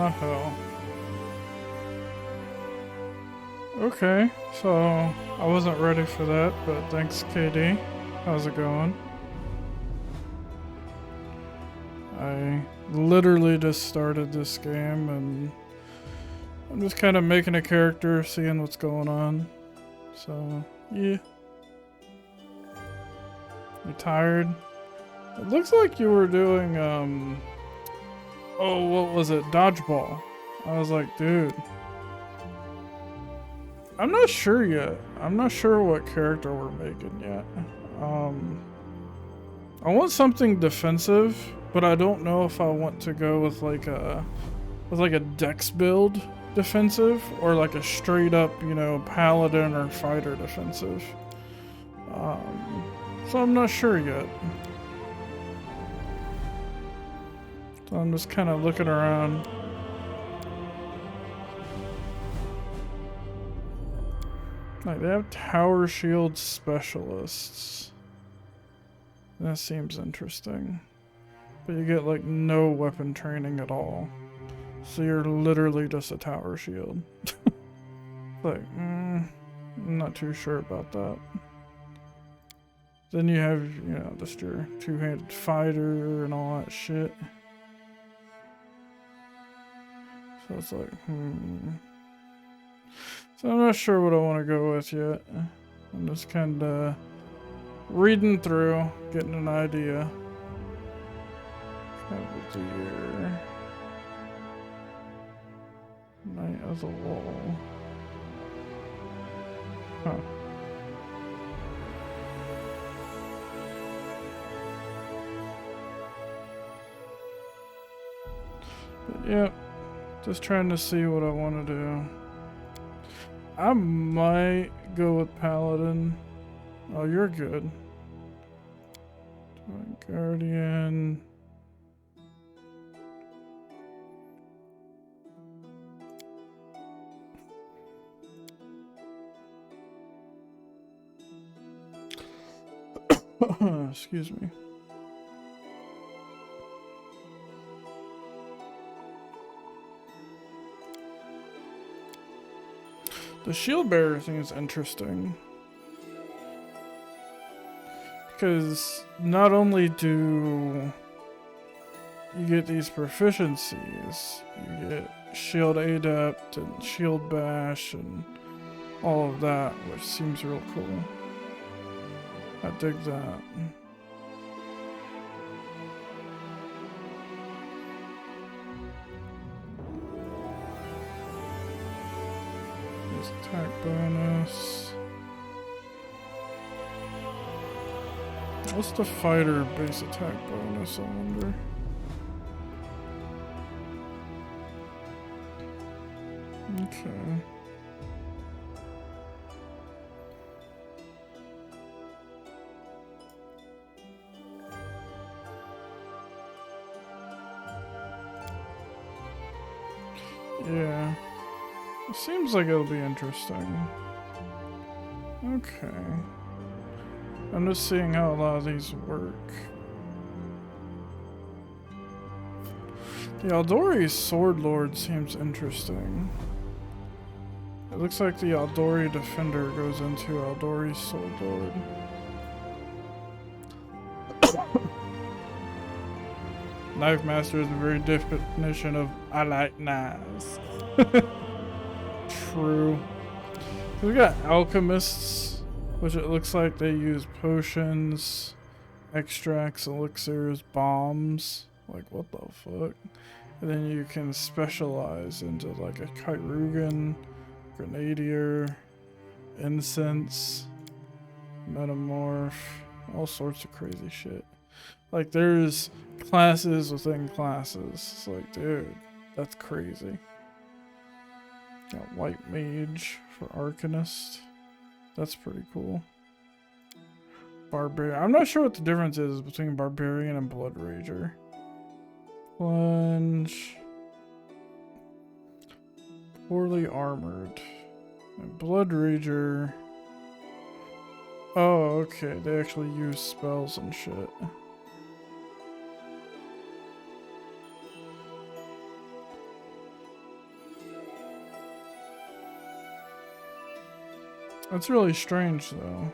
Oh, hell. Okay, so I wasn't ready for that, but thanks, KD. How's it going? I literally just started this game and I'm just kind of making a character, seeing what's going on. So, yeah. You tired? It looks like you were doing, oh, what was it? Dodgeball. I was like, dude. I'm not sure yet. I'm not sure what character we're making yet. I want something defensive, but I don't know if I want to go with like a dex build defensive or like a straight up, paladin or fighter defensive. So I'm not sure yet. So I'm just kind of looking around. Like, they have tower shield specialists. That seems interesting. But you get like no weapon training at all. So you're literally just a tower shield. Like, I'm not too sure about that. Then you have, just your two-handed fighter and all that shit. So it's like, So I'm not sure what I want to go with yet. I'm just kind of reading through, getting an idea. Cavalier. Knight of the Wall. Huh. But yeah, just trying to see what I want to do. I might go with Paladin. Oh, you're good. Guardian. Excuse me. The shield bearer thing is interesting. Because not only do you get these proficiencies, you get shield adept and shield bash and all of that, which seems real cool. I dig that. This attack bonus. What's the fighter base attack bonus, I wonder? Okay. Yeah. It seems like it'll be interesting. Okay. I'm just seeing how a lot of these work. The Aldori Sword Lord seems interesting. It looks like the Aldori Defender goes into Aldori Sword Lord. Knife Master is the very definition of I like knives. True. We got alchemists, which it looks like they use potions, extracts, elixirs, bombs. Like, what the fuck? And then you can specialize into like a Kyrugan, Grenadier, Incense, Metamorph, all sorts of crazy shit. Like, there's classes within classes. It's like, dude, that's crazy. Got White Mage for Arcanist. That's pretty cool. Barbarian. I'm not sure what the difference is between Barbarian and Blood Rager. Plunge. Poorly armored. And Blood Rager. Oh, okay. They actually use spells and shit. That's really strange, though.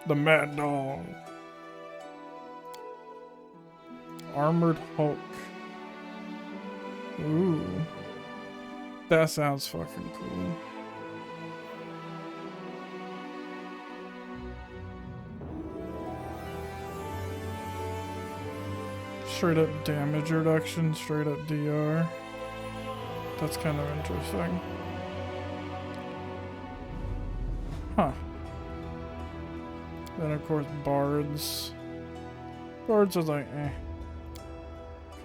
The Mad Dog. Armored Hulk. Ooh. That sounds fucking cool. Straight up damage reduction, straight up DR. That's kind of interesting. Huh. Then of course bards. Bards are like, eh.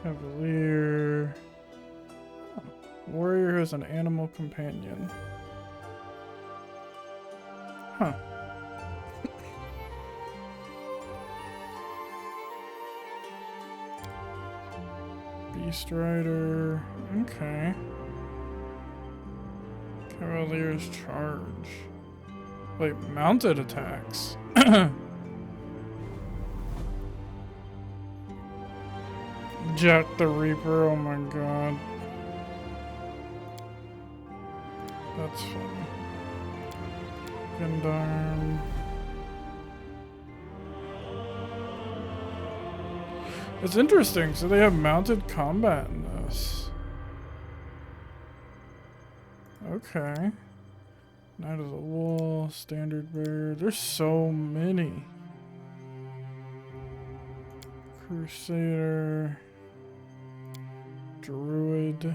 Cavalier. Huh. Warrior has an animal companion. Huh. Beast Rider. Okay. Cavalier's charge. Wait, mounted attacks. Jack the Reaper, oh my god. That's funny. Gendarme. It's interesting, so they have mounted combat in this. Okay. Knight of the Wall, Standard Bearer. There's so many. Crusader. Druid.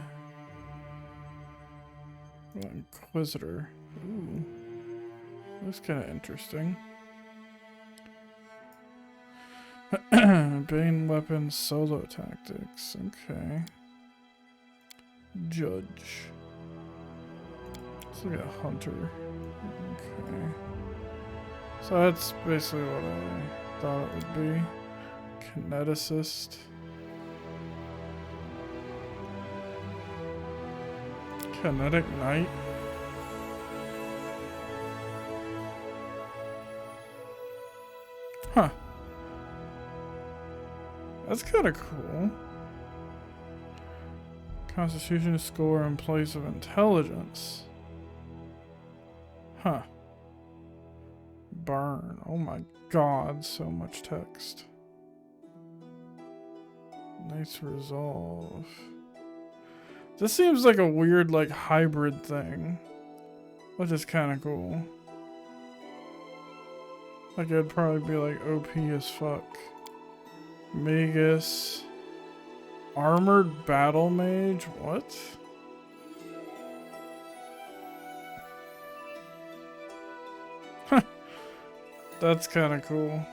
Inquisitor. Ooh. Looks kind of interesting. Bane weapons, solo tactics. Okay. Judge. Let's look at Hunter. Okay. So that's basically what I thought it would be. Kineticist. Kinetic Knight. Huh. That's kind of cool. Constitution score in place of intelligence. Huh. Burn. Oh my god, so much text. Nice resolve. This seems like a weird, like, hybrid thing. Which is kind of cool. Like, it'd probably be like OP as fuck. Magus. Armored Battle Mage? What? That's kind of cool.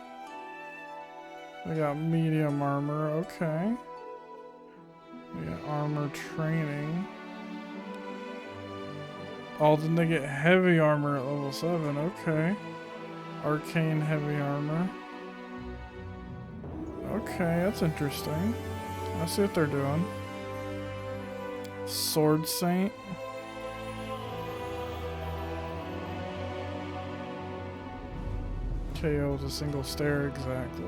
We got medium armor, okay. We got armor training. Oh, then they get heavy armor at level 7, okay. Arcane heavy armor. Okay, that's interesting. I see what they're doing. Sword Saint. KO with a single stare, exactly.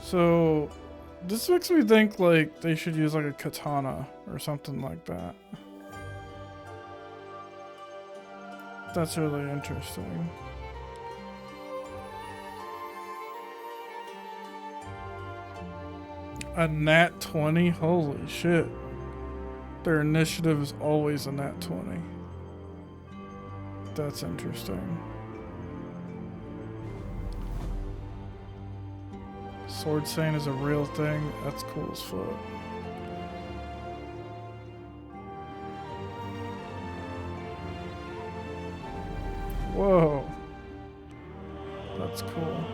So, this makes me think like they should use like a katana or something like that. That's really interesting. A nat 20? Holy shit. Their initiative is always a nat 20. That's interesting. Sword Saint is a real thing. That's cool as fuck. Whoa. That's cool.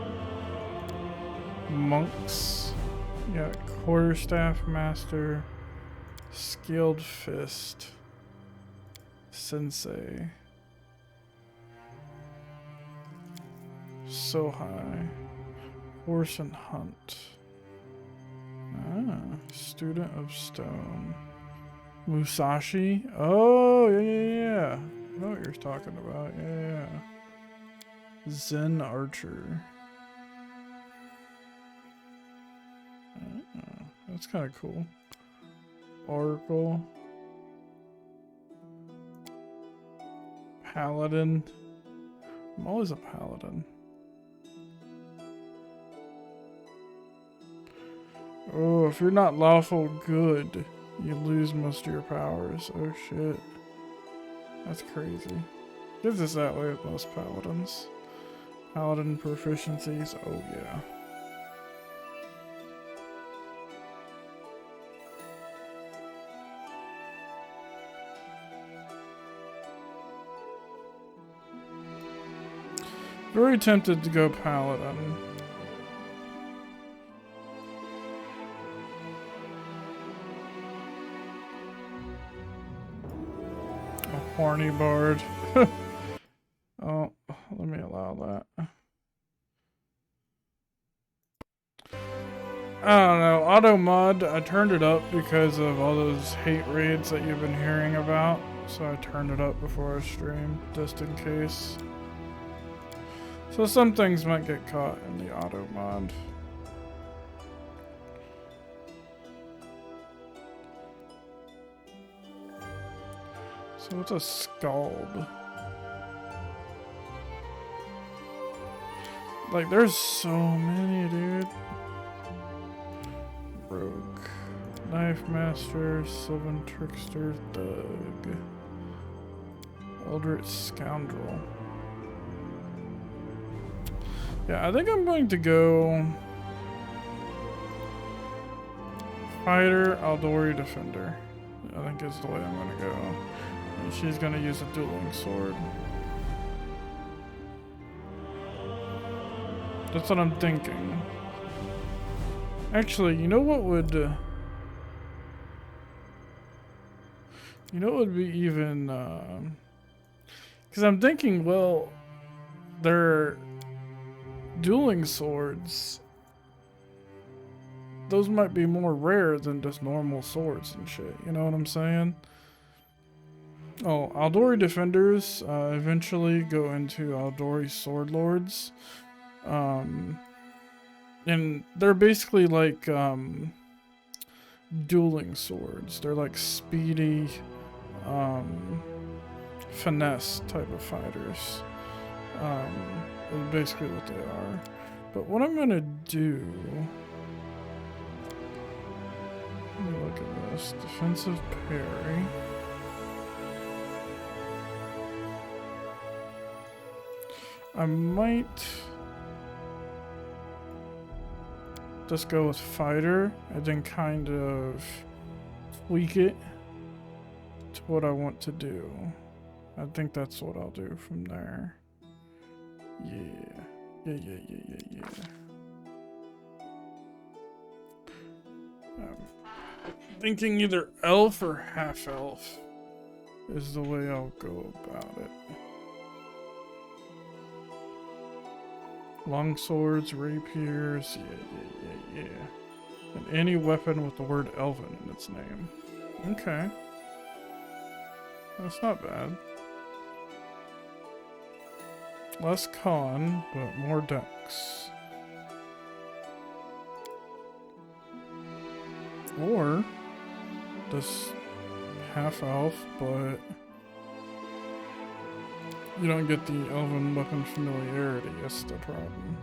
Monks. You got Quarterstaff Master. Skilled Fist. Sensei. So high. Horse and Hunt. Ah, Student of Stone. Musashi? Oh, yeah. I know what you're talking about. Yeah. Zen Archer. That's kind of cool. Oracle. Paladin. I'm always a paladin. Oh, if you're not lawful good, you lose most of your powers. Oh shit. That's crazy. Gives us that way with most paladins. Paladin proficiencies, oh yeah. Very tempted to go paladin. A horny bard. Oh, let me allow that. I don't know, auto mod, I turned it up because of all those hate raids that you've been hearing about. So I turned it up before I streamed, just in case. So some things might get caught in the auto mod. So what's a scald? Like there's so many, dude. Rogue, Knife Master, Sylvan Trickster, Thug, Eldritch Scoundrel. Yeah, I think I'm going to go Fighter, Aldori, Defender. I think is the way I'm going to go. And she's going to use a dueling sword. That's what I'm thinking. Actually, you know what would... you know what would be even... because I'm thinking, well, they're... dueling swords, those might be more rare than just normal swords and shit, you know what I'm saying? Oh, Aldori Defenders eventually go into Aldori Sword Lords. And they're basically like dueling swords. They're like speedy, finesse type of fighters. Is basically what they are. But what I'm gonna do... let me look at this. Defensive parry. I might just go with fighter and then kind of tweak it to what I want to do. I think that's what I'll do from there. Yeah. Thinking either elf or half elf is the way I'll go about it. Long swords, rapiers, yeah. And any weapon with the word elven in its name. Okay. That's not bad. Less con, but more dex. Or just half elf, but you don't get the elven weapon familiarity. That's the problem.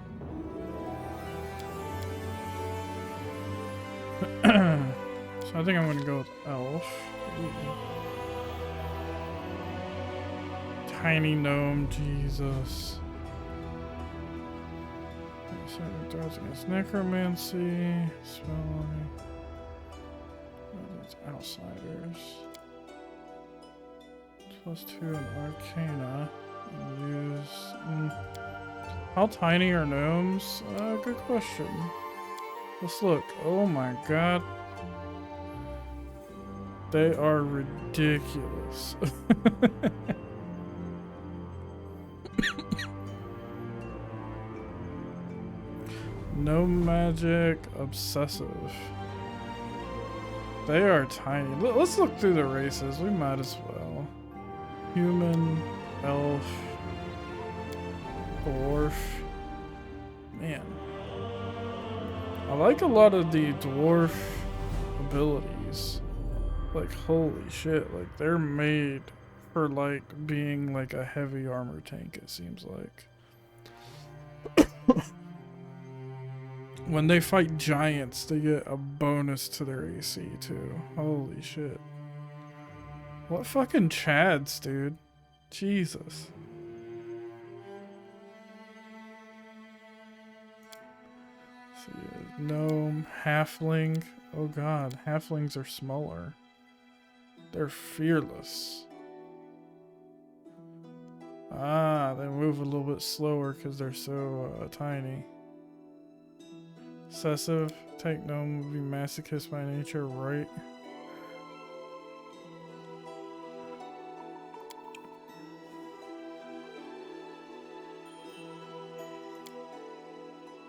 So I think I'm going to go with elf. Ooh. Tiny gnome, Jesus. Certain throws against necromancy, spelling. It's outsiders. +2 in arcana. And use. How tiny are gnomes? Good question. Let's look. Oh my god. They are ridiculous. No magic, obsessive. They are tiny. Let's look through the races. We might as well. Human, elf, dwarf. Man. I like a lot of the dwarf abilities. Like, holy shit, like, they're made for, like, being, like, a heavy armor tank, it seems like. When they fight giants, they get a bonus to their AC, too. Holy shit. What fucking chads, dude? Jesus. See, gnome, halfling. Oh god, halflings are smaller. They're fearless. Ah, they move a little bit slower because they're so tiny. Obsessive, take gnome would be masochist by nature, right?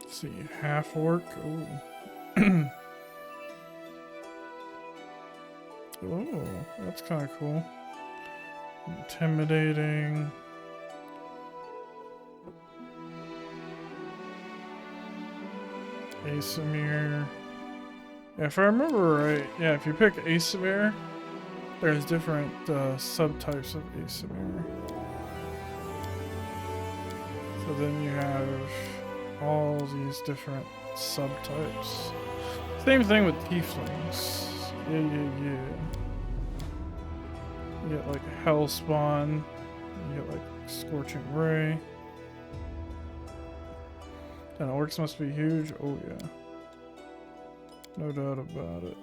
Let's see, half orc. Ooh. Oh, that's kind of cool. Intimidating. Asomere. Yeah, if I remember right, yeah, if you pick Asomere, there's different subtypes of Asomere. So then you have all these different subtypes. Same thing with Tieflings. Yeah. You get like Hellspawn. You get like Scorching Ray. And orcs must be huge. Oh yeah. No doubt about it.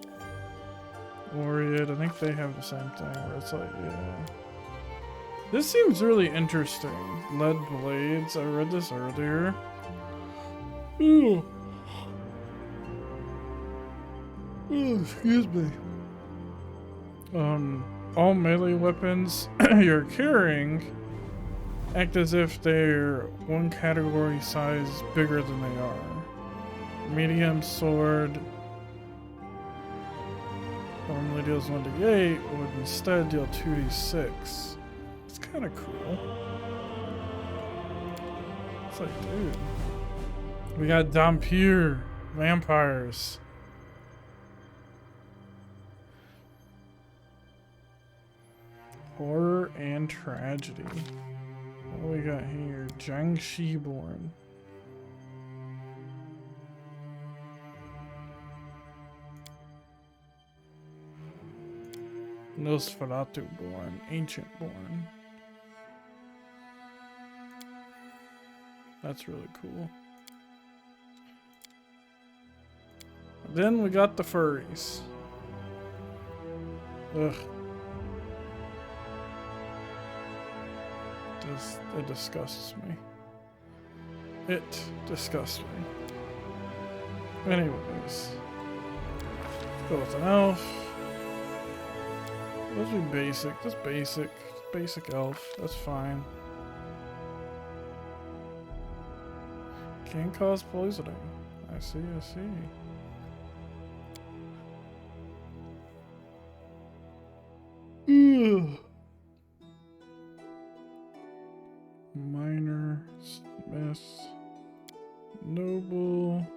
Laureate, I think they have the same thing where it's like, yeah. This seems really interesting. Lead blades. I read this earlier. Ooh. Oh, excuse me. All melee weapons you're carrying act as if they're one category size bigger than they are. Medium sword normally deals 1d8, would instead deal 2d6. It's kind of cool. It's like, dude. We got Dhampir, vampires. Horror and tragedy. What do we got here? Jiangshi-born. Nosferatu-born. Ancient-born. That's really cool. Then we got the furries. Ugh. It disgusts me. It disgusts me. Anyways. Let's go with an elf. Let's do basic. Just basic. Basic elf. That's fine. Can cause poisoning. I see. Ugh. Minor, Smith, Noble.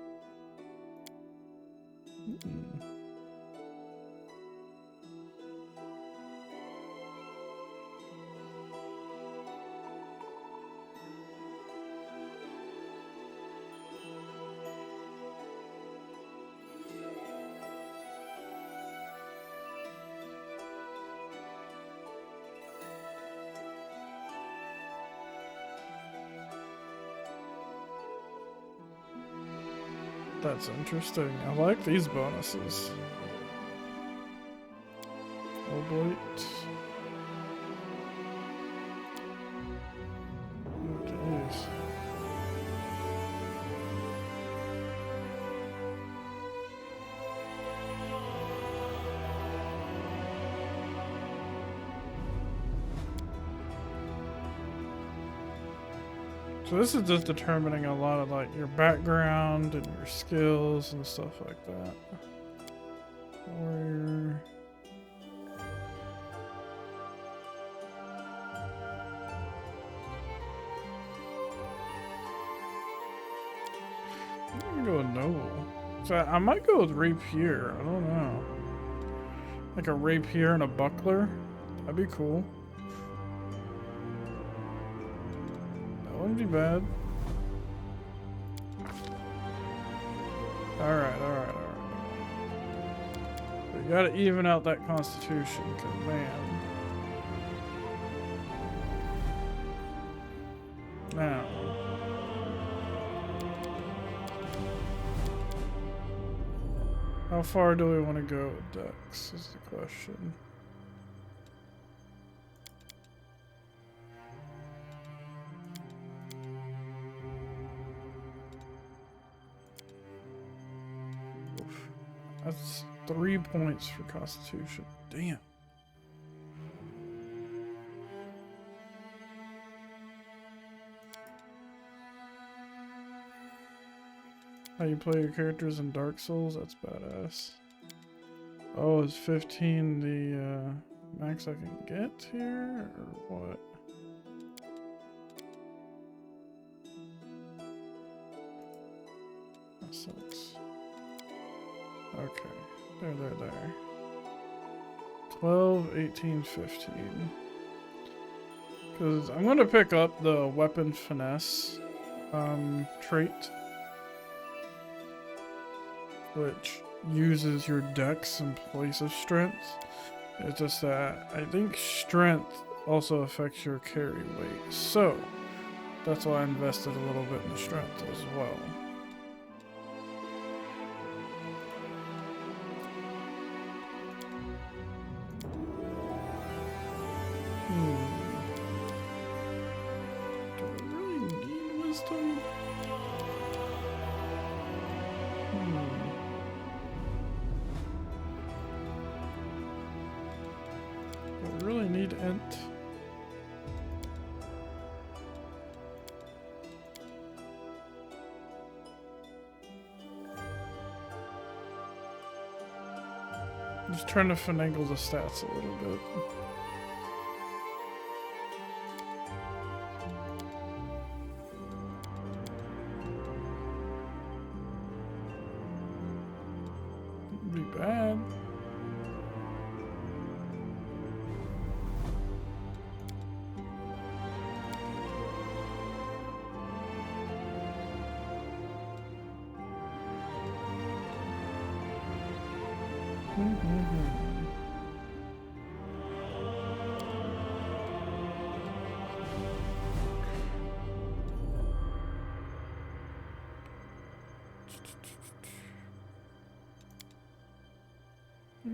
That's interesting. I like these bonuses. Oblate. Oh, jeez. So this is just determining a lot of like your background and your skills and stuff like that. Warrior. I'm gonna go with Noble. So I might go with Rapier. I don't know. Like a rapier and a buckler. That'd be cool. That wouldn't be bad. Alright. We gotta even out that constitution, cause man. Now. How far do we want to go with Dex is the question. Oof. That's 3 points for Constitution. Damn. How you play your characters in Dark Souls? That's badass. Oh, is 15 the max I can get here, or what? That sucks. Okay, there. 12, 18, 15. Because I'm going to pick up the weapon finesse trait, which uses your dex in place of strength. It's just that I think strength also affects your carry weight. So that's why I invested a little bit in the strength as well. Do I really need wisdom? Really need int. Just trying to finagle the stats a little bit. Wouldn't be bad.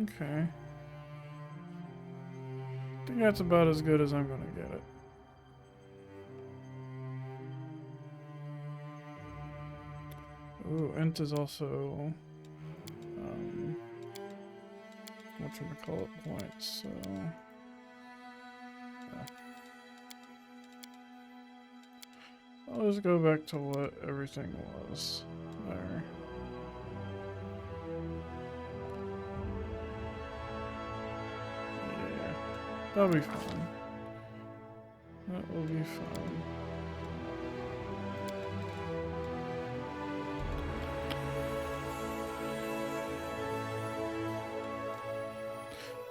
Okay. I think that's about as good as I'm gonna get it. Ooh, int is also whatchamacallit points, so yeah. I'll just go back to what everything was there. Yeah, that'll be fine. That will be fine.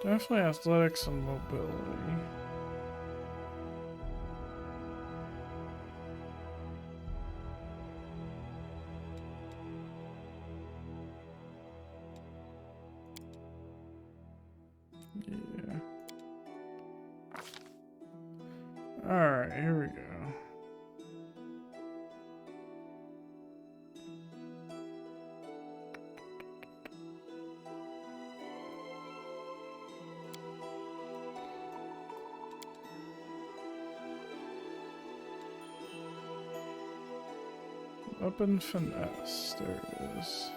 Definitely athletics and mobility. Yeah. Alright, here we go. Weapon finesse, there it is.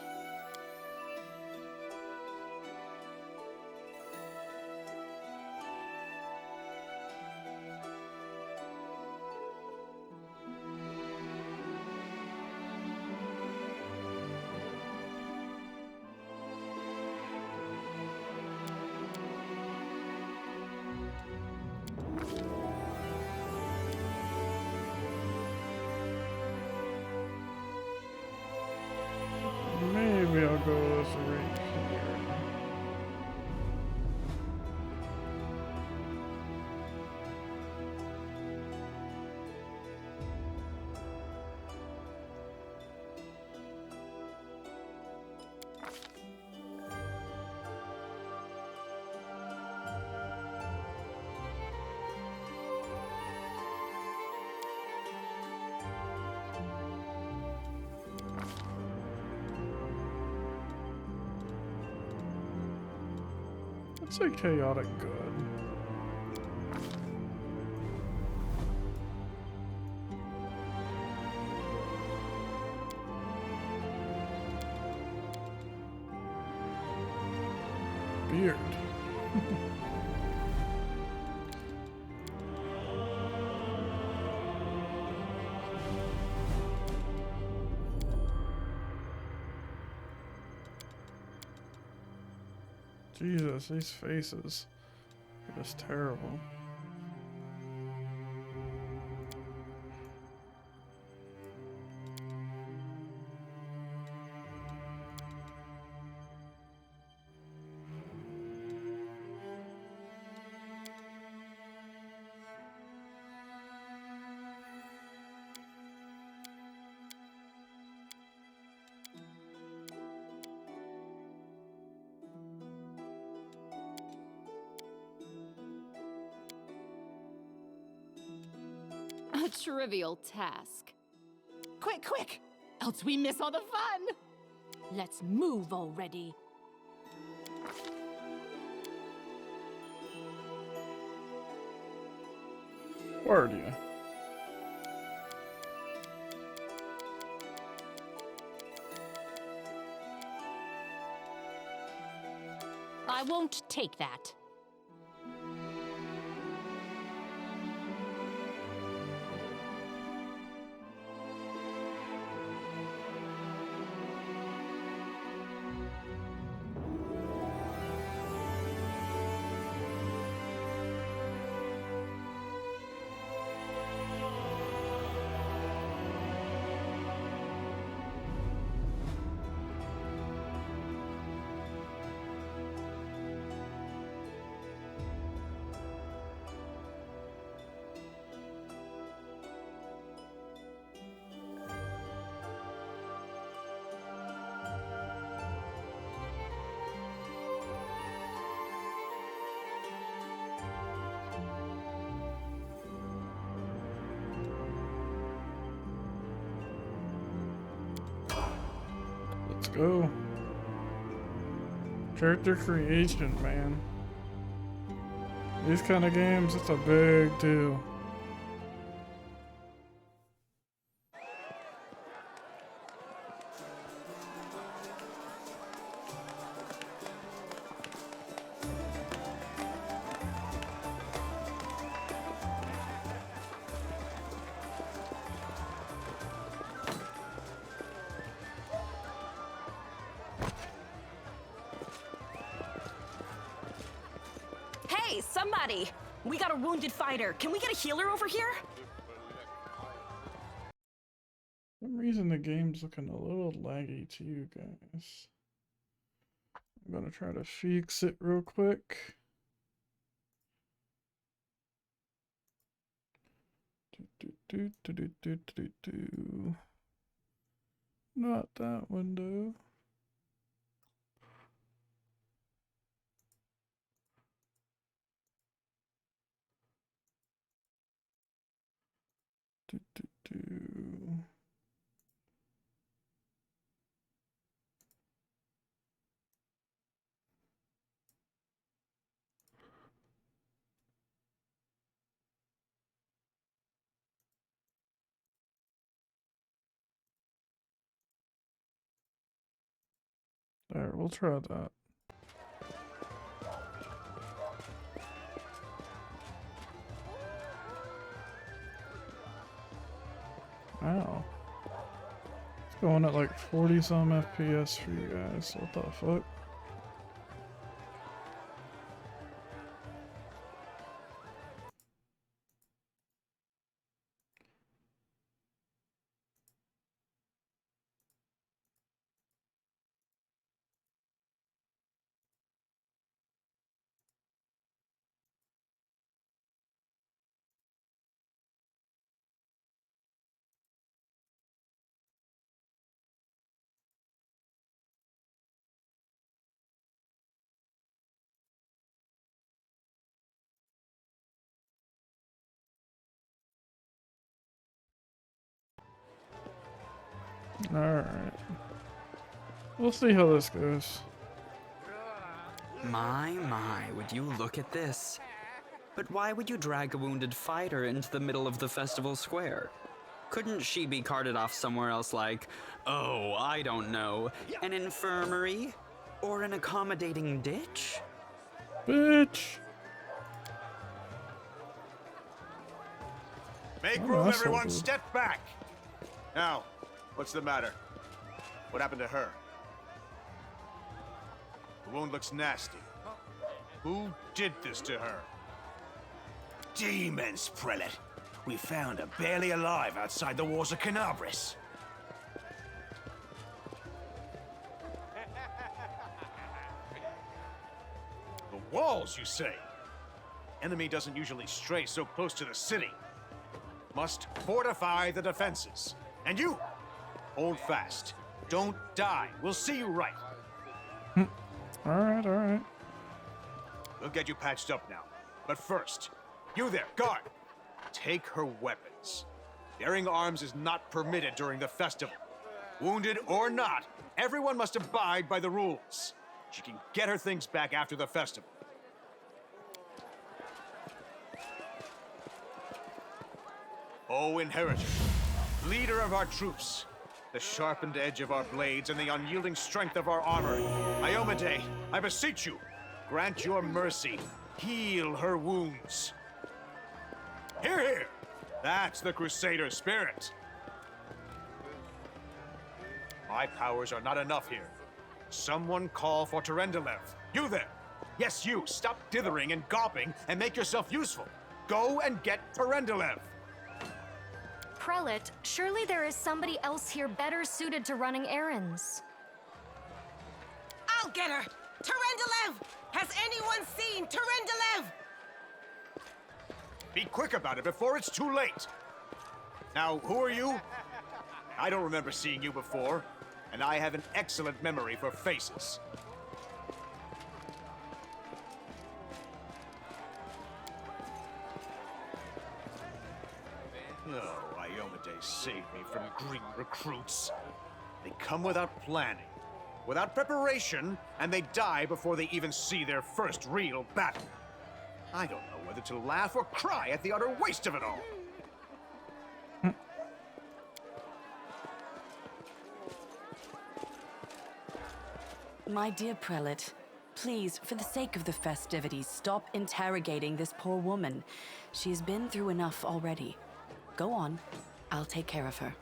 I'd say chaotic good. Beard. Jesus, these faces are just terrible. A trivial task. Quick, quick! Else we miss all the fun! Let's move already. Where are you? I won't take that. Let's go. Character creation, man. These kind of games, it's a big deal. Hey, somebody! We got a wounded fighter. Can we get a healer over here? For some reason the game's looking a little laggy to you guys. I'm gonna try to fix it real quick. Not that window. There, we'll try that. Wow. It's going at like 40 some FPS for you guys. What the fuck? Alright. We'll see how this goes. My, would you look at this? But why would you drag a wounded fighter into the middle of the festival square? Couldn't she be carted off somewhere else like, oh, I don't know, an infirmary? Or an accommodating ditch? Bitch. Make What an room, asshole, everyone. dude. Step back. Now, what's the matter? What happened to her? The wound looks nasty. Who did this to her? Demons, Prelate. We found her barely alive outside the walls of Canabris. The walls, you say? Enemy doesn't usually stray so close to the city. Must fortify the defenses. And you, hold fast. Don't die. We'll see you right. Alright. We'll get you patched up now. But first, you there, guard. Take her weapons. Bearing arms is not permitted during the festival. Wounded or not, everyone must abide by the rules. She can get her things back after the festival. O Inheritor, leader of our troops, the sharpened edge of our blades and the unyielding strength of our armor, Iomade, I beseech you, grant your mercy, heal her wounds. Hear, hear! That's the Crusader spirit. My powers are not enough here. Someone call for Terendelev. You there! Yes, you! Stop dithering and gawping and make yourself useful. Go and get Terendelev! Prelate, surely there is somebody else here better suited to running errands. I'll get her! Terendelev! Has anyone seen Terendelev? Be quick about it before it's too late. Now, who are you? I don't remember seeing you before, and I have an excellent memory for faces. Oh, Iomade saved me from green recruits. They come without planning, without preparation, and they die before they even see their first real battle. I don't know whether to laugh or cry at the utter waste of it all. My dear Prelate, please, for the sake of the festivities, stop interrogating this poor woman. She has been through enough already. Go on. I'll take care of her.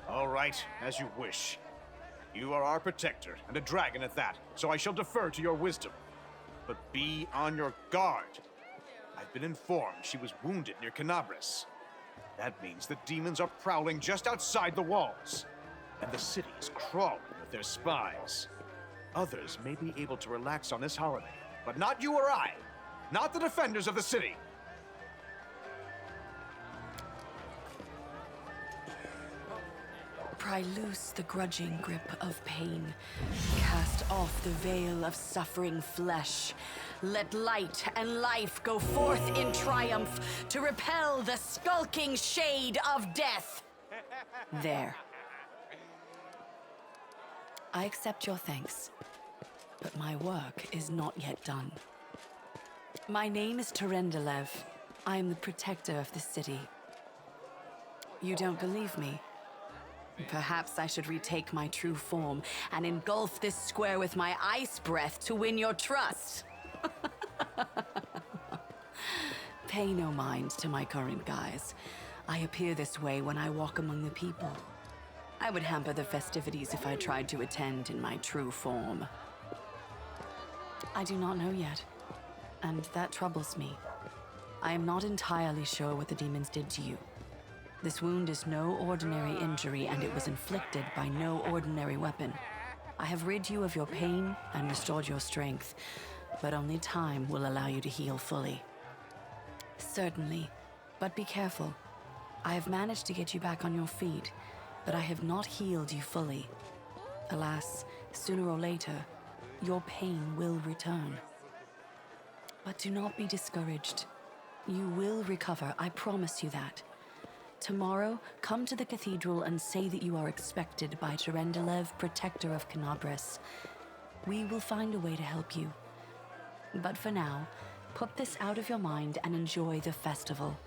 All right, as you wish. You are our protector, and a dragon at that, so I shall defer to your wisdom. But be on your guard. I've been informed she was wounded near Canabris. That means the demons are prowling just outside the walls, and the city is crawling with their spies. Others may be able to relax on this holiday, but not you or I. Not the defenders of the city. Pry loose the grudging grip of pain. Cast off the veil of suffering flesh. Let light and life go forth in triumph to repel the skulking shade of death. There. I accept your thanks, but my work is not yet done. My name is Terendelev. I am the protector of the city. You don't believe me? Perhaps I should retake my true form and engulf this square with my ice breath to win your trust. Pay no mind to my current guise. I appear this way when I walk among the people. I would hamper the festivities if I tried to attend in my true form. I do not know yet, and that troubles me. I am not entirely sure what the demons did to you. This wound is no ordinary injury, and it was inflicted by no ordinary weapon. I have rid you of your pain and restored your strength, but only time will allow you to heal fully. Certainly, but be careful. I have managed to get you back on your feet, but I have not healed you fully. Alas, sooner or later, your pain will return. But do not be discouraged. You will recover, I promise you that. Tomorrow, come to the cathedral and say that you are expected by Terendelev, protector of Canabris. We will find a way to help you. But for now, put this out of your mind and enjoy the festival.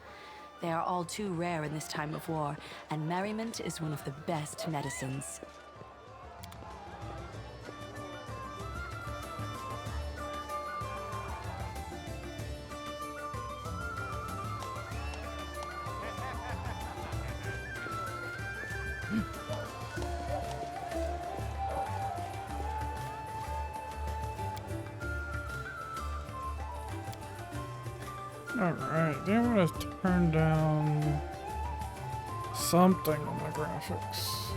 They are all too rare in this time of war, and merriment is one of the best medicines. Alright, then I'm gonna turn down something on my graphics.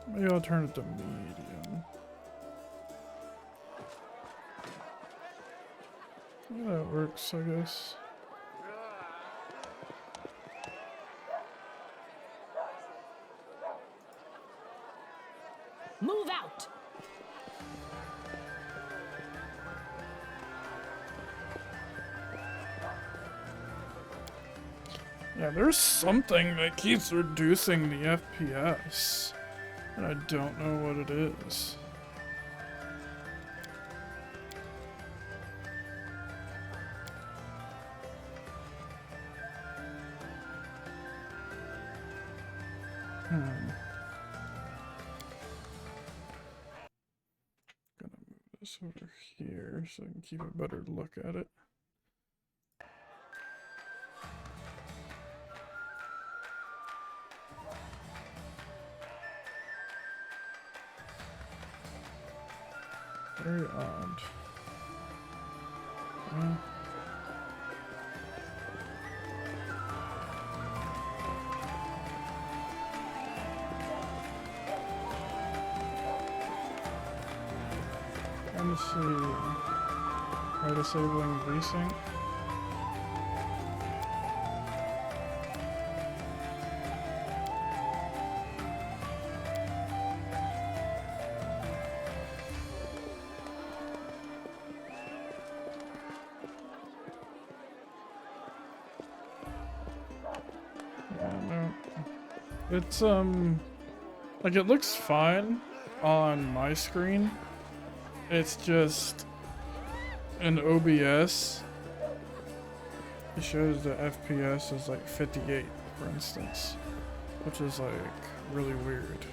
Maybe I'll turn it to medium. Yeah, that works, I guess. Move out! Yeah, there's something that keeps reducing the FPS, and I don't know what it is. Gonna move this over here so I can keep a better look at it. Very odd. Let me see. Try disabling VSync. It's like it looks fine on my screen. It's just in OBS it shows the FPS is like 58, for instance, which is like really weird.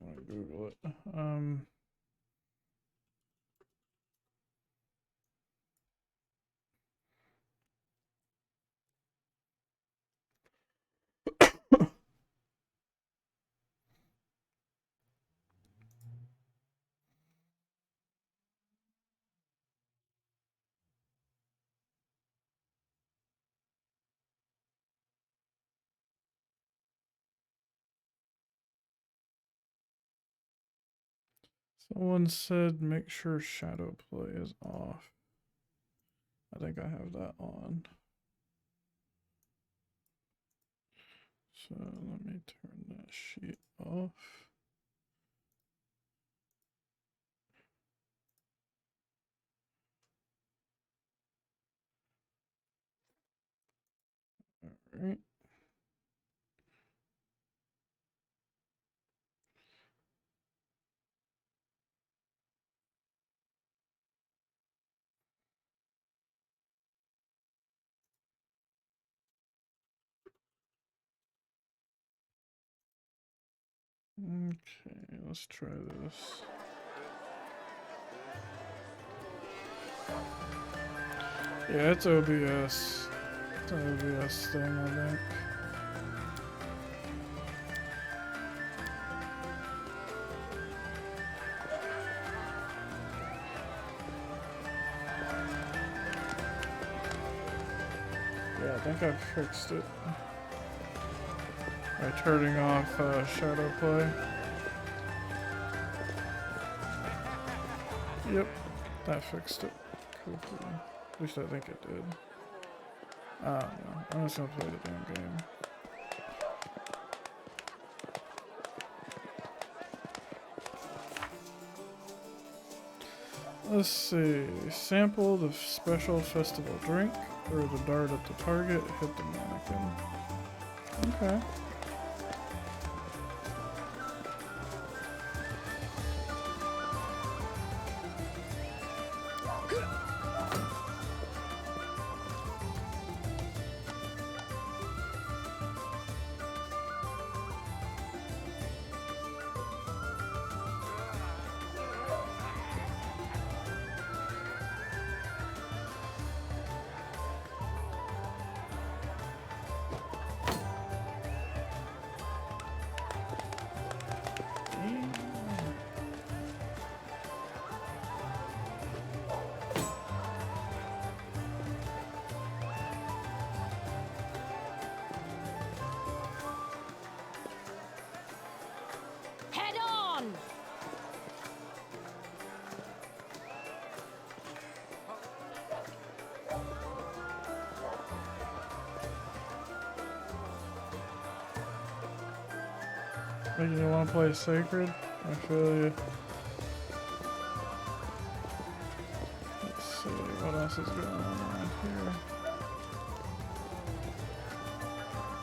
I want to Google it. Someone said make sure shadow play is off. I think I have that on. So let me turn that sheet off. All right. Okay, let's try this. Yeah, it's OBS. It's an OBS thing, I think. Yeah, I think I fixed it. By turning off shadow play. Yep, that fixed it. Cool. At least I think it did. I don't know. I'm just gonna play the damn game. Let's see. Sample the special festival drink. Throw the dart at the target. Hit the mannequin. Okay. Head on! Think you want to play Sacred? I feel you. Let's see what else is going on around here.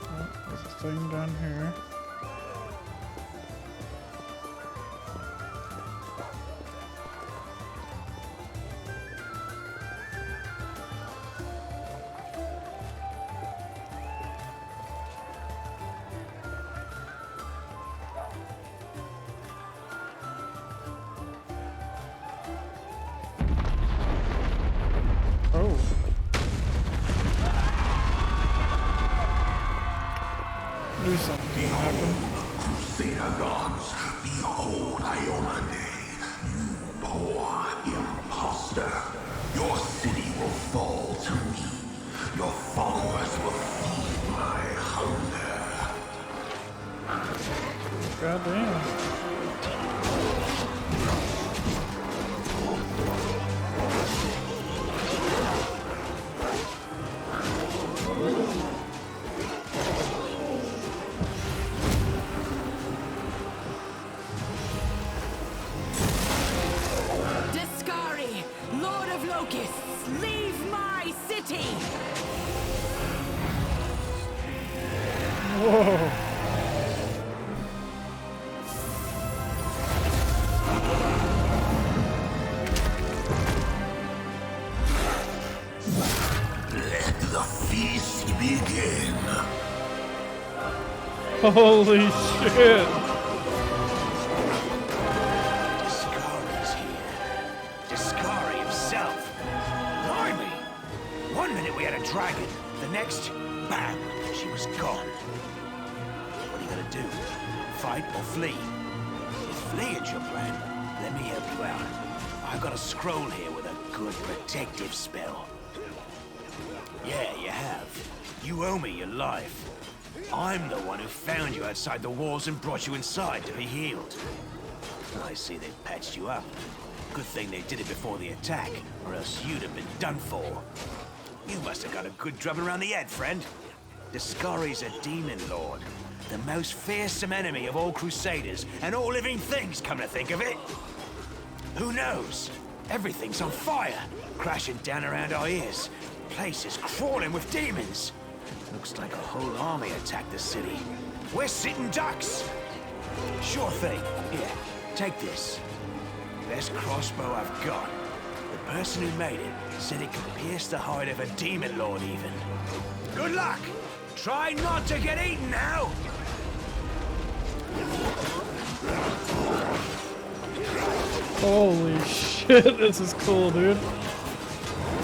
Oh, there's a thing down here. Oh. Do something happen. Crusader gods, behold Iomade, you poor imposter. Your city will fall to me. Your followers will feed my hunger. Goddamn. Discari, Lord of Locusts, leave my city! Whoa. Let the feast begin. Holy shit. Discari's here. Discari himself. Blimey! One minute we had a dragon, the next, bam, she was gone. What are you gonna do? Fight or flee? If fleeing's your plan, let me help you out. I've got a scroll here with a good protective spell. Yeah, you have. You owe me your life. I'm the one who found you outside the walls and brought you inside to be healed. I see they've patched you up. Good thing they did it before the attack, or else you'd have been done for. You must have got a good drubbing around the head, friend. Discari's a demon lord, the most fearsome enemy of all crusaders and all living things, come to think of it. Who knows? Everything's on fire, crashing down around our ears. Place is crawling with demons. Looks like a whole army attacked the city. We're sitting ducks. Sure thing. Here, take this. Best crossbow I've got. The person who made it said it could pierce the hide of a demon lord even. Good luck. Try not to get eaten now. Holy shit, this is cool, dude.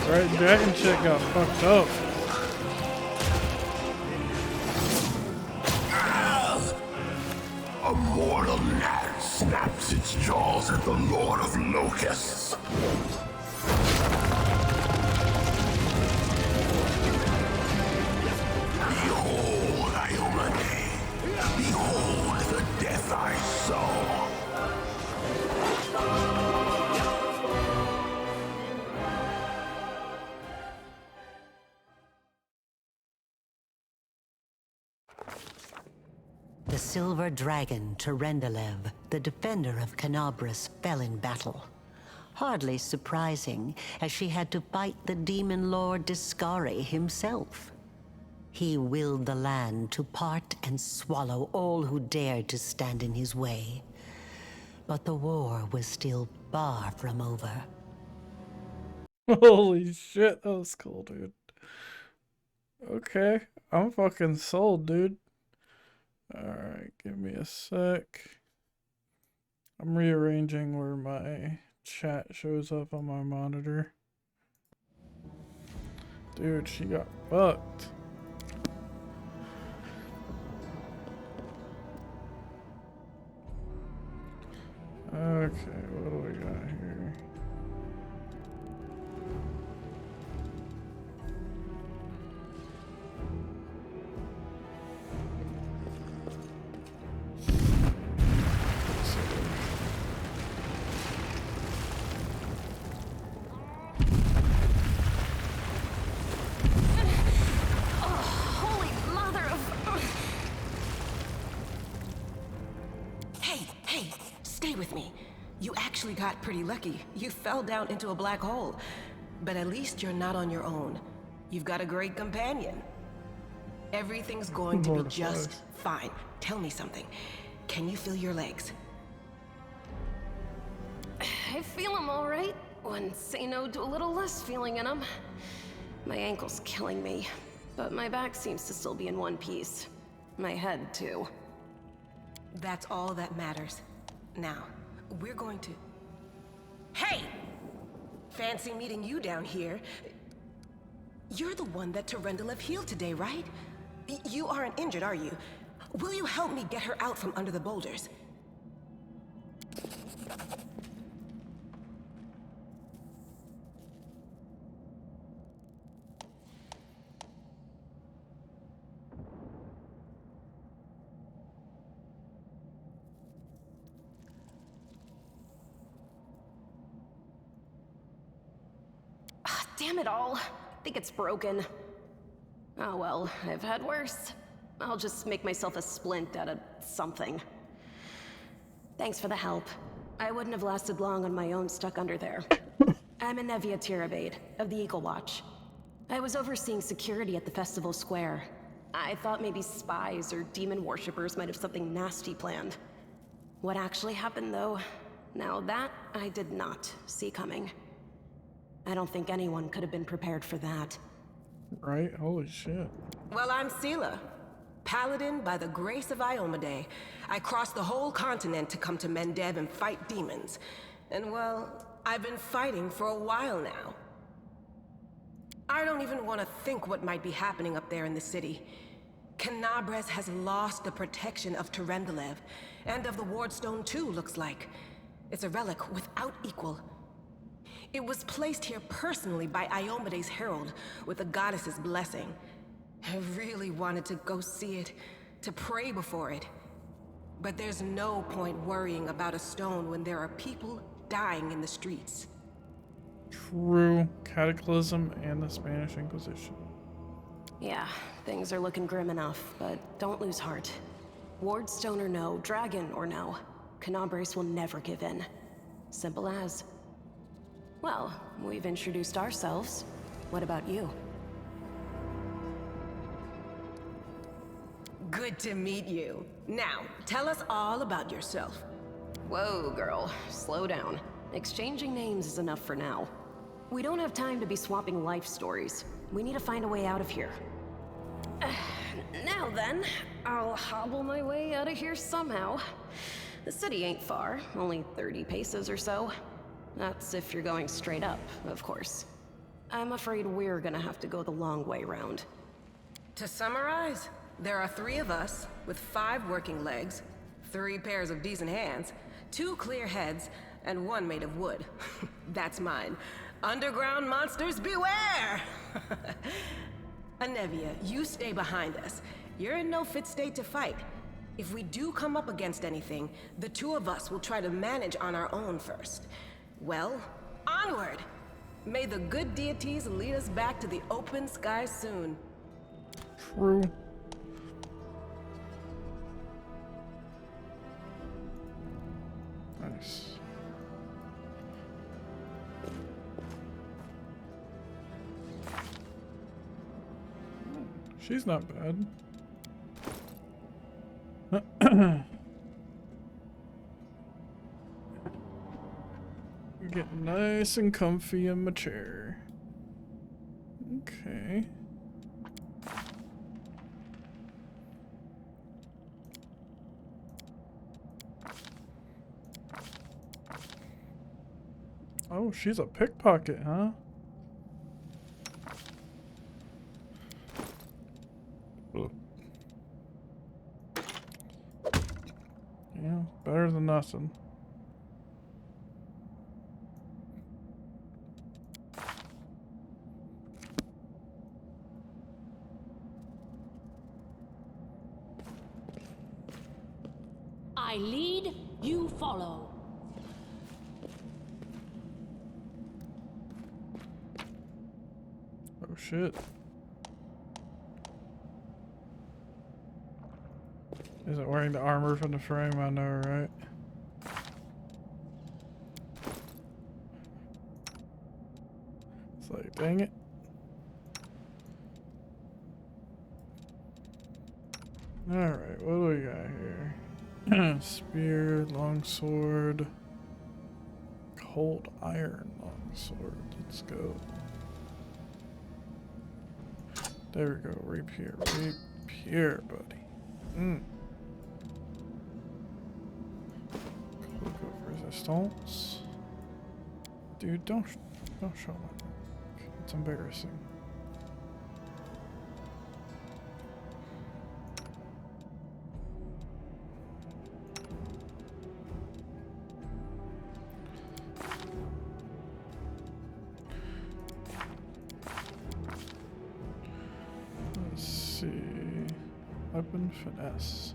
Right, dragon shit got fucked up. A mortal gnat snaps its jaws at the Lord of Locusts. Behold, Iomade. Behold the death I saw. The silver dragon Terendelev, the defender of Canabras, fell in battle. Hardly surprising, as she had to fight the demon lord Discari himself. He willed the land to part and swallow all who dared to stand in his way. But the war was still far from over. Holy shit, that was cool, dude. Okay, I'm fucking sold, dude. Alright, give me a sec. I'm rearranging where my chat shows up on my monitor. Dude, she got fucked. Okay, what do we got here? Holy mother of... Hey, stay with me. You actually got pretty lucky. You fell down into a black hole. But at least you're not on your own. You've got a great companion. Everything's going to be just fine. Tell me something. Can you feel your legs? I feel them all right. When say no to a little less feeling in them. My ankle's killing me, but my back seems to still be in one piece. My head, too. That's all that matters. Now, we're going to... Hey! Fancy meeting you down here. You're the one that Terendelev healed today, right? You aren't injured, are you? Will you help me get her out from under the boulders? Damn it all. I think it's broken. Oh well, I've had worse. I'll just make myself a splint out of something. Thanks for the help. I wouldn't have lasted long on my own stuck under there. I'm Anevia Tirabade, of the Eagle Watch. I was overseeing security at the festival square. I thought maybe spies or demon worshippers might have something nasty planned. What actually happened though, now that I did not see coming. I don't think anyone could have been prepared for that. Right? Holy shit. Well, I'm Sela, paladin by the grace of Iomade. I crossed the whole continent to come to Mendev and fight demons. And well, I've been fighting for a while now. I don't even want to think what might be happening up there in the city. Canabres has lost the protection of Terendelev, and of the Wardstone too, looks like. It's a relic without equal. It was placed here personally by Iomede's herald, with the goddess's blessing. I really wanted to go see it, to pray before it. But there's no point worrying about a stone when there are people dying in the streets. True. Cataclysm and the Spanish Inquisition. Yeah, things are looking grim enough, but don't lose heart. Wardstone or no, dragon or no, Canabres will never give in. Simple as. Well, we've introduced ourselves. What about you? Good to meet you. Now, tell us all about yourself. Whoa, girl. Slow down. Exchanging names is enough for now. We don't have time to be swapping life stories. We need to find a way out of here. Now then, I'll hobble my way out of here somehow. The city ain't far, only 30 paces or so. That's if you're going straight up, of course. I'm afraid we're gonna have to go the long way round. To summarize, there are 3 of us, with 5 working legs, 3 pairs of decent hands, 2 clear heads, and 1 made of wood. That's mine. Underground monsters beware! Anevia, you stay behind us. You're in no fit state to fight. If we do come up against anything, the 2 of us will try to manage on our own first. Well, onward! May the good deities lead us back to the open sky soon. True. Nice. She's not bad. Get nice and comfy in my chair. Okay. Oh, she's a pickpocket, huh? Ugh. Yeah, better than nothing. I lead, you follow. Oh shit. Isn't wearing the armor from the frame, I know, right? It's like, dang it. Alright, what do we got here? Spear, longsword, cold iron longsword. Let's go. There we go, rapier, rapier, buddy. Cloak of resistance. Dude, don't show my back. It's embarrassing. Let's see. Weapon finesse.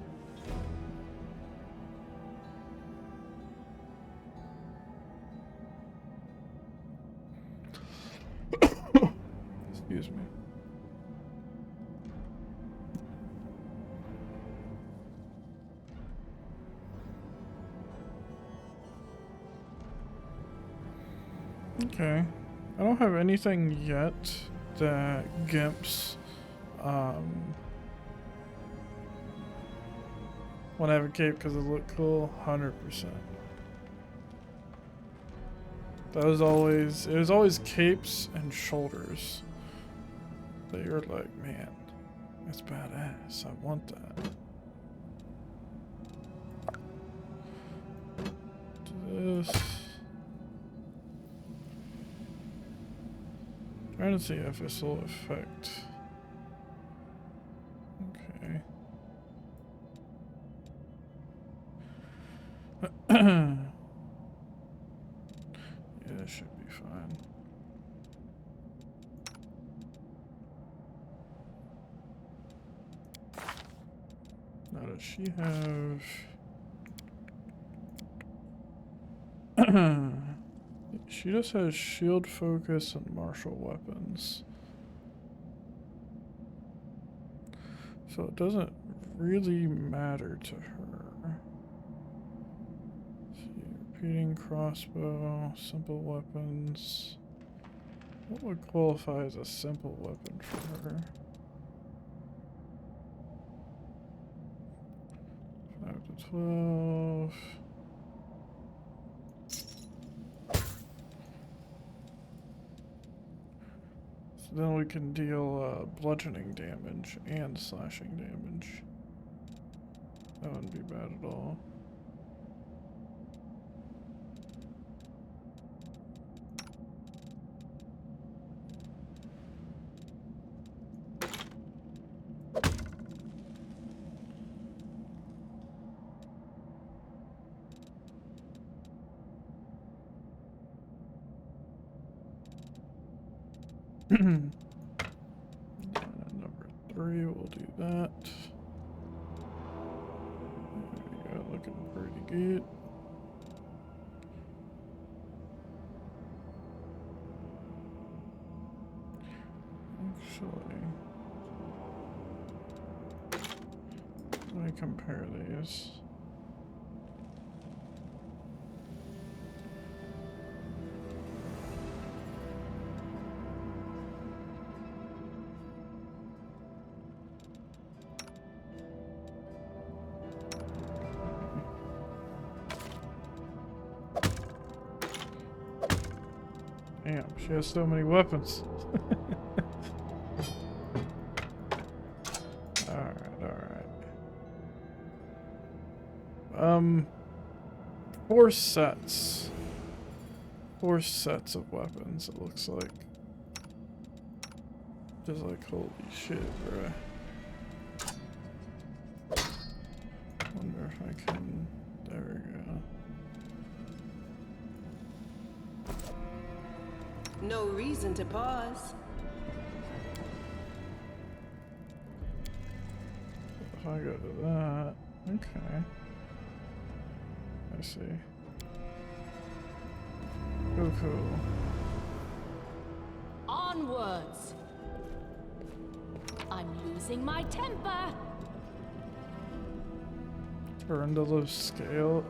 Excuse me. Okay. I don't have anything yet that gimps want to have a cape because it look cool. 100%. It was always capes and shoulders that you're like, man, that's badass. I want that. Do this. Trying to see if this will affect. Okay. Yeah, this should be fine. Now does she have... She just has shield focus and martial weapons. So it doesn't really matter to her. Let's see, repeating crossbow, simple weapons. What would qualify as a simple weapon for her? 5 to 12. Then we can deal bludgeoning damage and slashing damage. That wouldn't be bad at all. Number 3, we'll do that. There we go, looking pretty good. Actually, let me compare these. Damn, she has so many weapons. Alright. 4 sets. 4 sets of weapons, it looks like. Just like, holy shit, bruh. Wonder if I can... There we go. No reason to pause. If I go to that... Okay. I see. Oh, cool. Onwards! I'm losing my temper! Turn to the scale,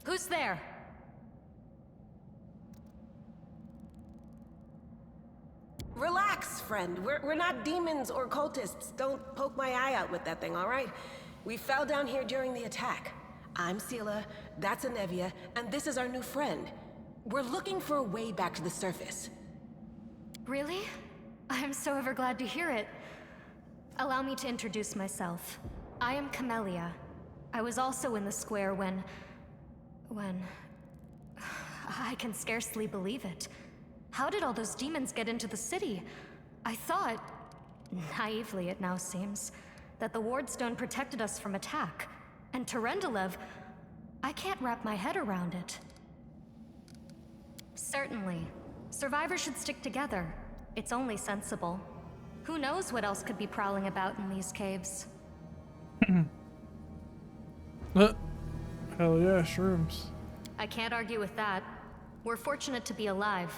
Who's there? Relax, friend. We're not demons or cultists. Don't poke my eye out with that thing, all right? We fell down here during the attack. I'm Sela, that's Anevia, and this is our new friend. We're looking for a way back to the surface. Really? I'm so ever glad to hear it. Allow me to introduce myself. I am Camellia. I was also in the square when... I can scarcely believe it. How did all those demons get into the city? I thought, naively it now seems, that the Wardstone protected us from attack. And Tarendalev, I can't wrap my head around it. Certainly. Survivors should stick together. It's only sensible. Who knows what else could be prowling about in these caves? Hell yeah, shrooms. I can't argue with that. We're fortunate to be alive,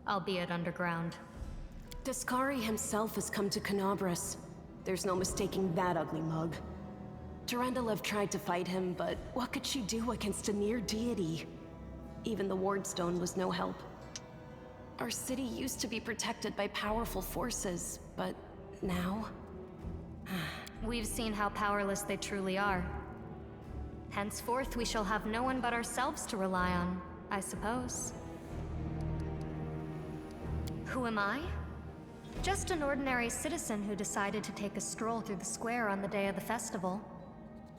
albeit underground. Discari himself has come to Canabras. There's no mistaking that ugly mug. Tarendalev tried to fight him, but what could she do against a near deity? Even the Wardstone was no help. Our city used to be protected by powerful forces, but now... We've seen how powerless they truly are. Henceforth, we shall have no one but ourselves to rely on, I suppose. Who am I? Just an ordinary citizen who decided to take a stroll through the square on the day of the festival.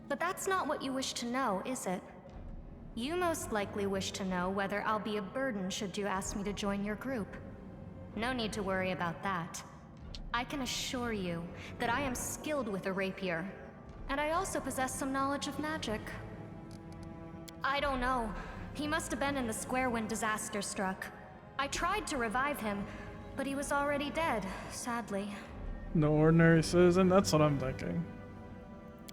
But that's not what you wish to know, is it? You most likely wish to know whether I'll be a burden should you ask me to join your group. No need to worry about that. I can assure you that I am skilled with a rapier, and I also possess some knowledge of magic. I don't know. He must have been in the square when disaster struck. I tried to revive him, but he was already dead, sadly. No ordinary citizen, that's what I'm thinking.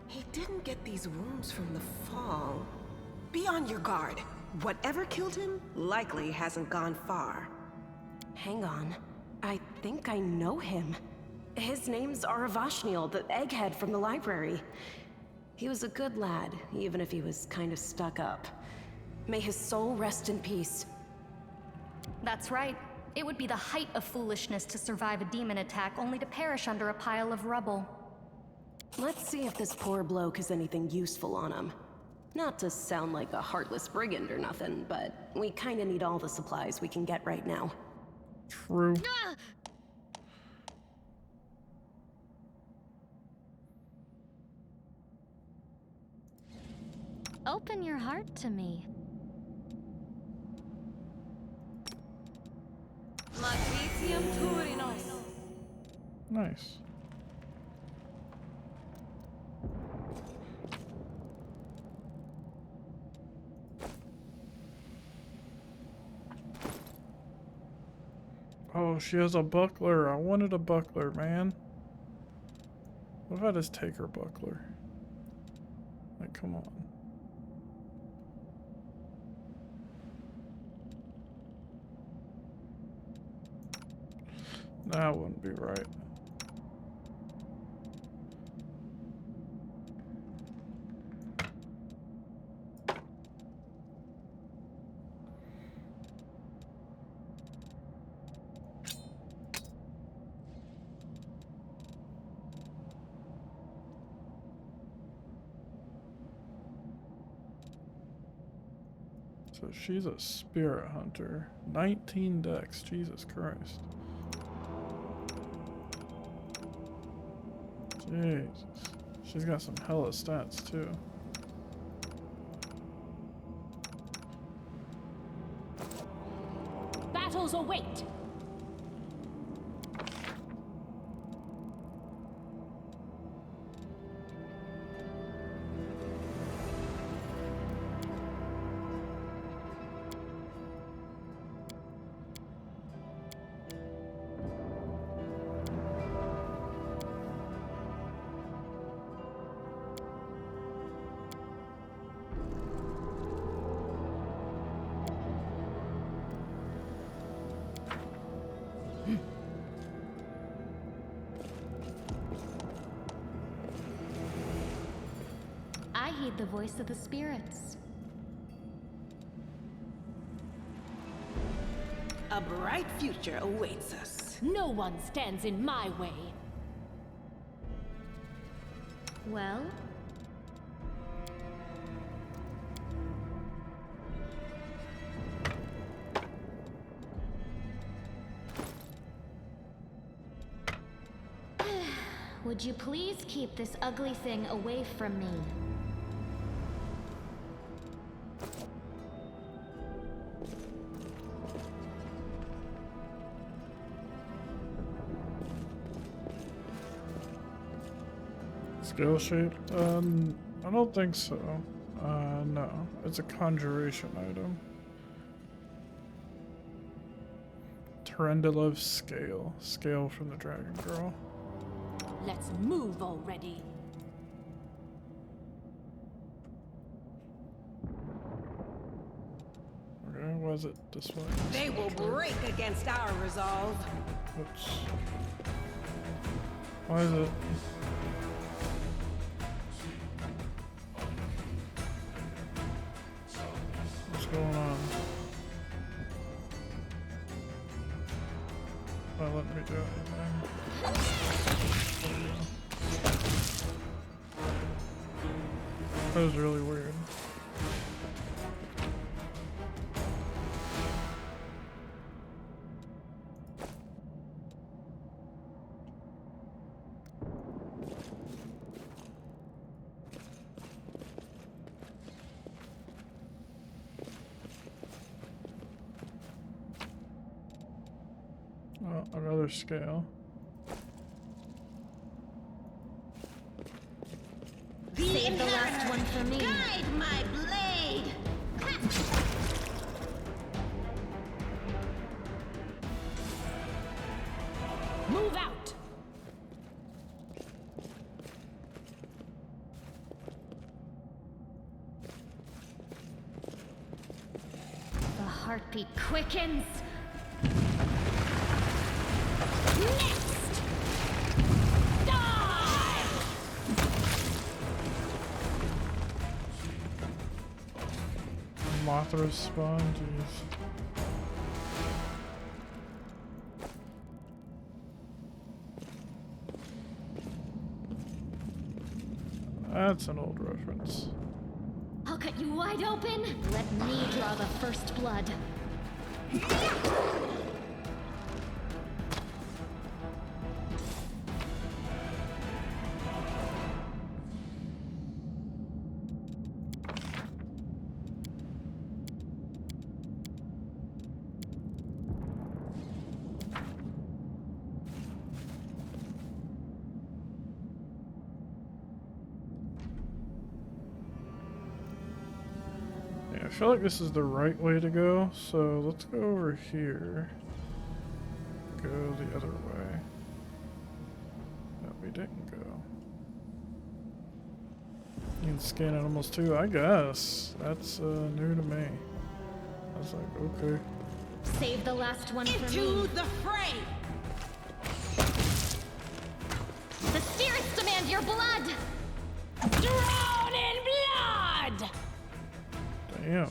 He didn't get these wounds from the fall. Be on your guard. Whatever killed him likely hasn't gone far. Hang on. I think I know him. His name's Aravashniel, the egghead from the library. He was a good lad, even if he was kind of stuck up. May his soul rest in peace. That's right. It would be the height of foolishness to survive a demon attack only to perish under a pile of rubble. Let's see if this poor bloke has anything useful on him. Not to sound like a heartless brigand or nothing, but we kinda need all the supplies we can get right now. True. Open your heart to me. Nice. Oh, she has a buckler. I wanted a buckler, man. What if I just take her buckler? Like, come on. That wouldn't be right. So she's a spirit hunter. 19 dex, Jesus Christ. Jesus. She's got some hella stats too. Battles await. I heed the voice of the spirits. A bright future awaits us. No one stands in my way. Well? Would you please keep this ugly thing away from me? Skill shape? I don't think so. No. It's a conjuration item. Terendilov scale. Scale from the Dragon Girl. Let's move already. Okay, why is it this way? They will break against our resolve. Oops. Why is it? What's going on? Not letting me do anything. That was really weird. Oh, another scale. Save the last one for me. Guide my blade! Move out! The heartbeat quickens. Next! Die! Mothra spawn, jeez. That's an old reference. I'll cut you wide open. Let me draw the first blood. I feel like this is the right way to go, so let's go over here. Go the other way. No, we didn't go. You can scan animals too, I guess. That's new to me. I was like, okay. Save the last one for Into me. the fray! your blood! Drown in blood! Damn.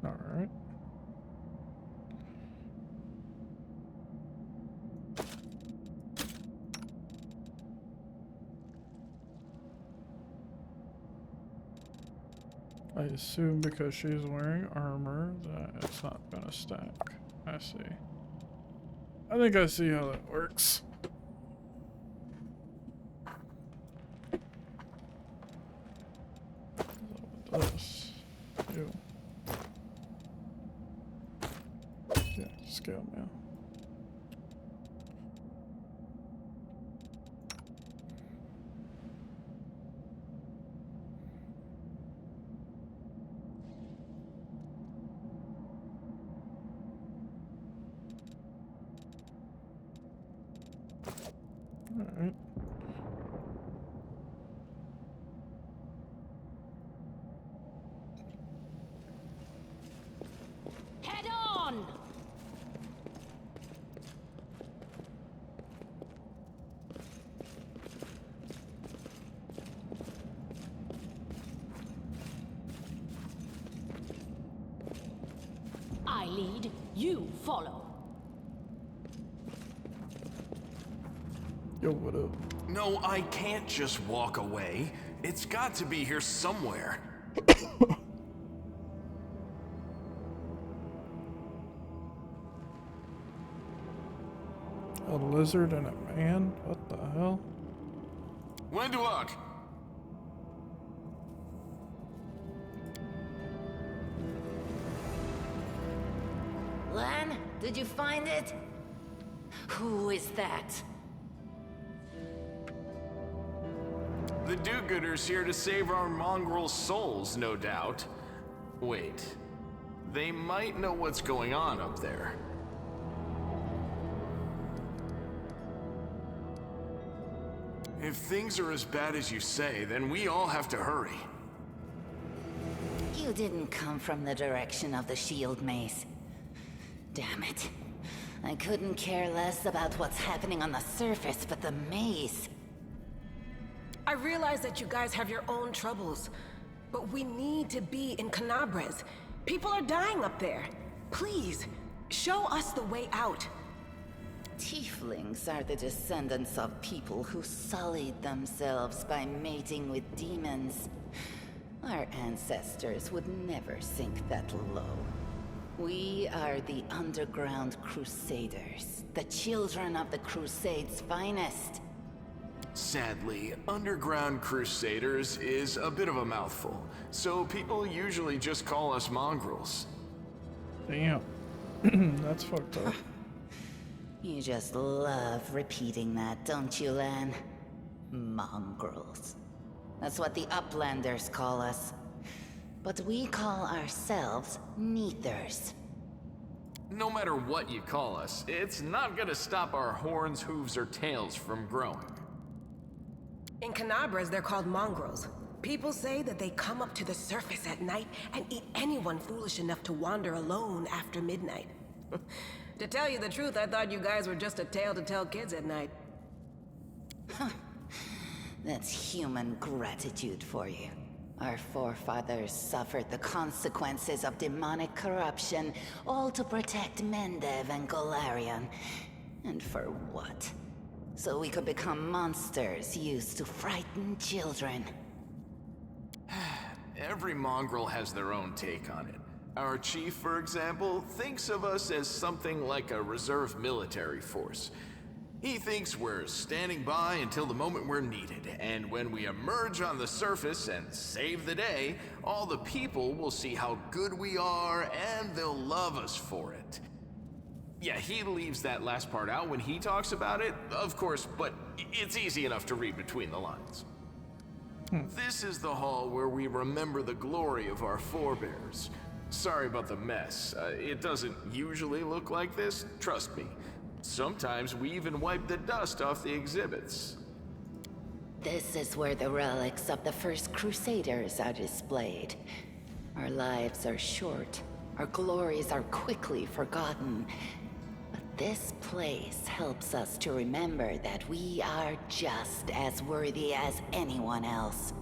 Alright. I assume because she's wearing armor that it's not gonna stack. I see. I think I see how that works. This. Ew. Yeah, scale now. Alright. Head on! I lead, you follow. Yo, what up? No, I can't just walk away. It's got to be here somewhere. A lizard and a man? What the hell? When to look? Lan, did you find it? Who is that? The do-gooders here to save our mongrel souls, no doubt. Wait. They might know what's going on up there. If things are as bad as you say, then we all have to hurry. You didn't come from the direction of the shield maze. Damn it. I couldn't care less about what's happening on the surface, but the maze. I realize that you guys have your own troubles, but we need to be in Canabres. People are dying up there. Please, show us the way out. Tieflings are the descendants of people who sullied themselves by mating with demons. Our ancestors would never sink that low. We are the underground crusaders, the children of the Crusade's finest. Sadly, underground crusaders is a bit of a mouthful, so people usually just call us mongrels. Damn. That's fucked up. You just love repeating that, don't you, Lan? Mongrels. That's what the Uplanders call us. But we call ourselves Neathers. No matter what you call us, it's not gonna stop our horns, hooves, or tails from growing. In Canabras, they're called mongrels. People say that they come up to the surface at night and eat anyone foolish enough to wander alone after midnight. To tell you the truth, I thought you guys were just a tale to tell kids at night. That's human gratitude for you. Our forefathers suffered the consequences of demonic corruption, all to protect Mendev and Golarion. And for what? So we could become monsters used to frighten children. Every mongrel has their own take on it. Our chief, for example, thinks of us as something like a reserve military force. He thinks we're standing by until the moment we're needed, and when we emerge on the surface and save the day, all the people will see how good we are and they'll love us for it. Yeah, he leaves that last part out when he talks about it, of course, but it's easy enough to read between the lines. This is the hall where we remember the glory of our forebears. Sorry about the mess. It doesn't usually look like this, trust me. Sometimes we even wipe the dust off the exhibits. This is where the relics of the first Crusaders are displayed. Our lives are short. Our glories are quickly forgotten. But this place helps us to remember that we are just as worthy as anyone else.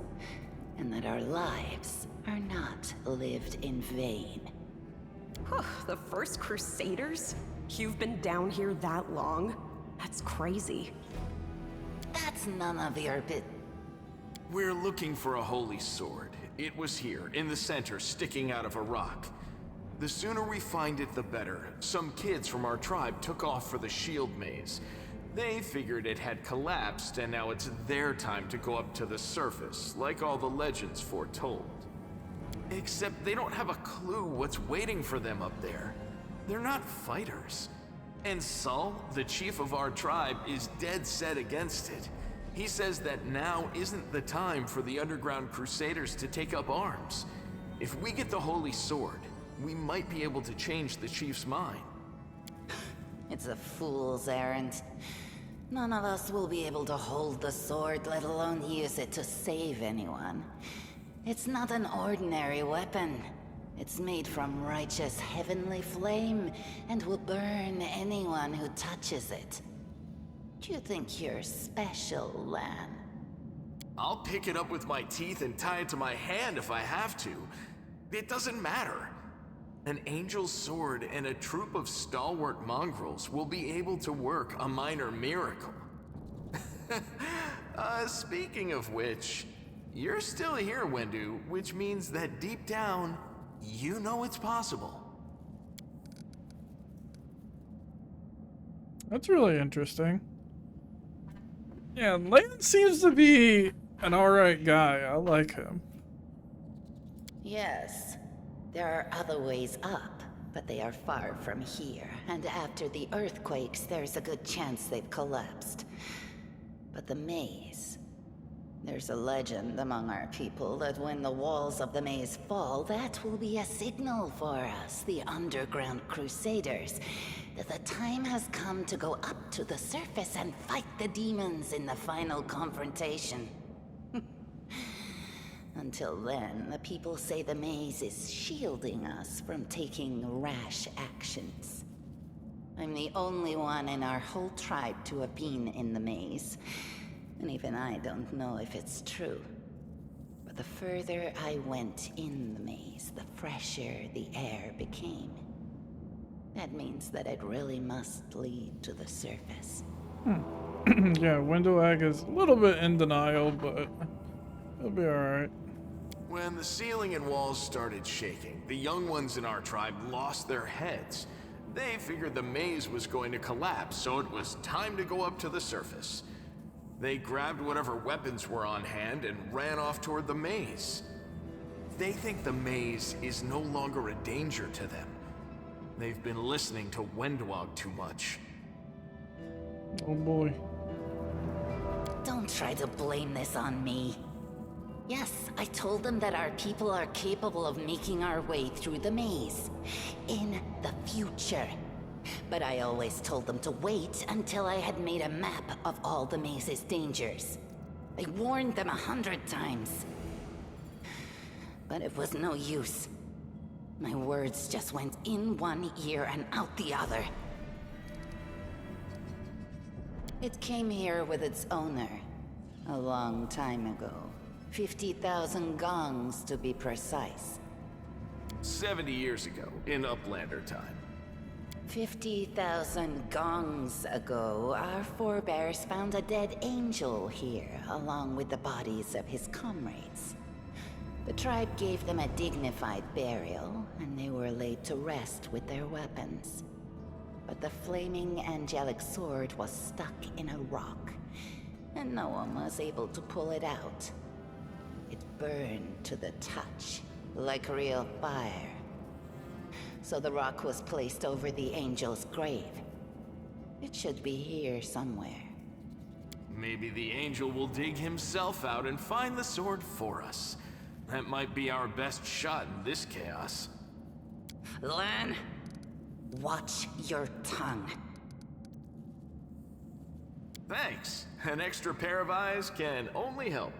And that our lives are not lived in vain. The first Crusaders? You've been down here that long? That's crazy. That's none of your We're looking for a holy sword. It was here, in the center, sticking out of a rock. The sooner we find it, the better. Some kids from our tribe took off for the shield maze. They figured it had collapsed, and now it's their time to go up to the surface, like all the legends foretold. Except they don't have a clue what's waiting for them up there. They're not fighters. And Saul, the chief of our tribe, is dead set against it. He says that now isn't the time for the underground crusaders to take up arms. If we get the holy sword, we might be able to change the chief's mind. It's a fool's errand. None of us will be able to hold the sword, let alone use it to save anyone. It's not an ordinary weapon. It's made from righteous heavenly flame and will burn anyone who touches it. Do you think you're special, Lan? I'll pick it up with my teeth and tie it to my hand if I have to. It doesn't matter. An angel's sword and a troop of stalwart mongrels will be able to work a minor miracle. Speaking of which, you're still here, Wendu, which means that deep down, you know it's possible. That's really interesting. Yeah, Lan seems to be an alright guy. I like him. Yes, there are other ways up, but they are far from here. And after the earthquakes, there's a good chance they've collapsed. But the maze... There's a legend among our people that when the walls of the maze fall, that will be a signal for us, the underground crusaders, that the time has come to go up to the surface and fight the demons in the final confrontation. Until then, the people say the maze is shielding us from taking rash actions. I'm the only one in our whole tribe to have been in the maze. And even I don't know if it's true. But the further I went in the maze, the fresher the air became. That means that it really must lead to the surface. Yeah, Windowag is a little bit in denial, but it'll be alright. When the ceiling and walls started shaking, the young ones in our tribe lost their heads. They figured the maze was going to collapse, so it was time to go up to the surface. They grabbed whatever weapons were on hand and ran off toward the maze. They think the maze is no longer a danger to them. They've been listening to Wendwag too much. Oh boy. Don't try to blame this on me. Yes, I told them that our people are capable of making our way through the maze. In the future. But I always told them to wait until I had made a map of all the maze's dangers. I warned them 100 times. But it was no use. My words just went in one ear and out the other. It came here with its owner. A long time ago. 50,000 gongs to be precise. 70 years ago, in Uplander time. 50,000 gongs ago, our forebears found a dead angel here, along with the bodies of his comrades. The tribe gave them a dignified burial, and they were laid to rest with their weapons. But the flaming angelic sword was stuck in a rock, and no one was able to pull it out. It burned to the touch, like real fire. So the rock was placed over the angel's grave. It should be here somewhere. Maybe the angel will dig himself out and find the sword for us. That might be our best shot in this chaos. Lan, watch your tongue. Thanks. An extra pair of eyes can only help.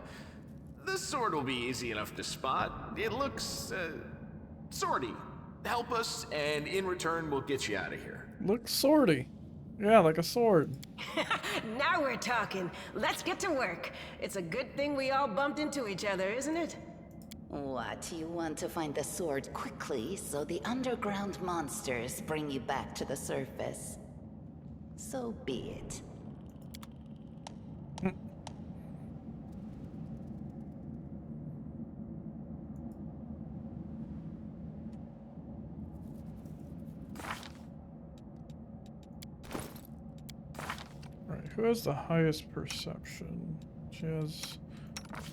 The sword will be easy enough to spot. It looks, swordy. Help us, and in return, we'll get you out of here. Looks swordy. Yeah, like a sword. Now we're talking. Let's get to work. It's a good thing we all bumped into each other, isn't it? What, you want to find the sword quickly so the underground monsters bring you back to the surface? So be it. Alright, who has the highest perception? She has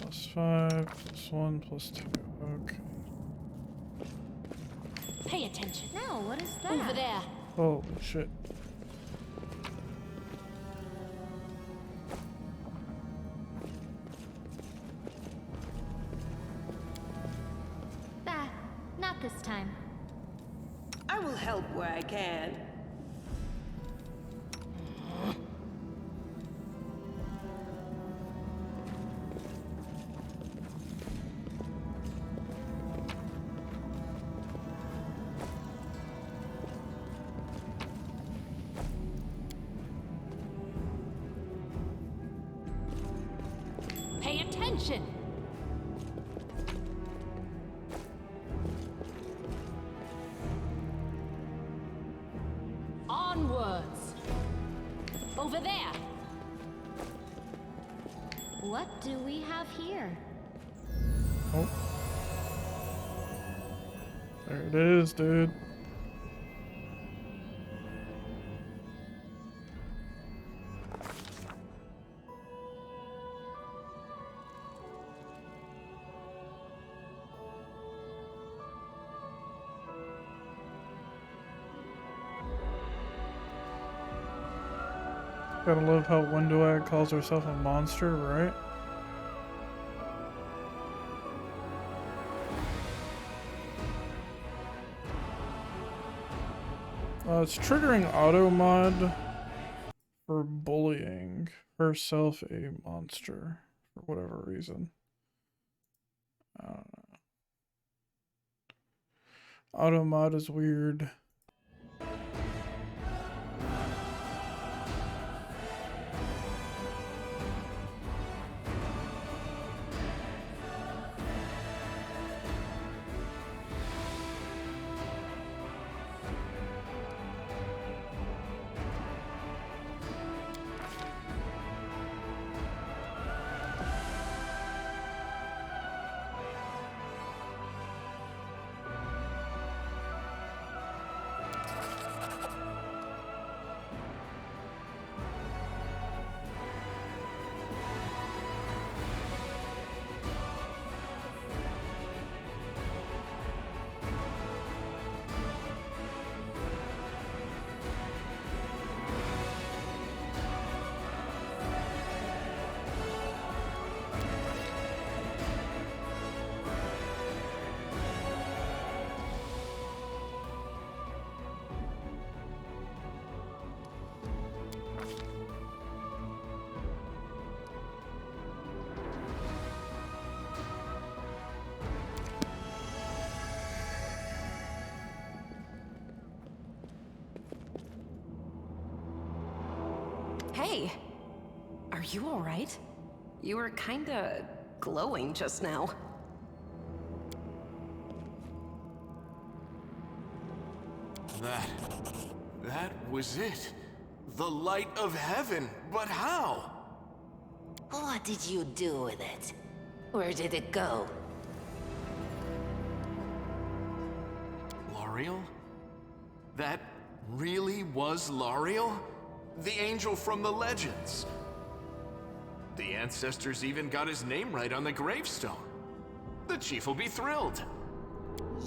+5, +1, +2. Okay. Pay attention. No, what is that? Over there. Holy shit. Bah, not this time. I will help where I can. Pay attention. Onwards. Over there. What do we have here? Oh. There it is, dude. Gotta love how Window calls herself a monster, right? It's triggering auto mod for bullying herself a monster for whatever reason. I don't know. Auto mod is weird. Hey! Are you alright? You were kinda glowing just now. That was it. The light of heaven. But how? What did you do with it? Where did it go? L'Oreal? That really was L'Oreal? The angel from the legends. The ancestors even got his name right on the gravestone. The chief will be thrilled.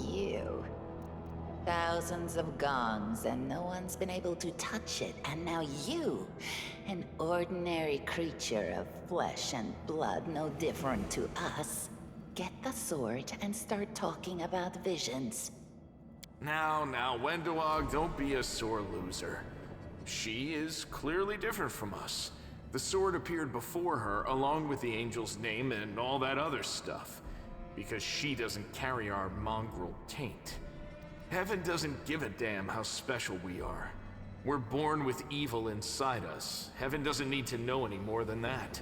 You. Thousands of gongs and no one's been able to touch it, and now you, an ordinary creature of flesh and blood no different to us, get the sword and start talking about visions. Now, Wendowog, don't be a sore loser. She is clearly different from us. The sword appeared before her, along with the angel's name and all that other stuff, because she doesn't carry our mongrel taint. Heaven doesn't give a damn how special we are. We're born with evil inside us. Heaven doesn't need to know any more than that.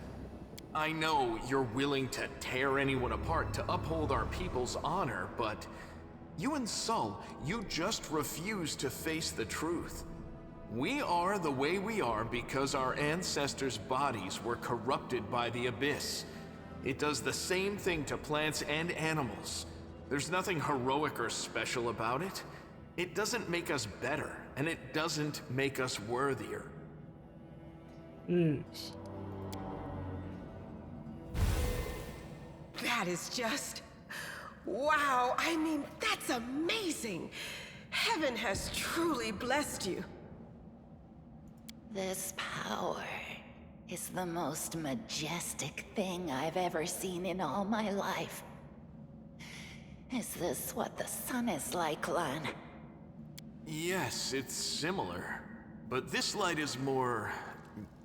I know you're willing to tear anyone apart to uphold our people's honor, but you and Sol, you just refuse to face the truth. We are the way we are because our ancestors' bodies were corrupted by the Abyss. It does the same thing to plants and animals. There's nothing heroic or special about it. It doesn't make us better, and it doesn't make us worthier. That is just... wow, I mean, that's amazing! Heaven has truly blessed you. This power is the most majestic thing I've ever seen in all my life. Is this what the sun is like, Lan? Yes, it's similar. But this light is more...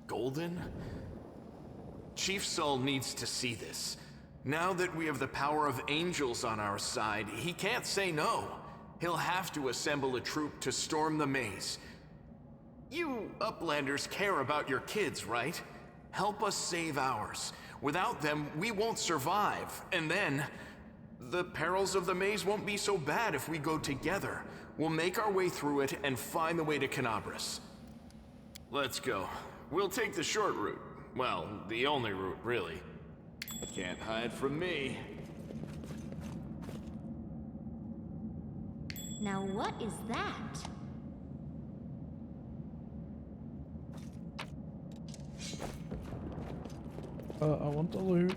golden? Chief Sol needs to see this. Now that we have the power of angels on our side, he can't say no. He'll have to assemble a troop to storm the maze. You Uplanders care about your kids, right? Help us save ours. Without them, we won't survive. And then... the perils of the maze won't be so bad if we go together. We'll make our way through it and find the way to Canabras. Let's go. We'll take the short route. Well, the only route, really. Can't hide from me. Now what is that? I want the loot.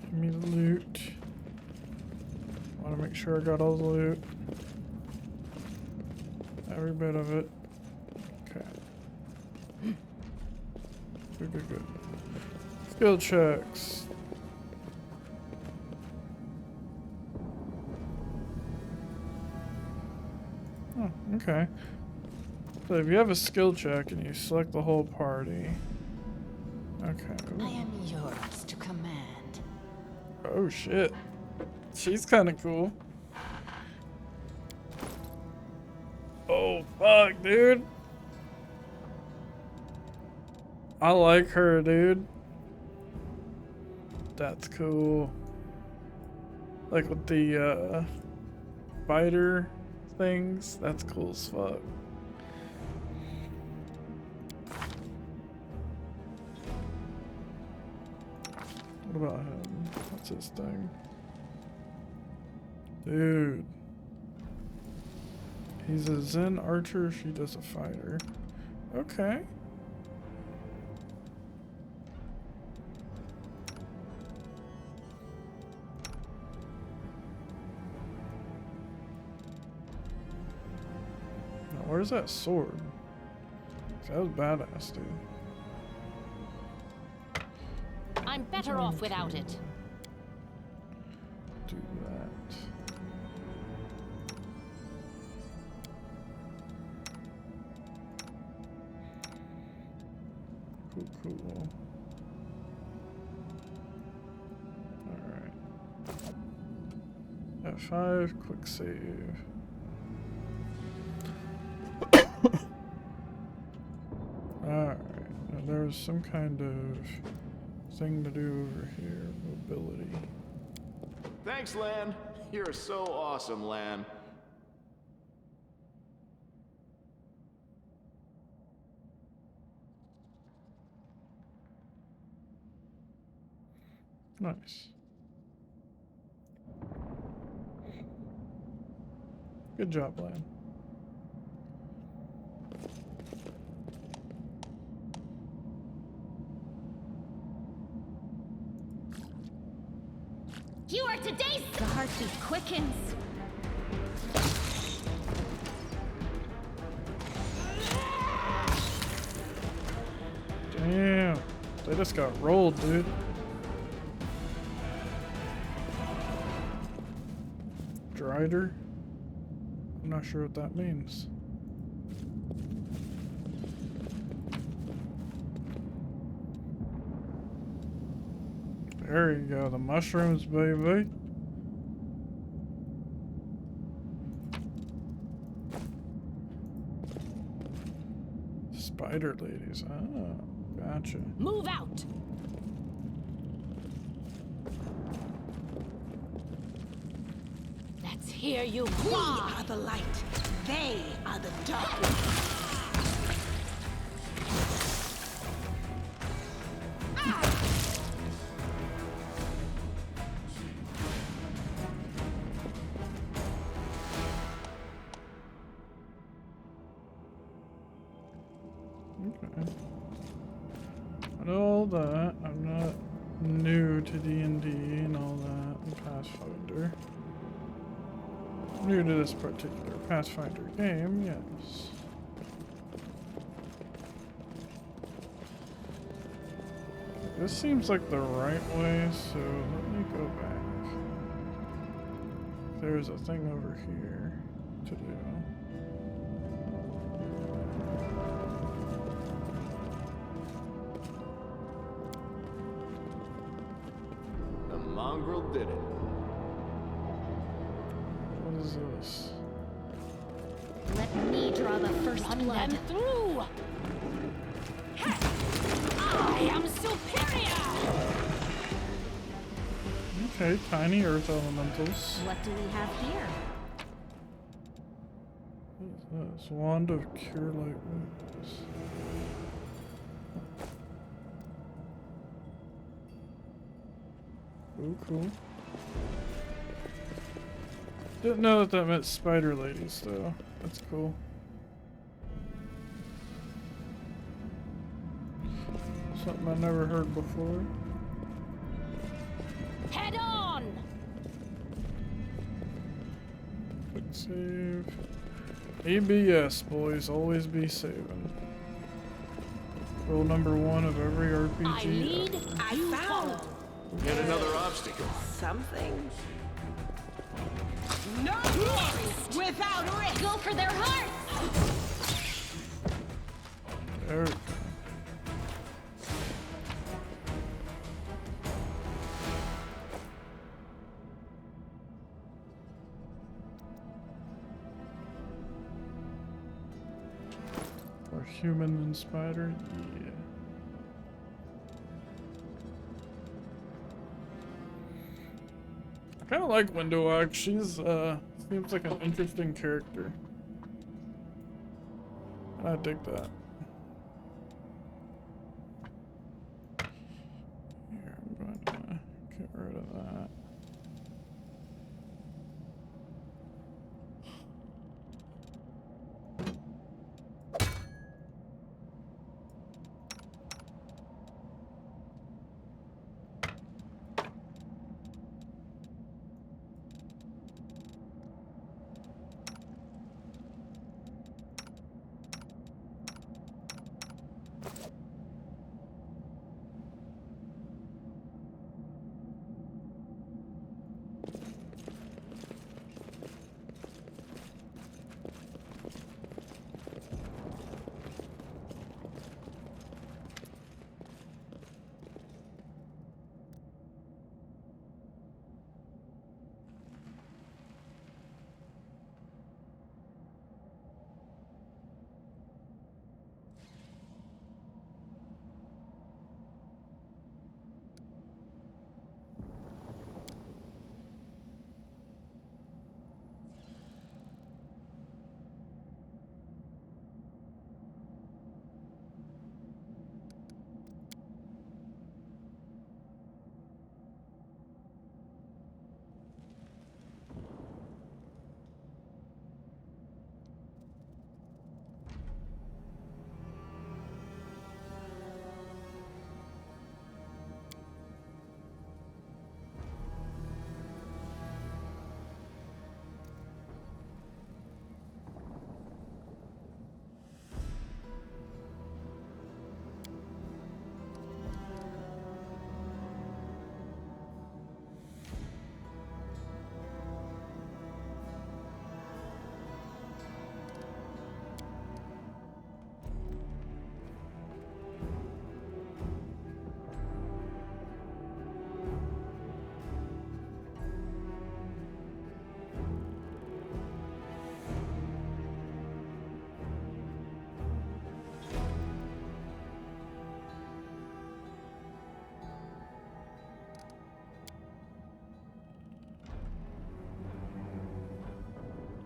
Give me the loot. I want to make sure I got all the loot. Every bit of it. Okay. Good. Skill checks. Oh, okay. So if you have a skill check and you select the whole party. Okay. I am yours to command. Oh shit. She's kind of cool. Oh fuck, dude. I like her, dude. That's cool. Like with the biter things, that's cool as fuck. What about him? What's his thing? Dude. He's a Zen archer, she does a fighter. Okay. Now, where's that sword? That was badass, dude. I'm better off without it. Do that. Cool. Alright. F5, quick save. there was some kind of thing to do over here. Mobility. Thanks, Lan. You're so awesome, Lan. Nice. Good job, Lan. You are today's. The heartbeat quickens. Damn. They just got rolled, dude. Drider? I'm not sure what that means. There you go, the mushrooms, baby. Spider ladies. Oh, gotcha. Move out. Let's hear you. We are the light. They are the darkness. Okay. I know all that. I'm not new to D&D and all that and Pathfinder. I'm new to this particular Pathfinder game, yes. This seems like the right way, so let me go back. There's a thing over here to do. The mongrel did it. What is this? Let me draw the first blood. Them through. I am superior. Okay, tiny earth elementals. What do we have here? What is this? Wand of Cure Light Wounds. Oh, cool. Didn't know that that meant spider ladies, though. That's cool. Something I never heard before. Head on. Quick save. ABS, boys. Always be saving. Rule number 1 of every RPG. I lead, I you found follow. Yet another obstacle. something. No glory without risk. Go for their hearts. There we go. Or human and spider? Yeah. I kind of like Windowwalk. She's, seems like an interesting character. I dig that. Here, I'm going to get rid of that.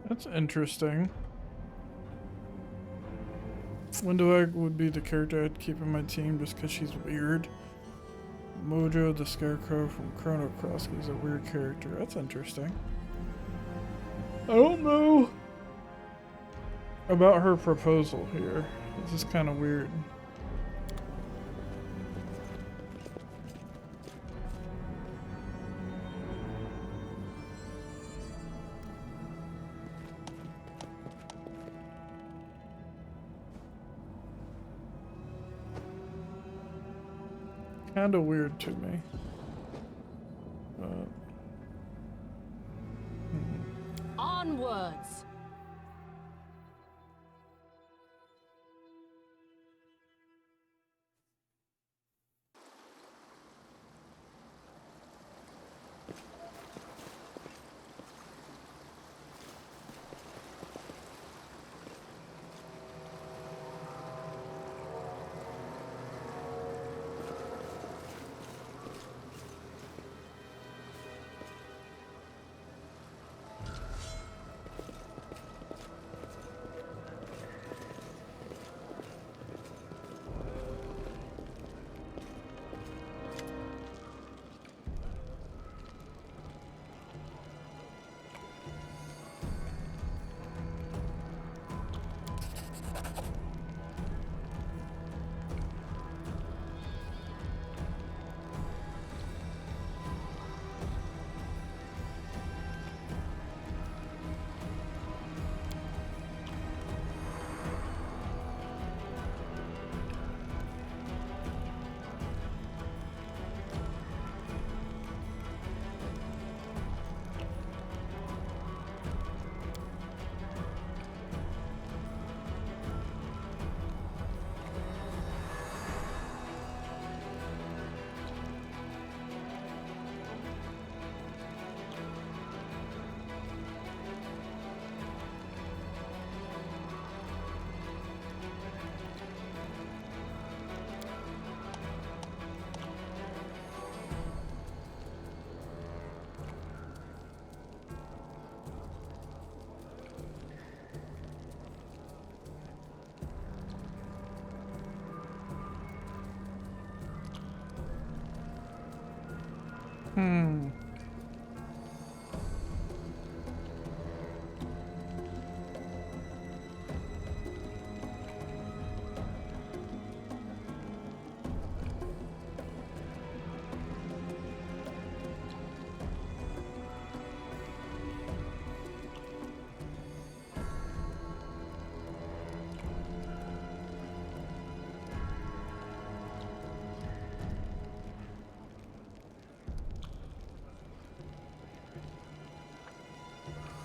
That's interesting. Windowegg would be the character I'd keep in my team just because she's weird. Mojo, the Scarecrow from Chrono Cross, is a weird character. That's interesting. I don't know about her proposal here. This is kind of weird. Kind of weird to me. Onwards!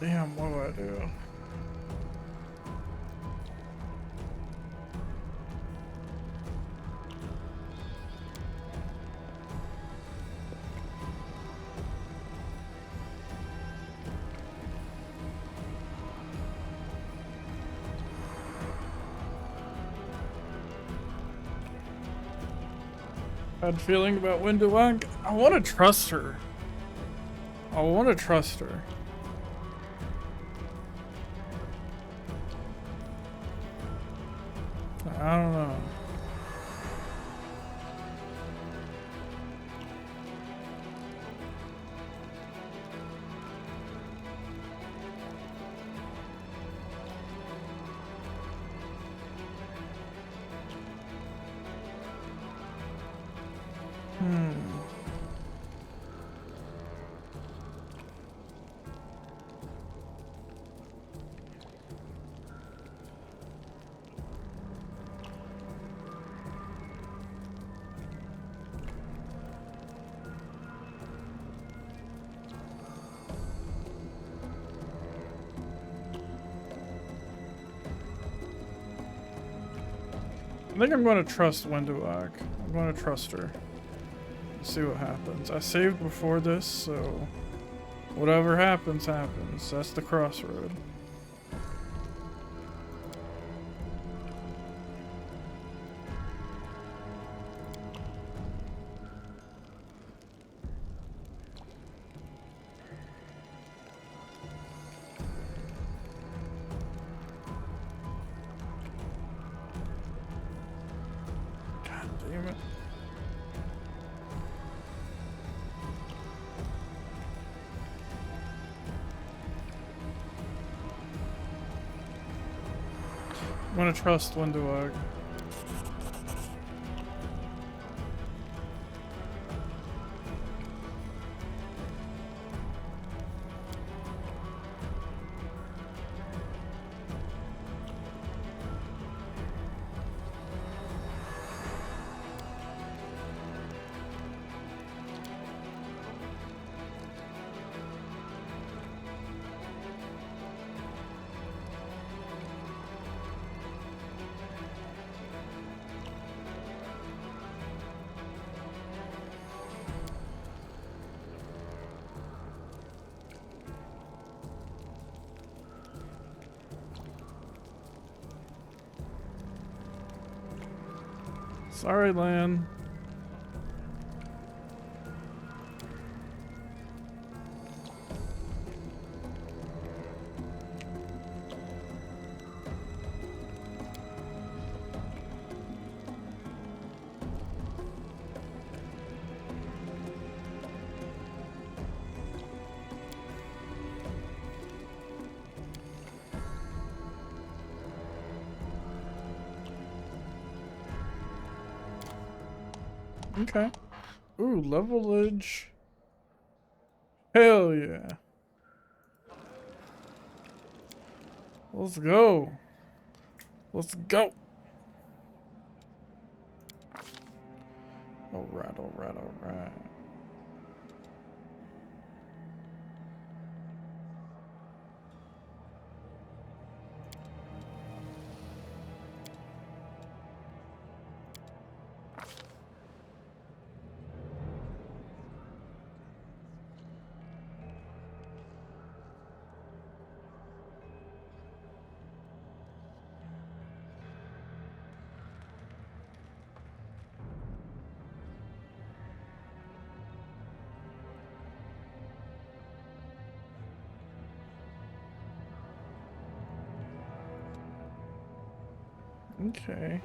Damn, what do I do? Bad feeling about Windowegg. I want to trust her. I want to trust her. I don't know. I think I'm going to trust Windowegg. I'm going to trust her. See what happens. I saved before this, so whatever happens, happens. That's the crossroad. I'm gonna trust Windowag. Sorry, Lan. Okay. Ooh, levelage. Hell yeah. Let's go. Let's go. Alright, alright, alright. Okay.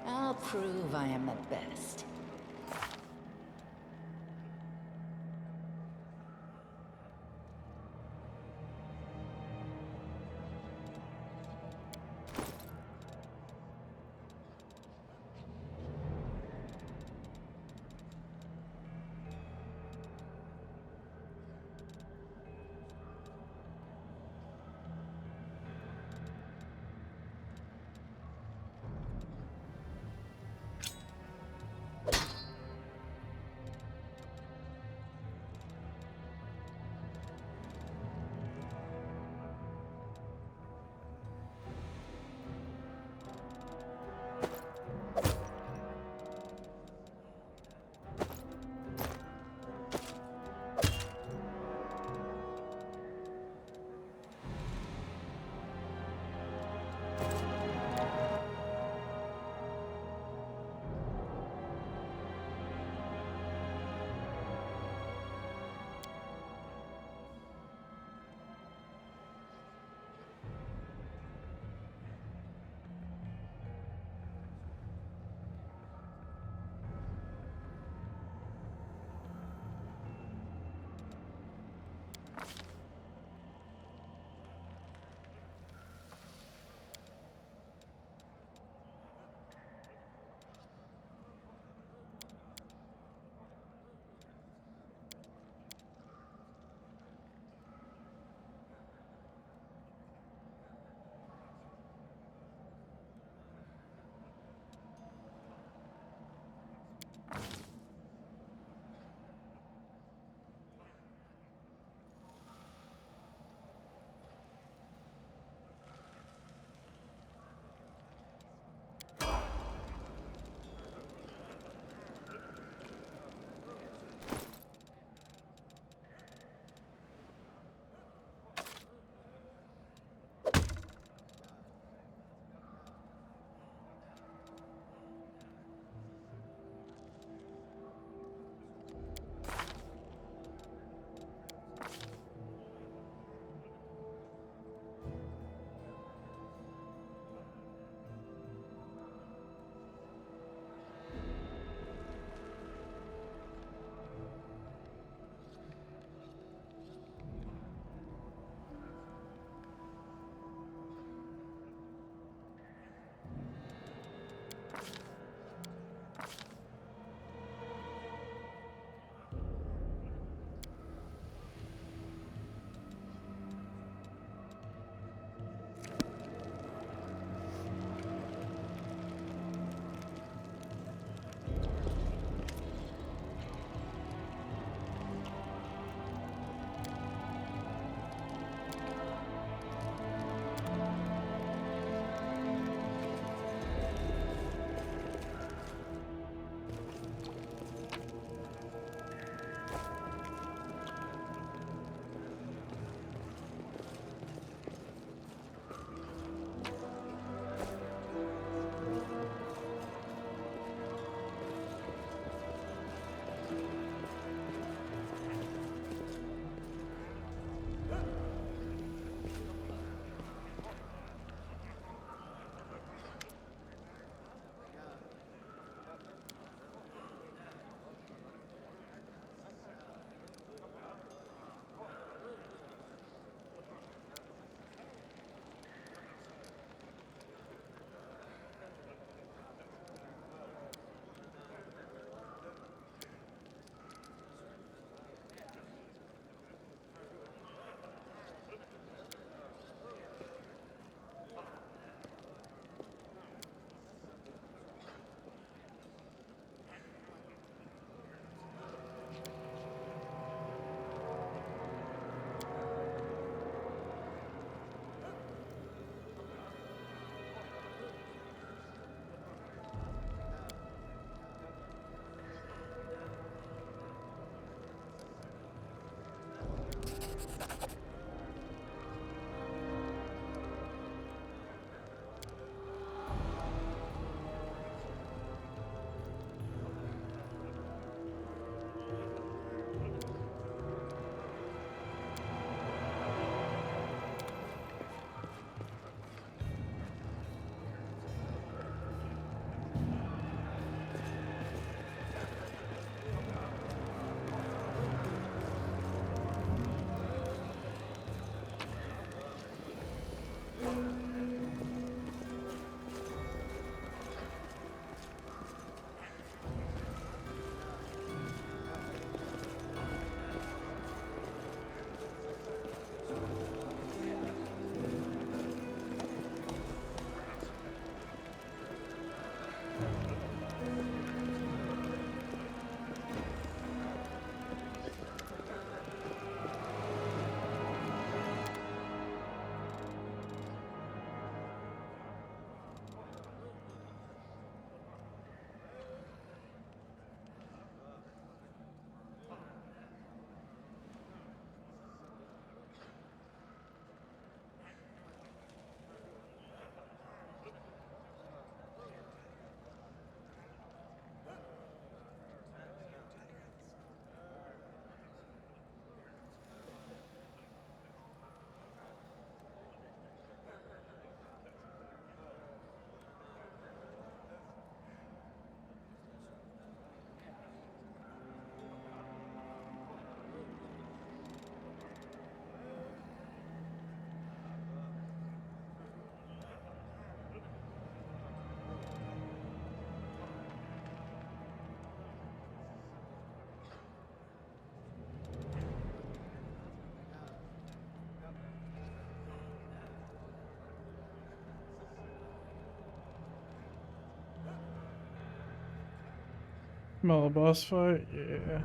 I'll prove I am the best. Smell a boss fight? Yeah.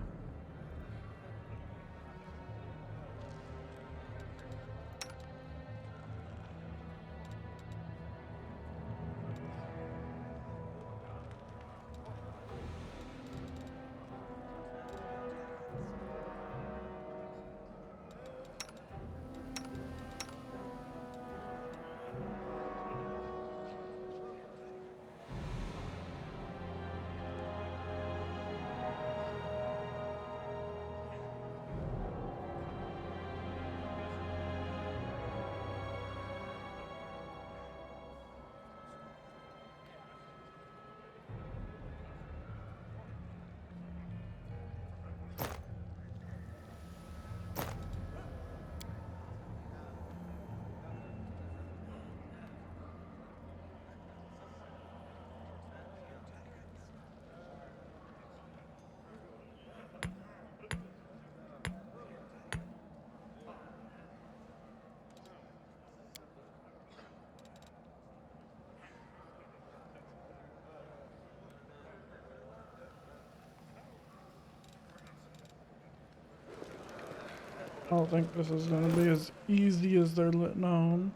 I don't think this is gonna be as easy as they're letting on.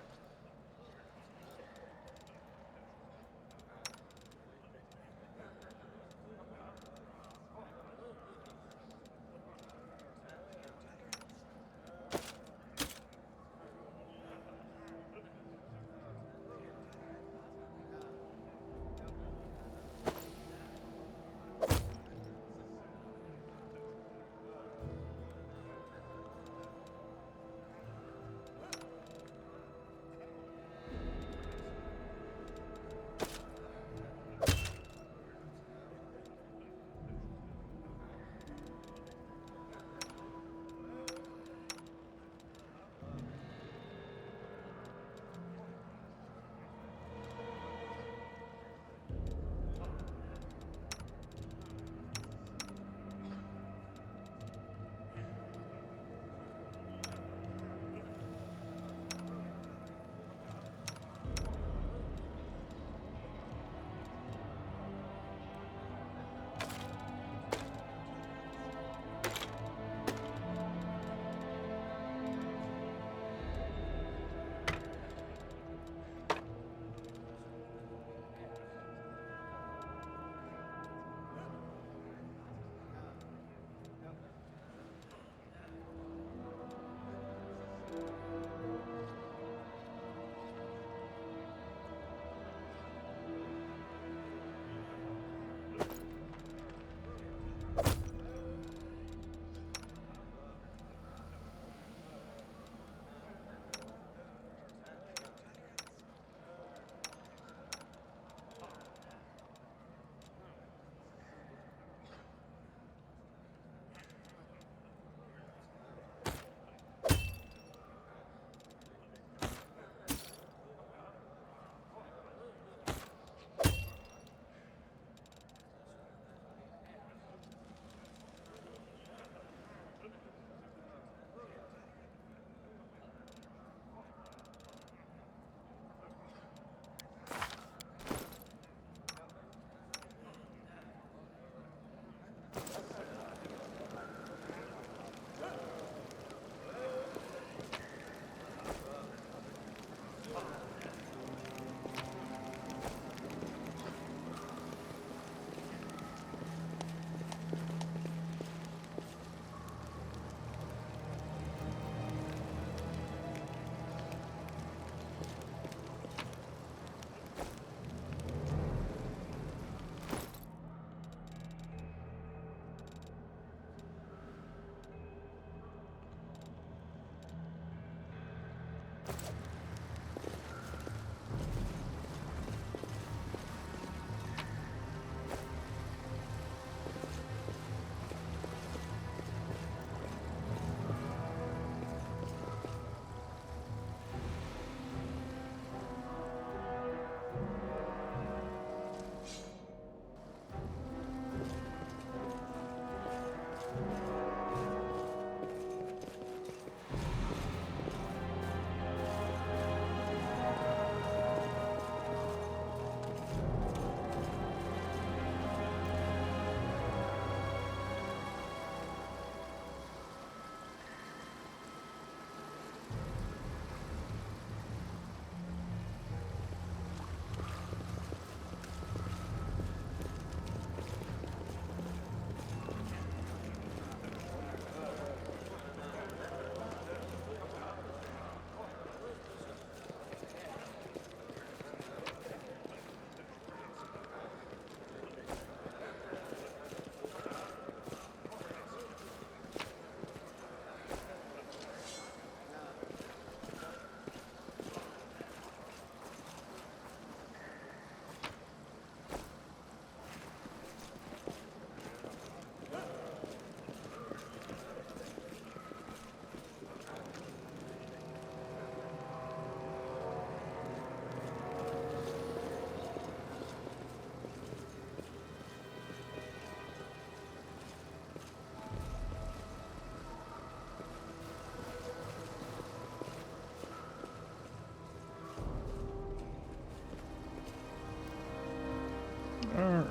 Alright.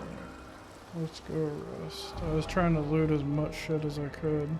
Let's go rest. I was trying to loot as much shit as I could.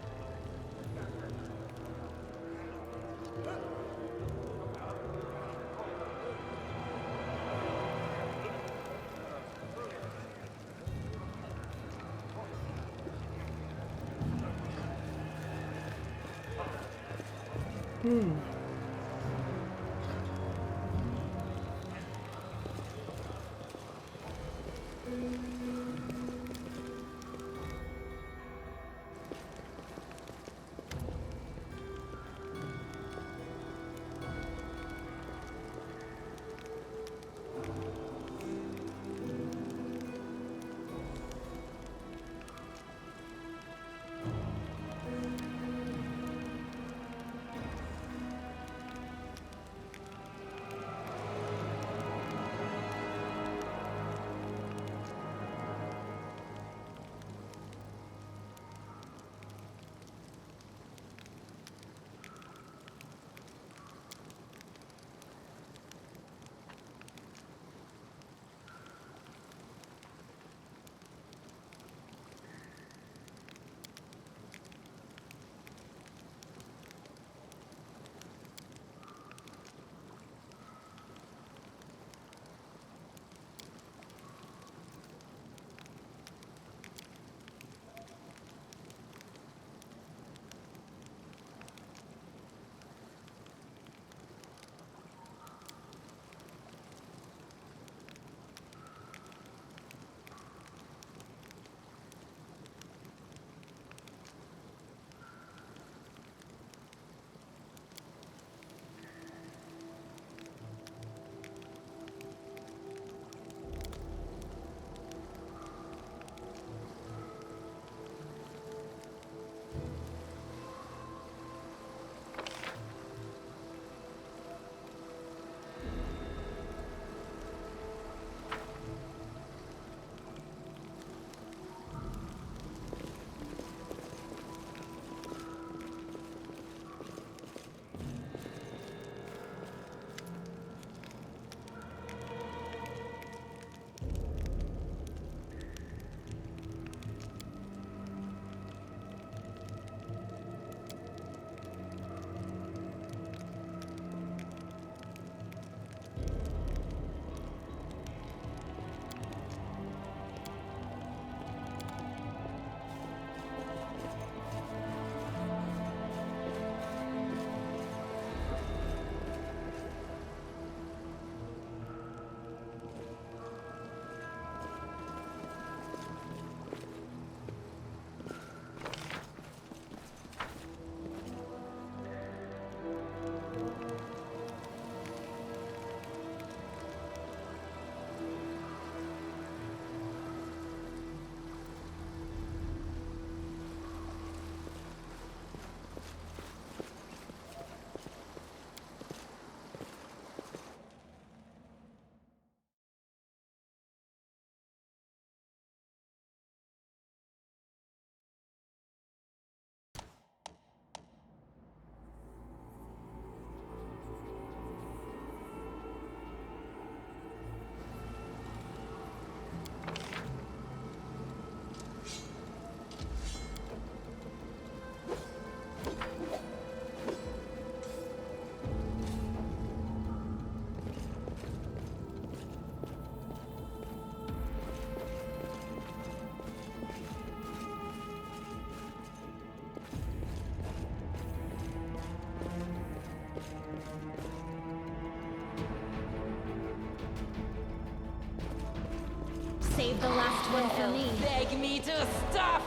Save the last one for me. Beg me to stop!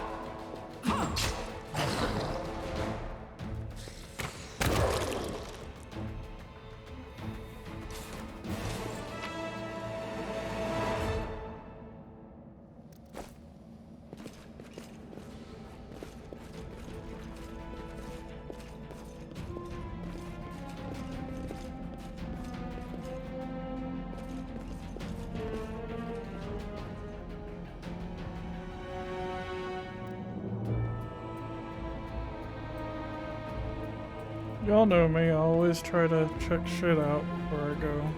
Y'all know me, I always try to check shit out before I go.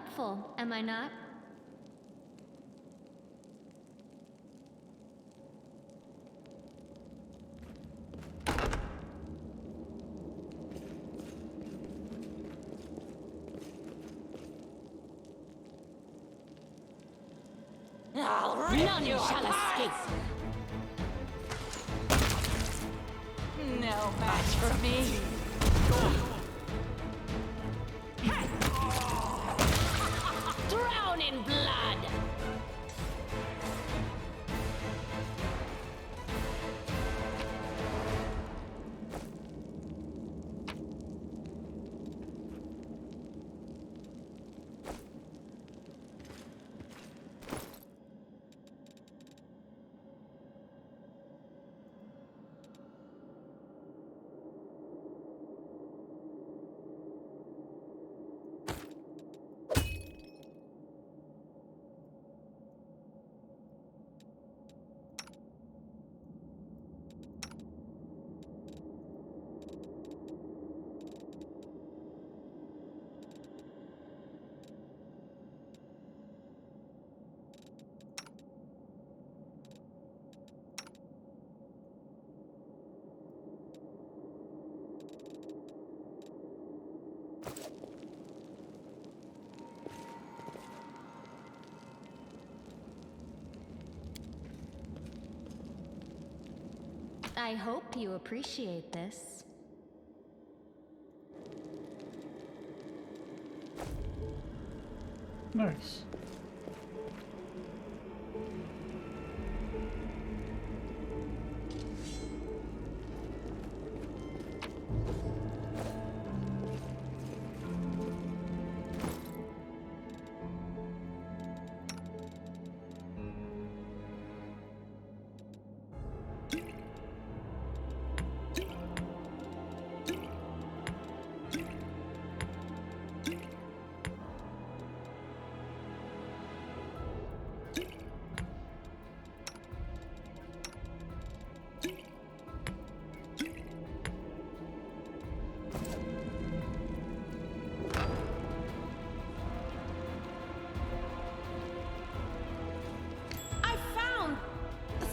helpful, am I not? None shall escape. No match for me. Drown in blood. I hope you appreciate this. Nice.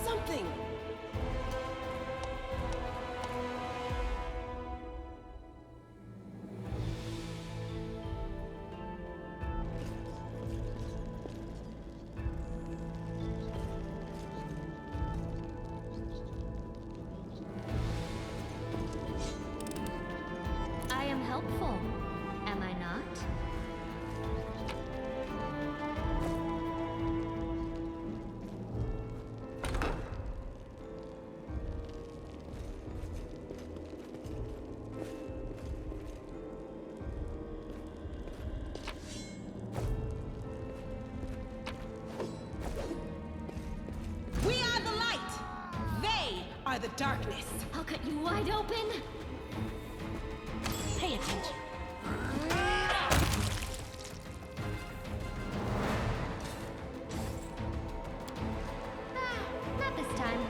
Something! I am helpful, am I not? We are the light! They are the darkness! I'll cut you wide open! Pay attention. Not this time.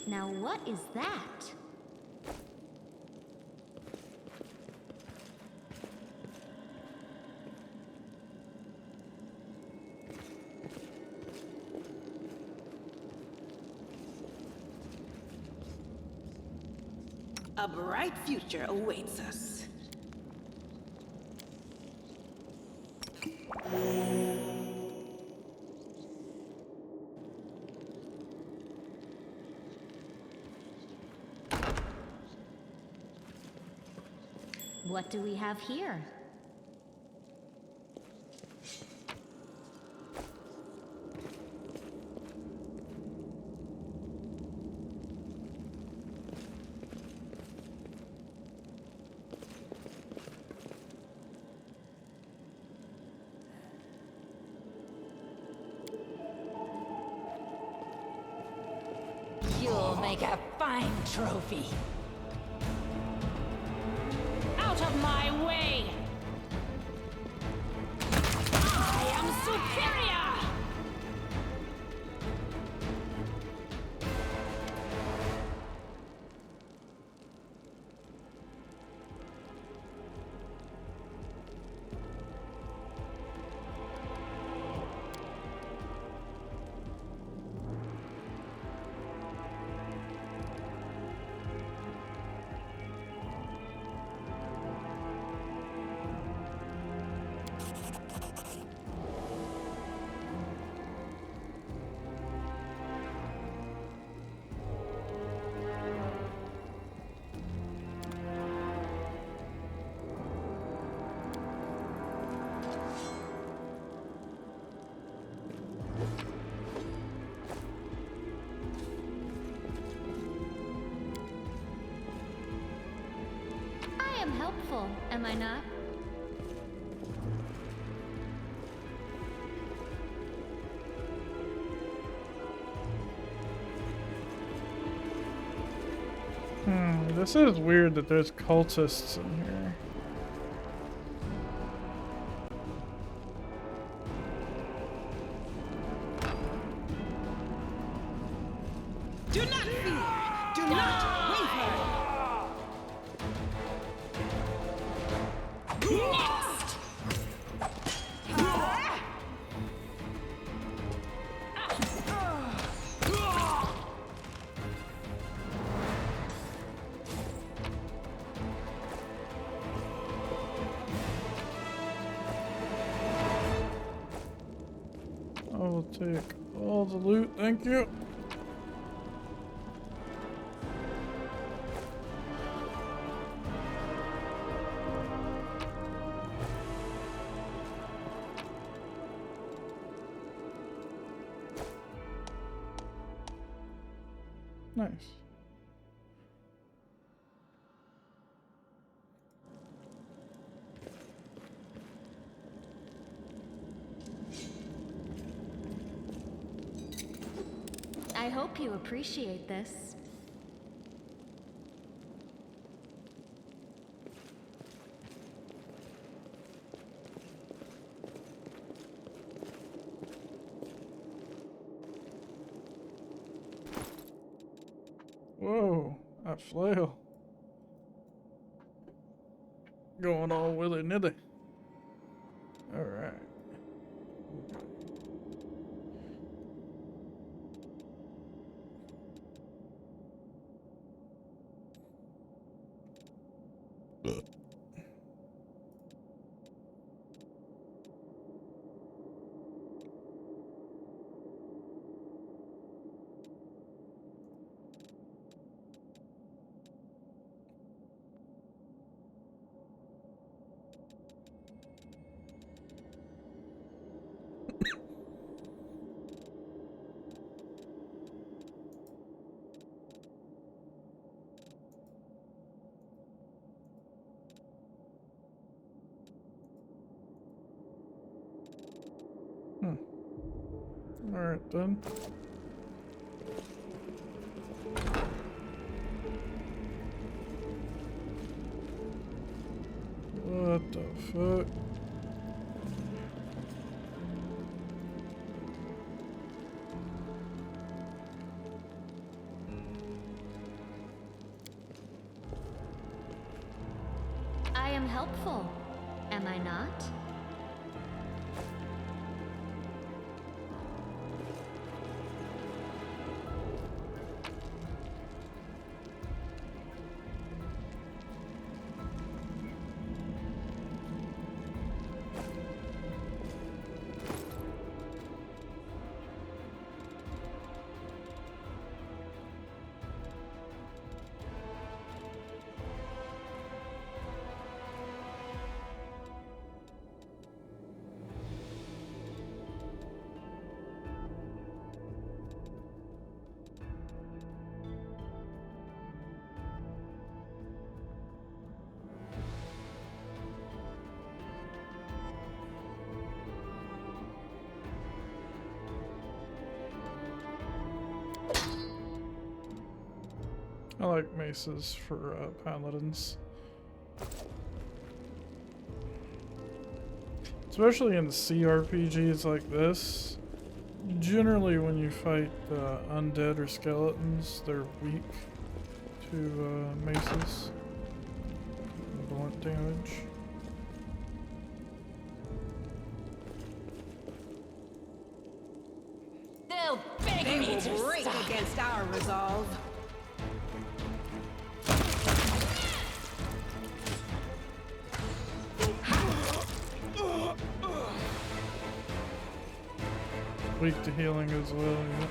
Now what is that? A bright future awaits us. What do we have here? You'll make a fine trophy. am helpful, am I not? This is weird that there's cultists in here. Do not fear! Do not waver! Next! I will take all the loot, thank you. Nice. I hope you appreciate this. Whoa, that flail. Going all willy-nilly. Alright. Alright then. What the fuck? I am helpful, am I not? I like maces for paladins. Especially in CRPGs like this. Generally when you fight undead or skeletons, they're weak to maces. Blunt damage. They'll beg me to break against our resolve. Weak to healing as well, yeah.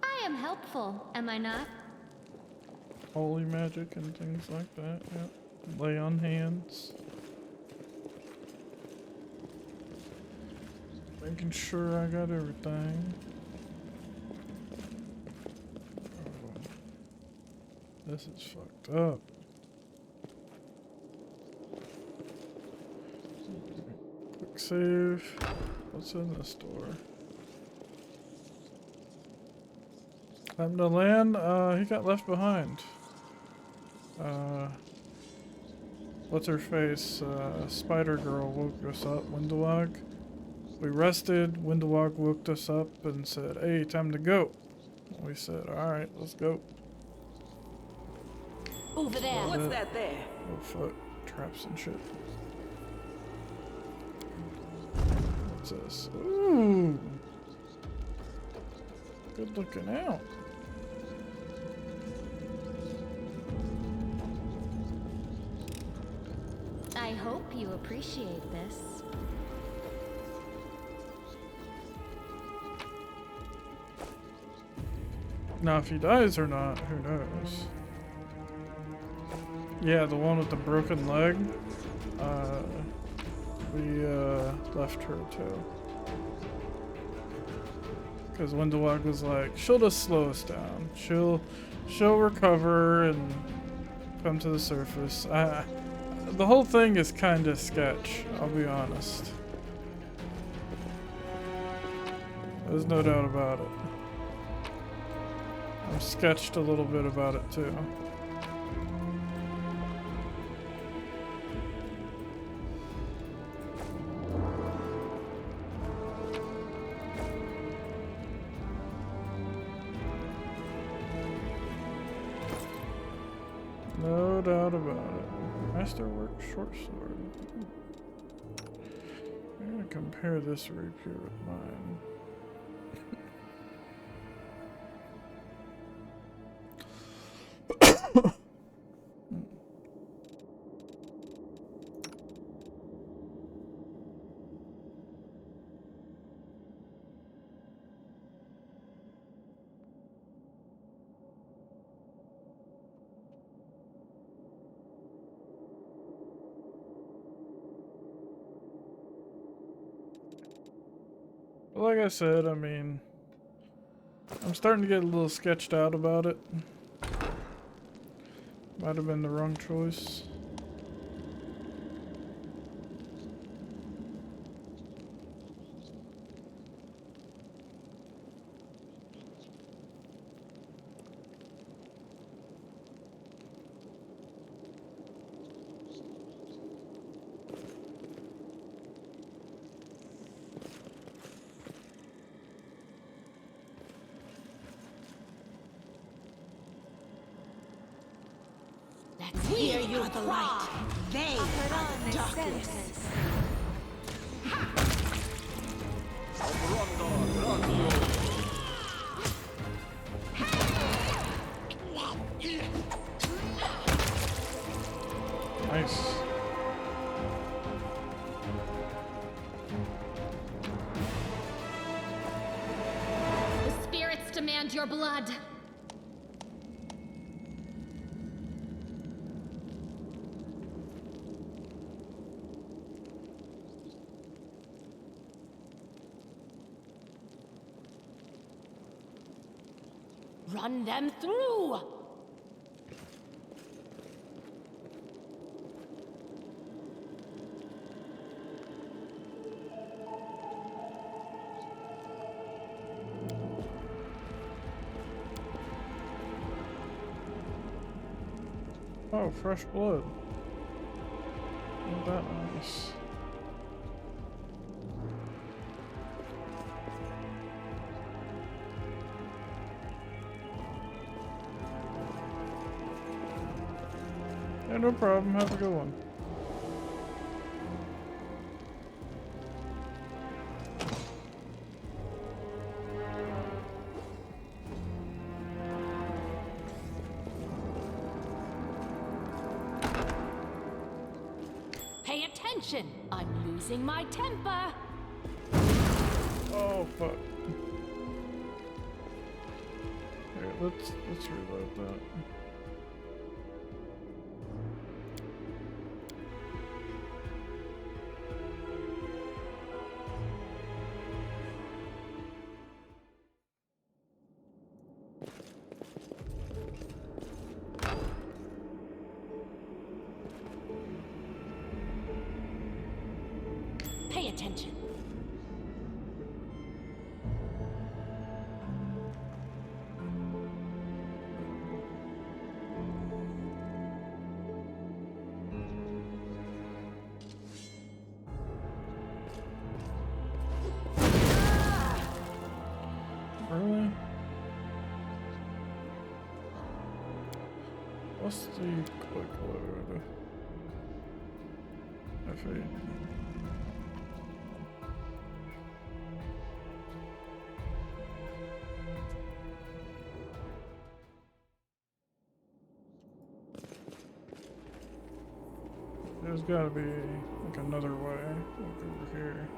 I am helpful, am I not? holy magic and things like that. Yep. Lay on hands. Making sure I got everything. Oh, this is fucked up. Quick save. What's in this door? Time to land. He got left behind. What's her face? Spider Girl woke us up. Windowag. We rested. Windowag woke us up and said, "Hey, time to go." We said, "Alright, let's go." Over there. What's that there? Oh fuck. Traps and shit. What's this? Ooh. Good looking out. I hope you appreciate this. Now if he dies or not, who knows? Yeah, the one with the broken leg. We left her too. Because Windowag was like, she'll just slow us down. She'll recover and come to the surface. The whole thing is kind of sketch, I'll be honest. There's no doubt about it. I've sketched a little bit about it too. No doubt about it. Masterwork short sword. I'm gonna compare this rapier with mine. Like I said, I mean, I'm starting to get a little sketched out about it. Might have been the wrong choice. Here you are the light. They are the darkness. Nice. The spirits demand your blood. Run them through! Oh, fresh blood. Isn't that nice? Yeah, no problem. Have a good one. Pay attention! I'm losing my temper! Oh fuck. Here, let's reload that. attention. Really? What's the quick load? F8. There's gotta be like another way, like over here.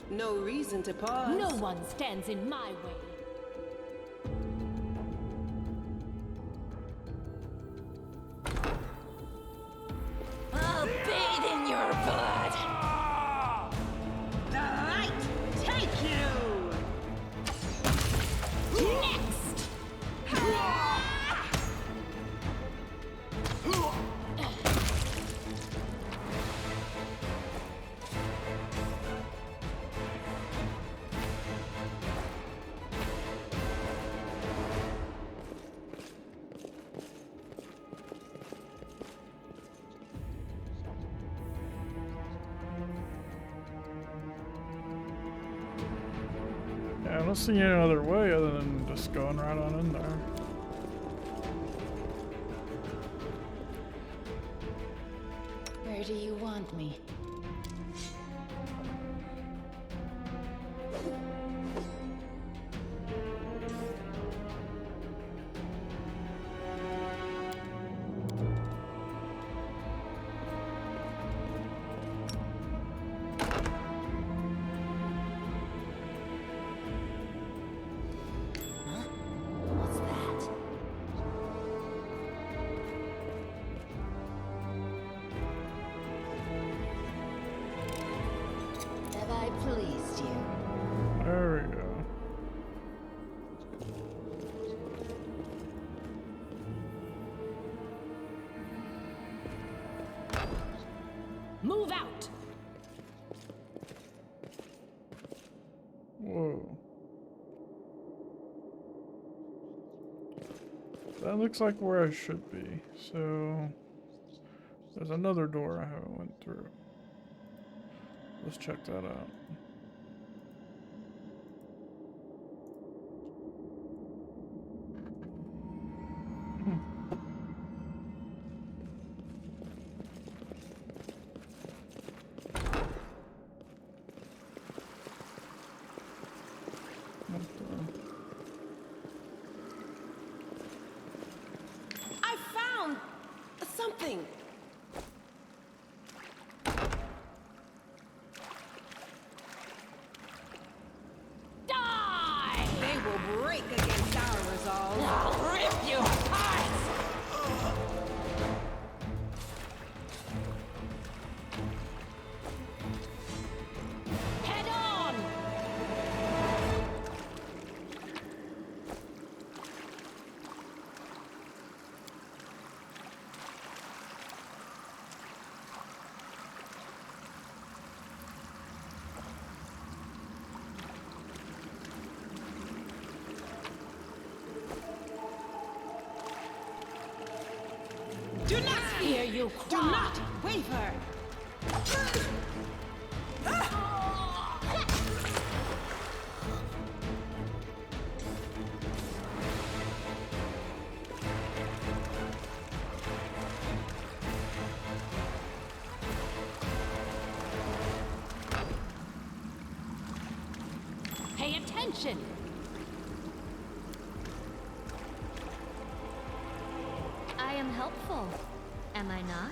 No reason to pause. No one stands in my way. I'll bathe in your blood. The light take you! Next! Yeah, I don't see any other way other than just going right on in there. Where do you want me? What's that? Have I pleased you? There we go. Move out! Whoa. That looks like where I should be. So there's another door I haven't went through. Let's check that out. I found something. Die! They will break against our resolve. I'll rip you apart! Head on! Do not Hear you Do cry! not waver. Pay attention! I am helpful, am I not?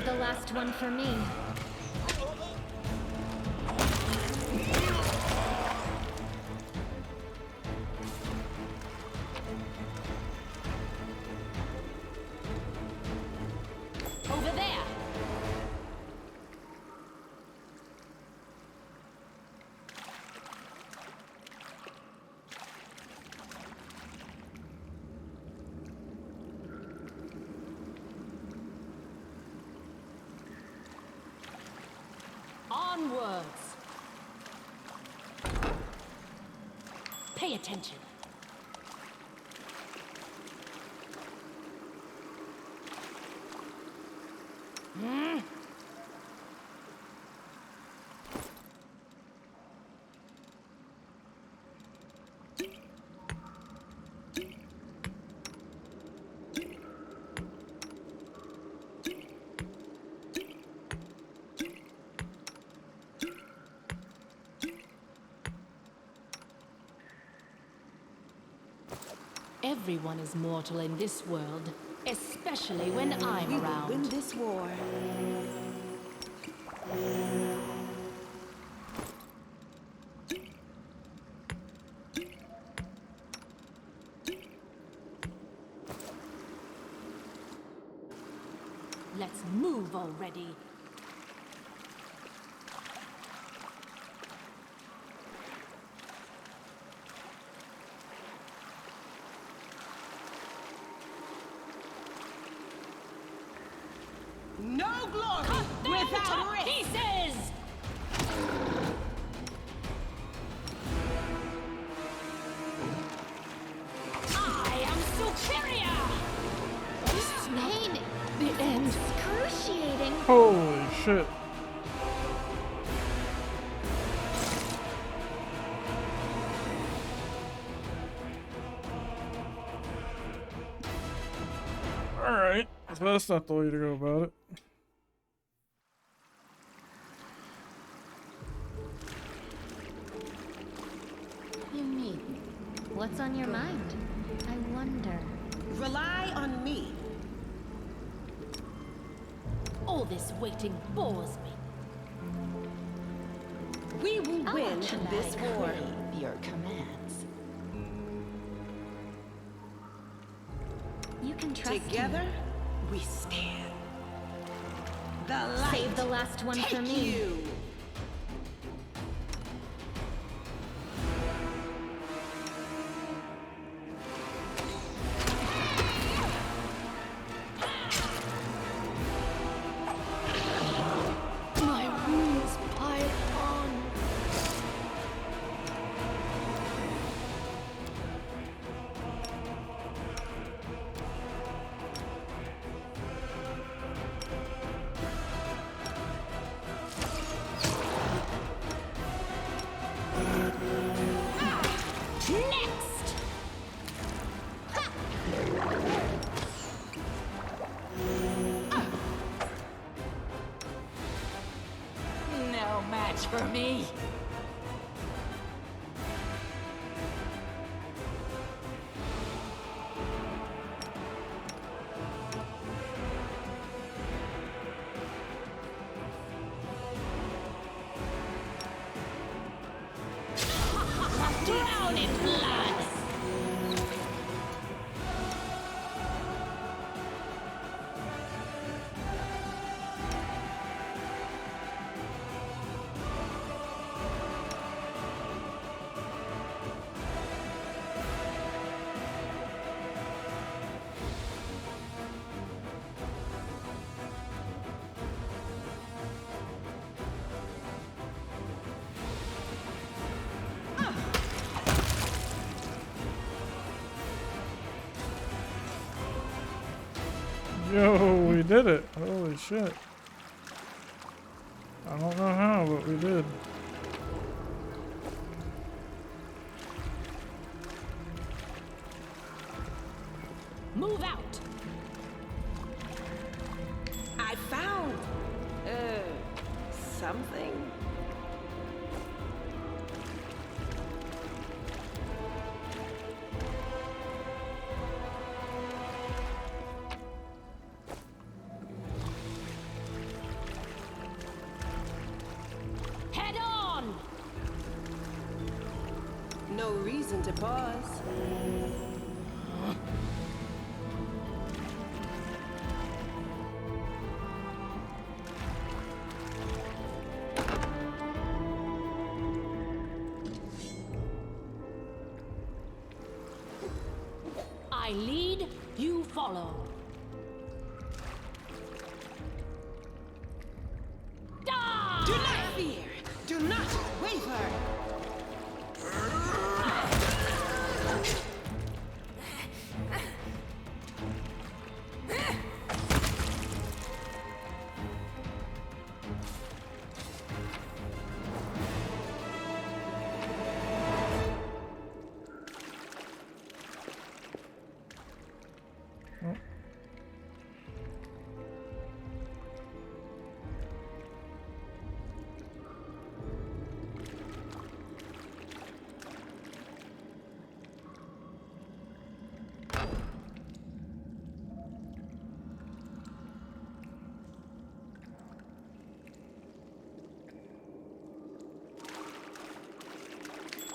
Save the last one for me. Over there! Onwards! Pay attention. Everyone is mortal in this world, especially when I'm around. Win this war. Let's move already. No glory Cut them without to risk! pieces! I am superior! This is pain. The end. Excruciating. Holy shit. Alright, so that's not the way to go about it. You mean, what's on your mind? I wonder. Rely on me. All this waiting bores me. We will win this war. Crave your commands. You can trust Together, me. we stand. The light Save the last one take for me. you. My wounds pile on. Next! No match for me. Drown in blood! Yo, we did it. Holy shit. I don't know how, but we did. Move out! I found something. to pause. I lead, you follow. Do not fear! Do not waver!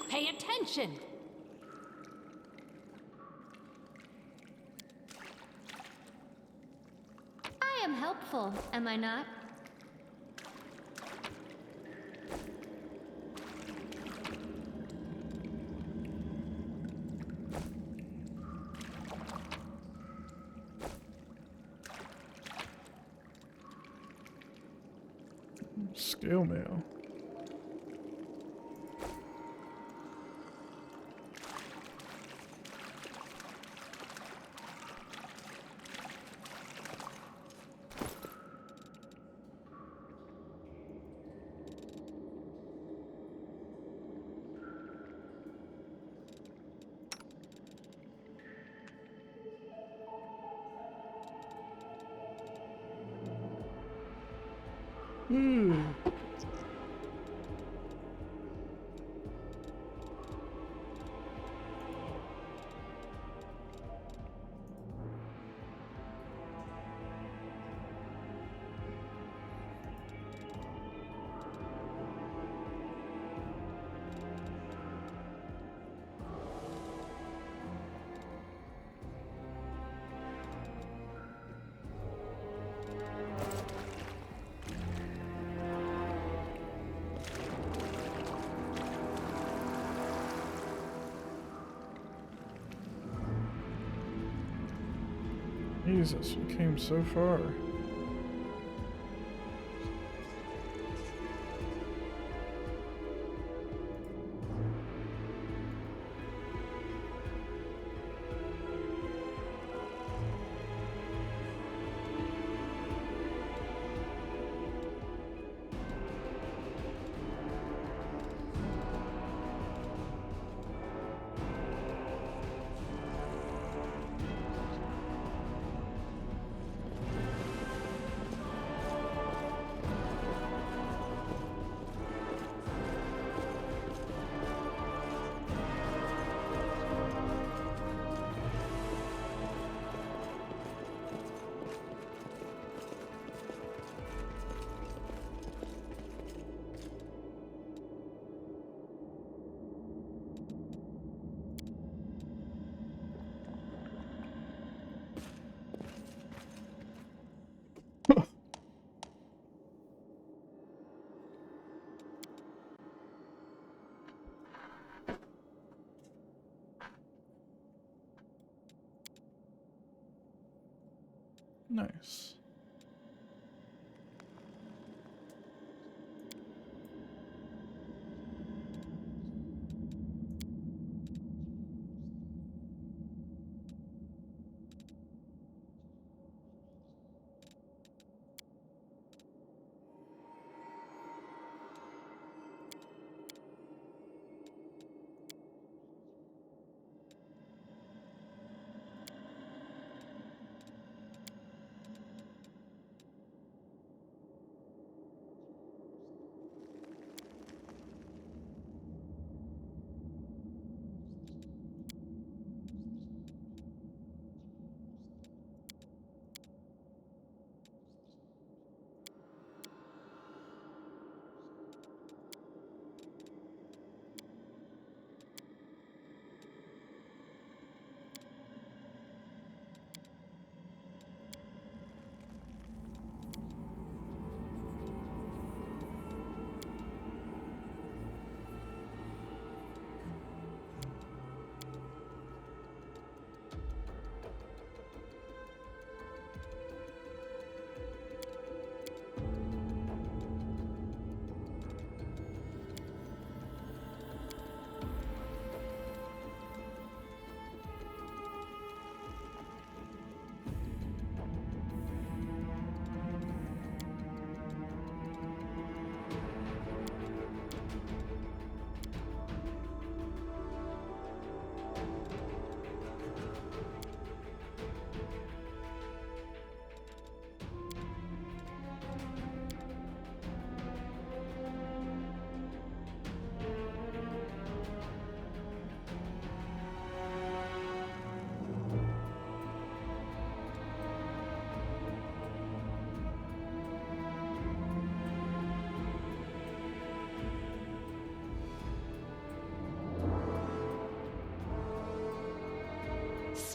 Pay attention! I am helpful, am I not? Scale mail. Jesus, we came so far. Nice.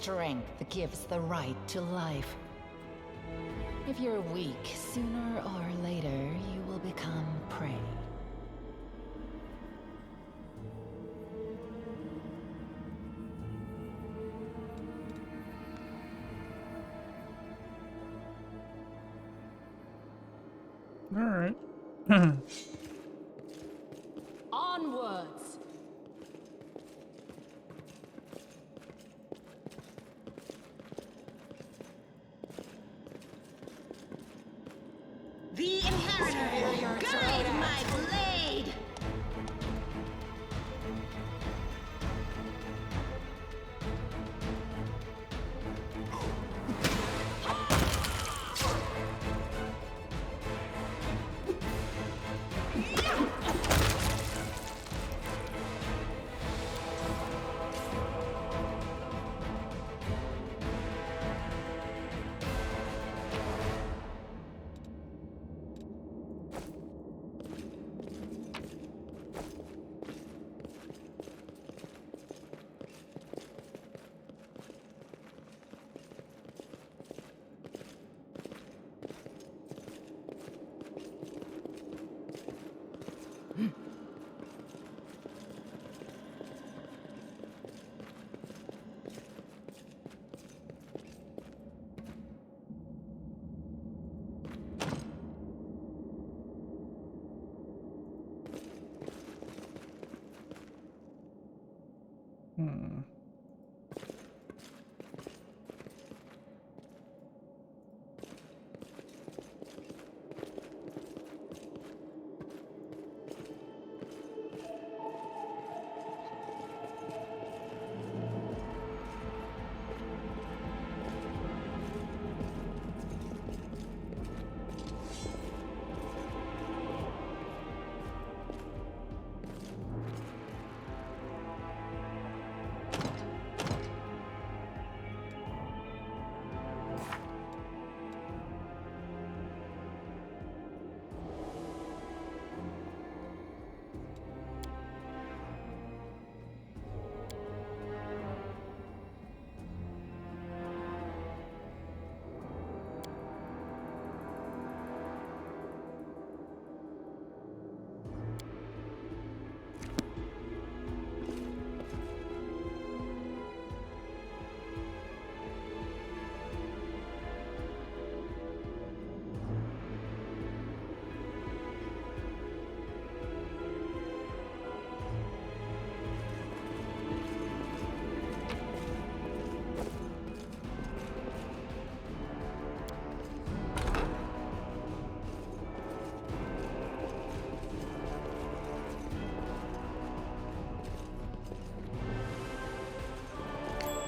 strength gives the right to life. If you're weak, sooner or later you will become prey. All right. Onwards! The Inheritor! Guide my blade!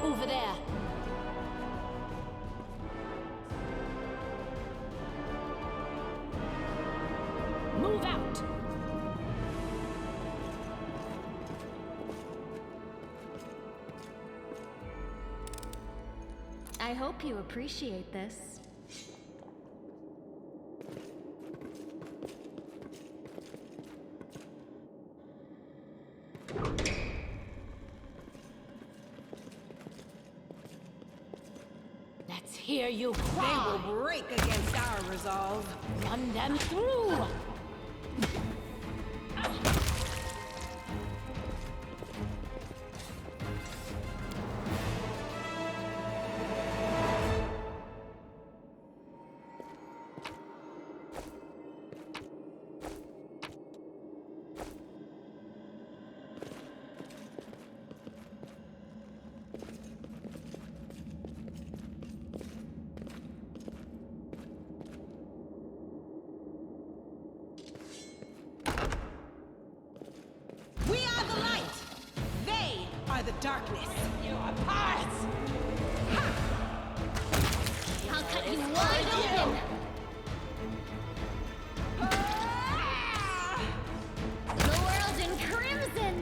Over there. Move out! I hope you appreciate this. Let's hear you cry! They will break against our resolve. Run them through! We are the light! They are the darkness! You apart! I'll cut you wide open! The world's in crimson!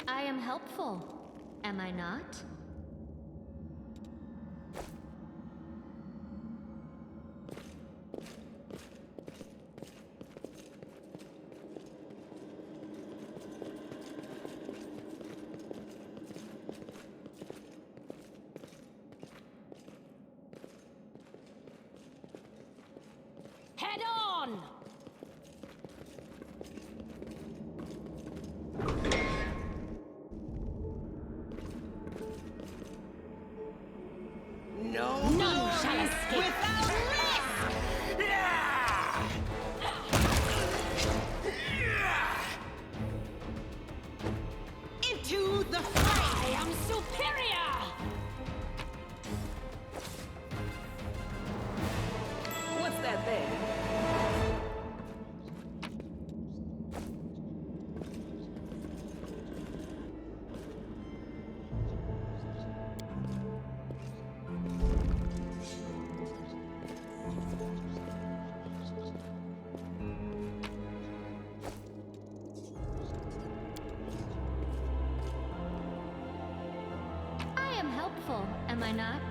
I am helpful, am I not? Head on! No None shall escape without risk! Into the fray! I am superior! What's that there? I am helpful, am I not?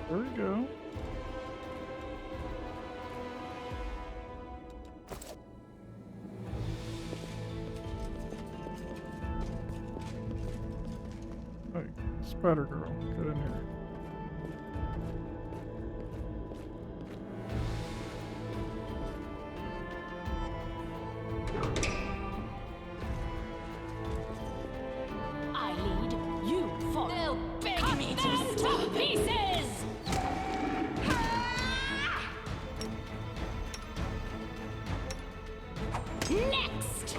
There we go. Hey, Spider Girl, get in here. I lead, you follow. They'll beg me to pieces! Next!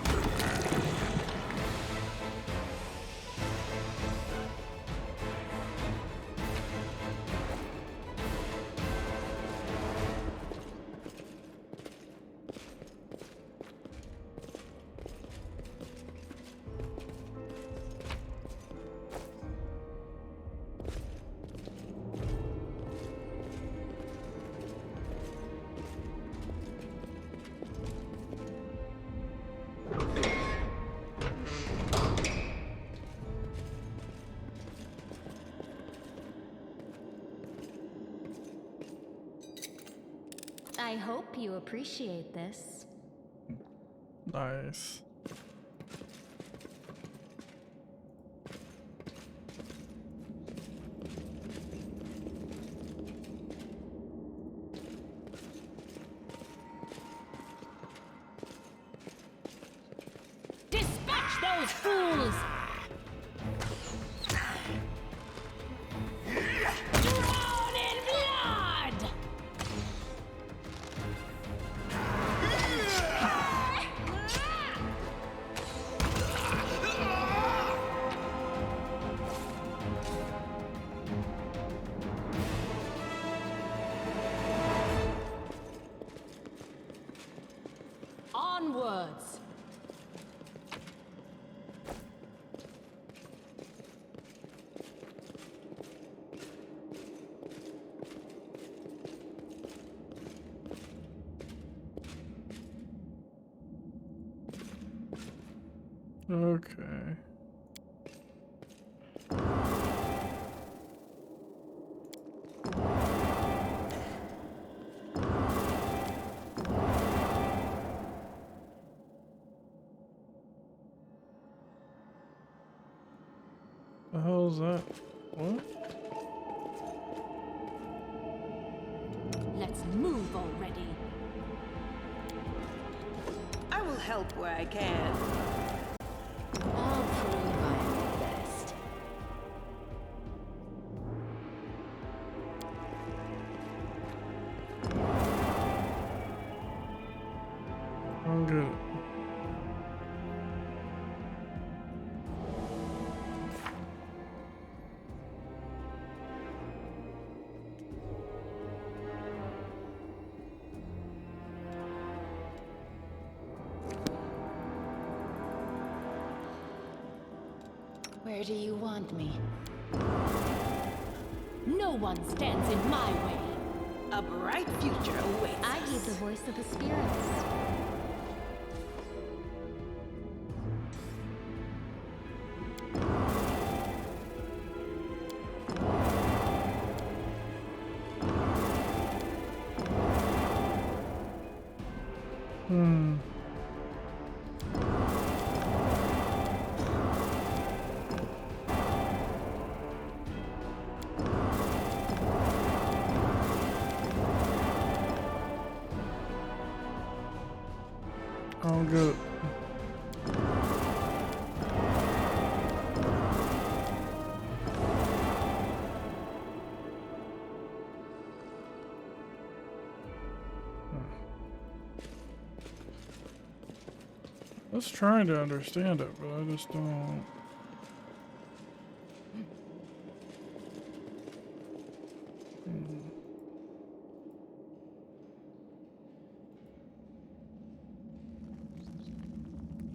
I hope you appreciate this. Nice. Dispatch those fools! Drown in blood! Onwards! Okay. The hell is that? What? Let's move already. I will help where I can. I'll prove I'm the best. I'm good. Where do you want me? No one stands in my way. A bright future awaits I us. heed the voice of the spirits. Oh, good. I was trying to understand it, but I just don't.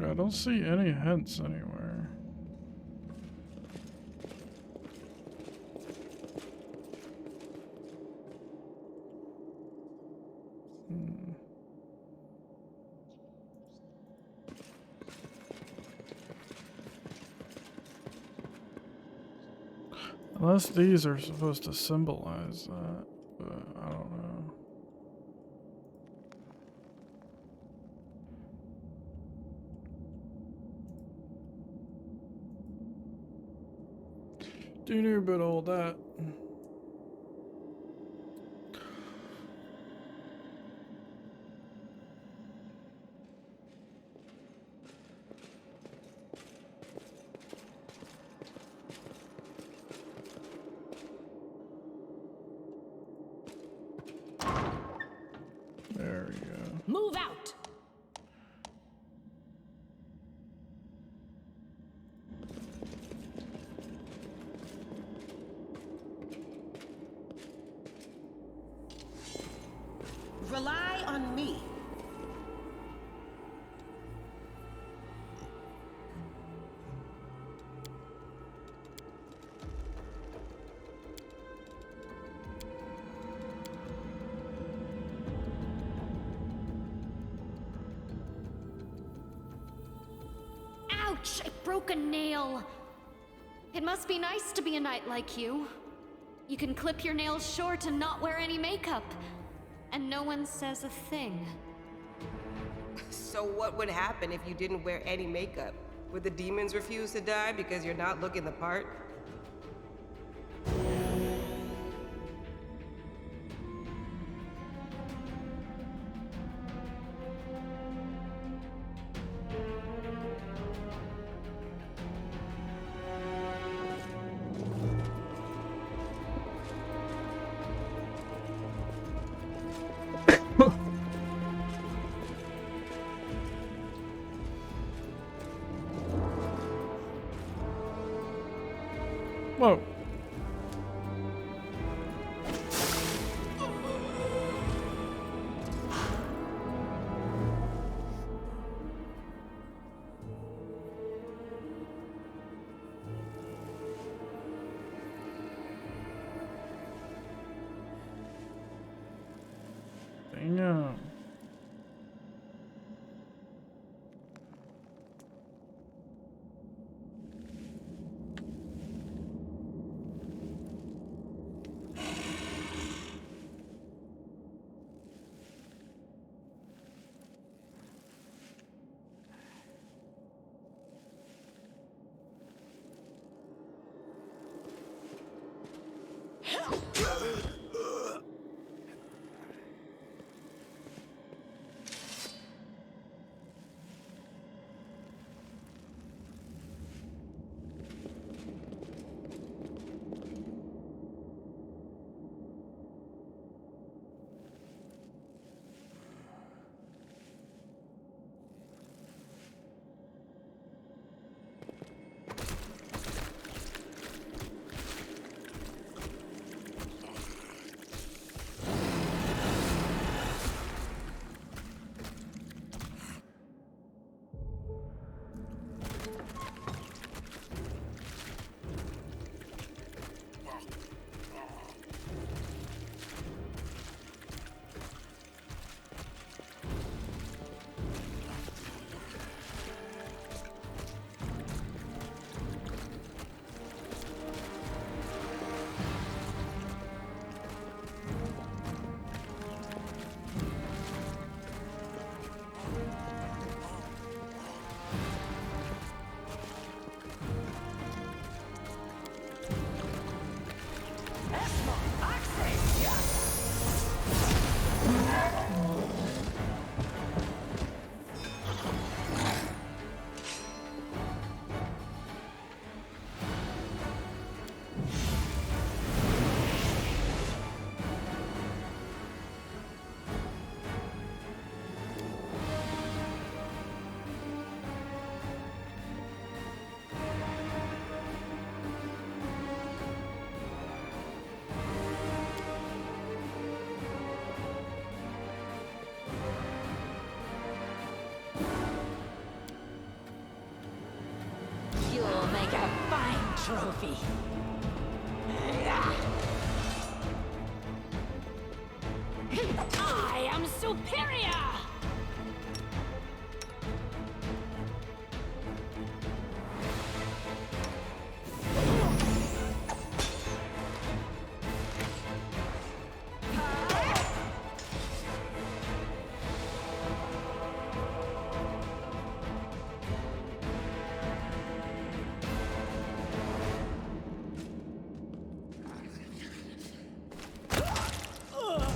I don't see any hints anywhere. Unless these are supposed to symbolize that, but I don't know. Do you know about all that? There we go. Move out! Rely on me. Ouch! I broke a nail. It must be nice to be a knight like you. You can clip your nails short and not wear any makeup. And no one says a thing. So what would happen if you didn't wear any makeup? Would the demons refuse to die because you're not looking the part? trophy. I am superior!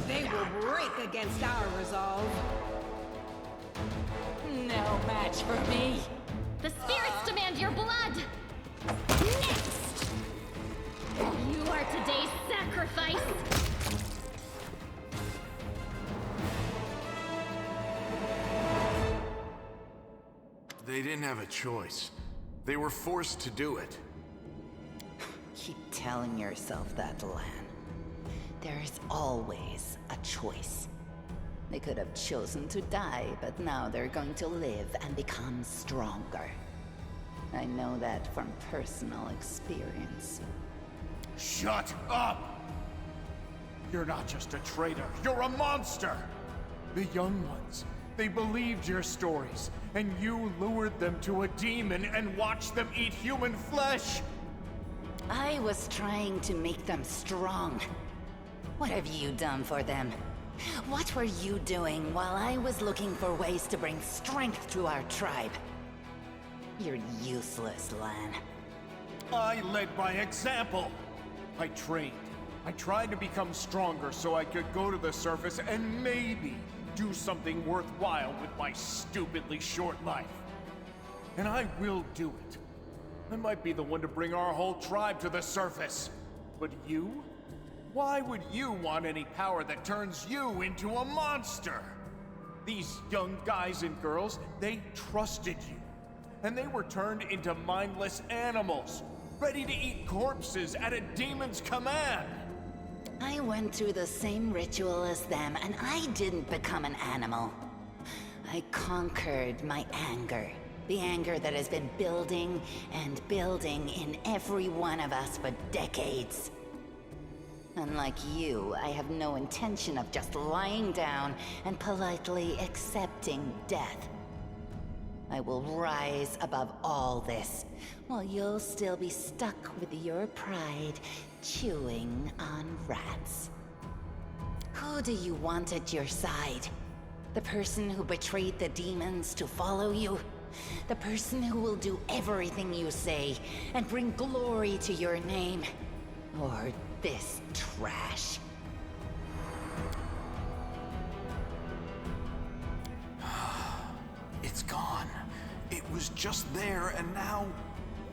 They will break against our resolve. No match for me. The spirits demand your blood! Next! You are today's sacrifice! They didn't have a choice. They were forced to do it. Keep telling yourself that, Lan. There's always a choice. They could have chosen to die, but now they're going to live and become stronger. I know that from personal experience. Shut up! You're not just a traitor, you're a monster! The young ones, they believed your stories, and you lured them to a demon and watched them eat human flesh! I was trying to make them strong. What have you done for them? What were you doing while I was looking for ways to bring strength to our tribe? You're useless, Lan. I led by example! I trained. I tried to become stronger so I could go to the surface and maybe do something worthwhile with my stupidly short life. And I will do it. I might be the one to bring our whole tribe to the surface. But you? Why would you want any power that turns you into a monster? These young guys and girls, they trusted you. And they were turned into mindless animals, ready to eat corpses at a demon's command. I went through the same ritual as them, and I didn't become an animal. I conquered my anger. The anger that has been building and building in every one of us for decades. Unlike you, I have no intention of just lying down and politely accepting death. I will rise above all this, while you'll still be stuck with your pride, chewing on rats. Who do you want at your side? The person who betrayed the demons to follow you? The person who will do everything you say and bring glory to your name? Or this trash? It's gone. It was just there, and now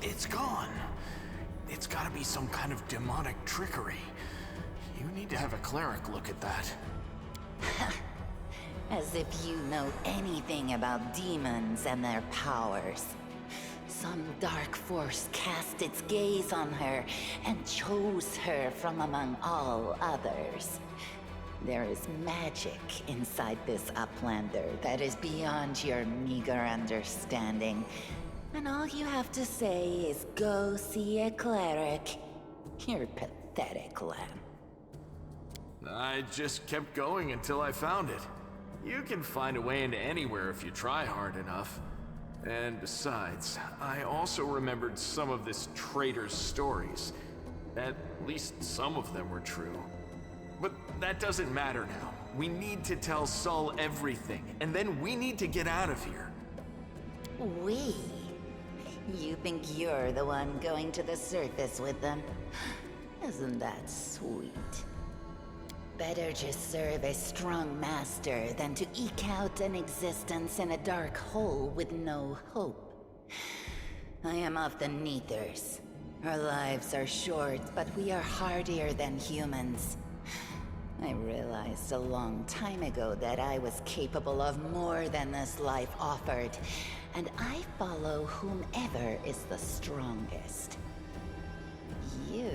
it's gone. It's gotta be some kind of demonic trickery. You need to have a cleric look at that. As if you know anything about demons and their powers. Some dark force cast its gaze on her and chose her from among all others. There is magic inside this Uplander that is beyond your meager understanding. And all you have to say is go see a cleric. You're pathetic, Lan. I just kept going until I found it. You can find a way into anywhere if you try hard enough. And besides, I also remembered some of this traitor's stories. At least some of them were true. But that doesn't matter now. We need to tell Sol everything, and then we need to get out of here. We? You think you're the one going to the surface with them? Isn't that sweet? Better just serve a strong master than to eke out an existence in a dark hole with no hope. I am of the Neathers. Our lives are short, but we are hardier than humans. I realized a long time ago that I was capable of more than this life offered, and I follow whomever is the strongest. You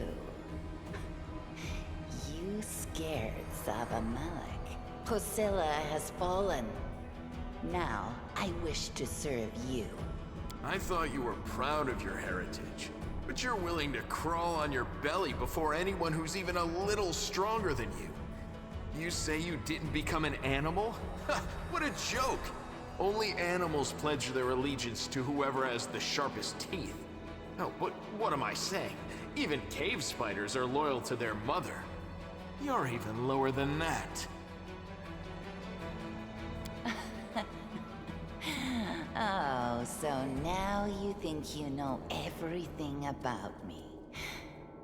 scared Zavamalek. Posilla has fallen. Now, I wish to serve you. I thought you were proud of your heritage. But you're willing to crawl on your belly before anyone who's even a little stronger than you. You say you didn't become an animal? What a joke! Only animals pledge their allegiance to whoever has the sharpest teeth. Oh, but what am I saying? Even cave spiders are loyal to their mother. You're even lower than that. Oh, so now you think you know everything about me.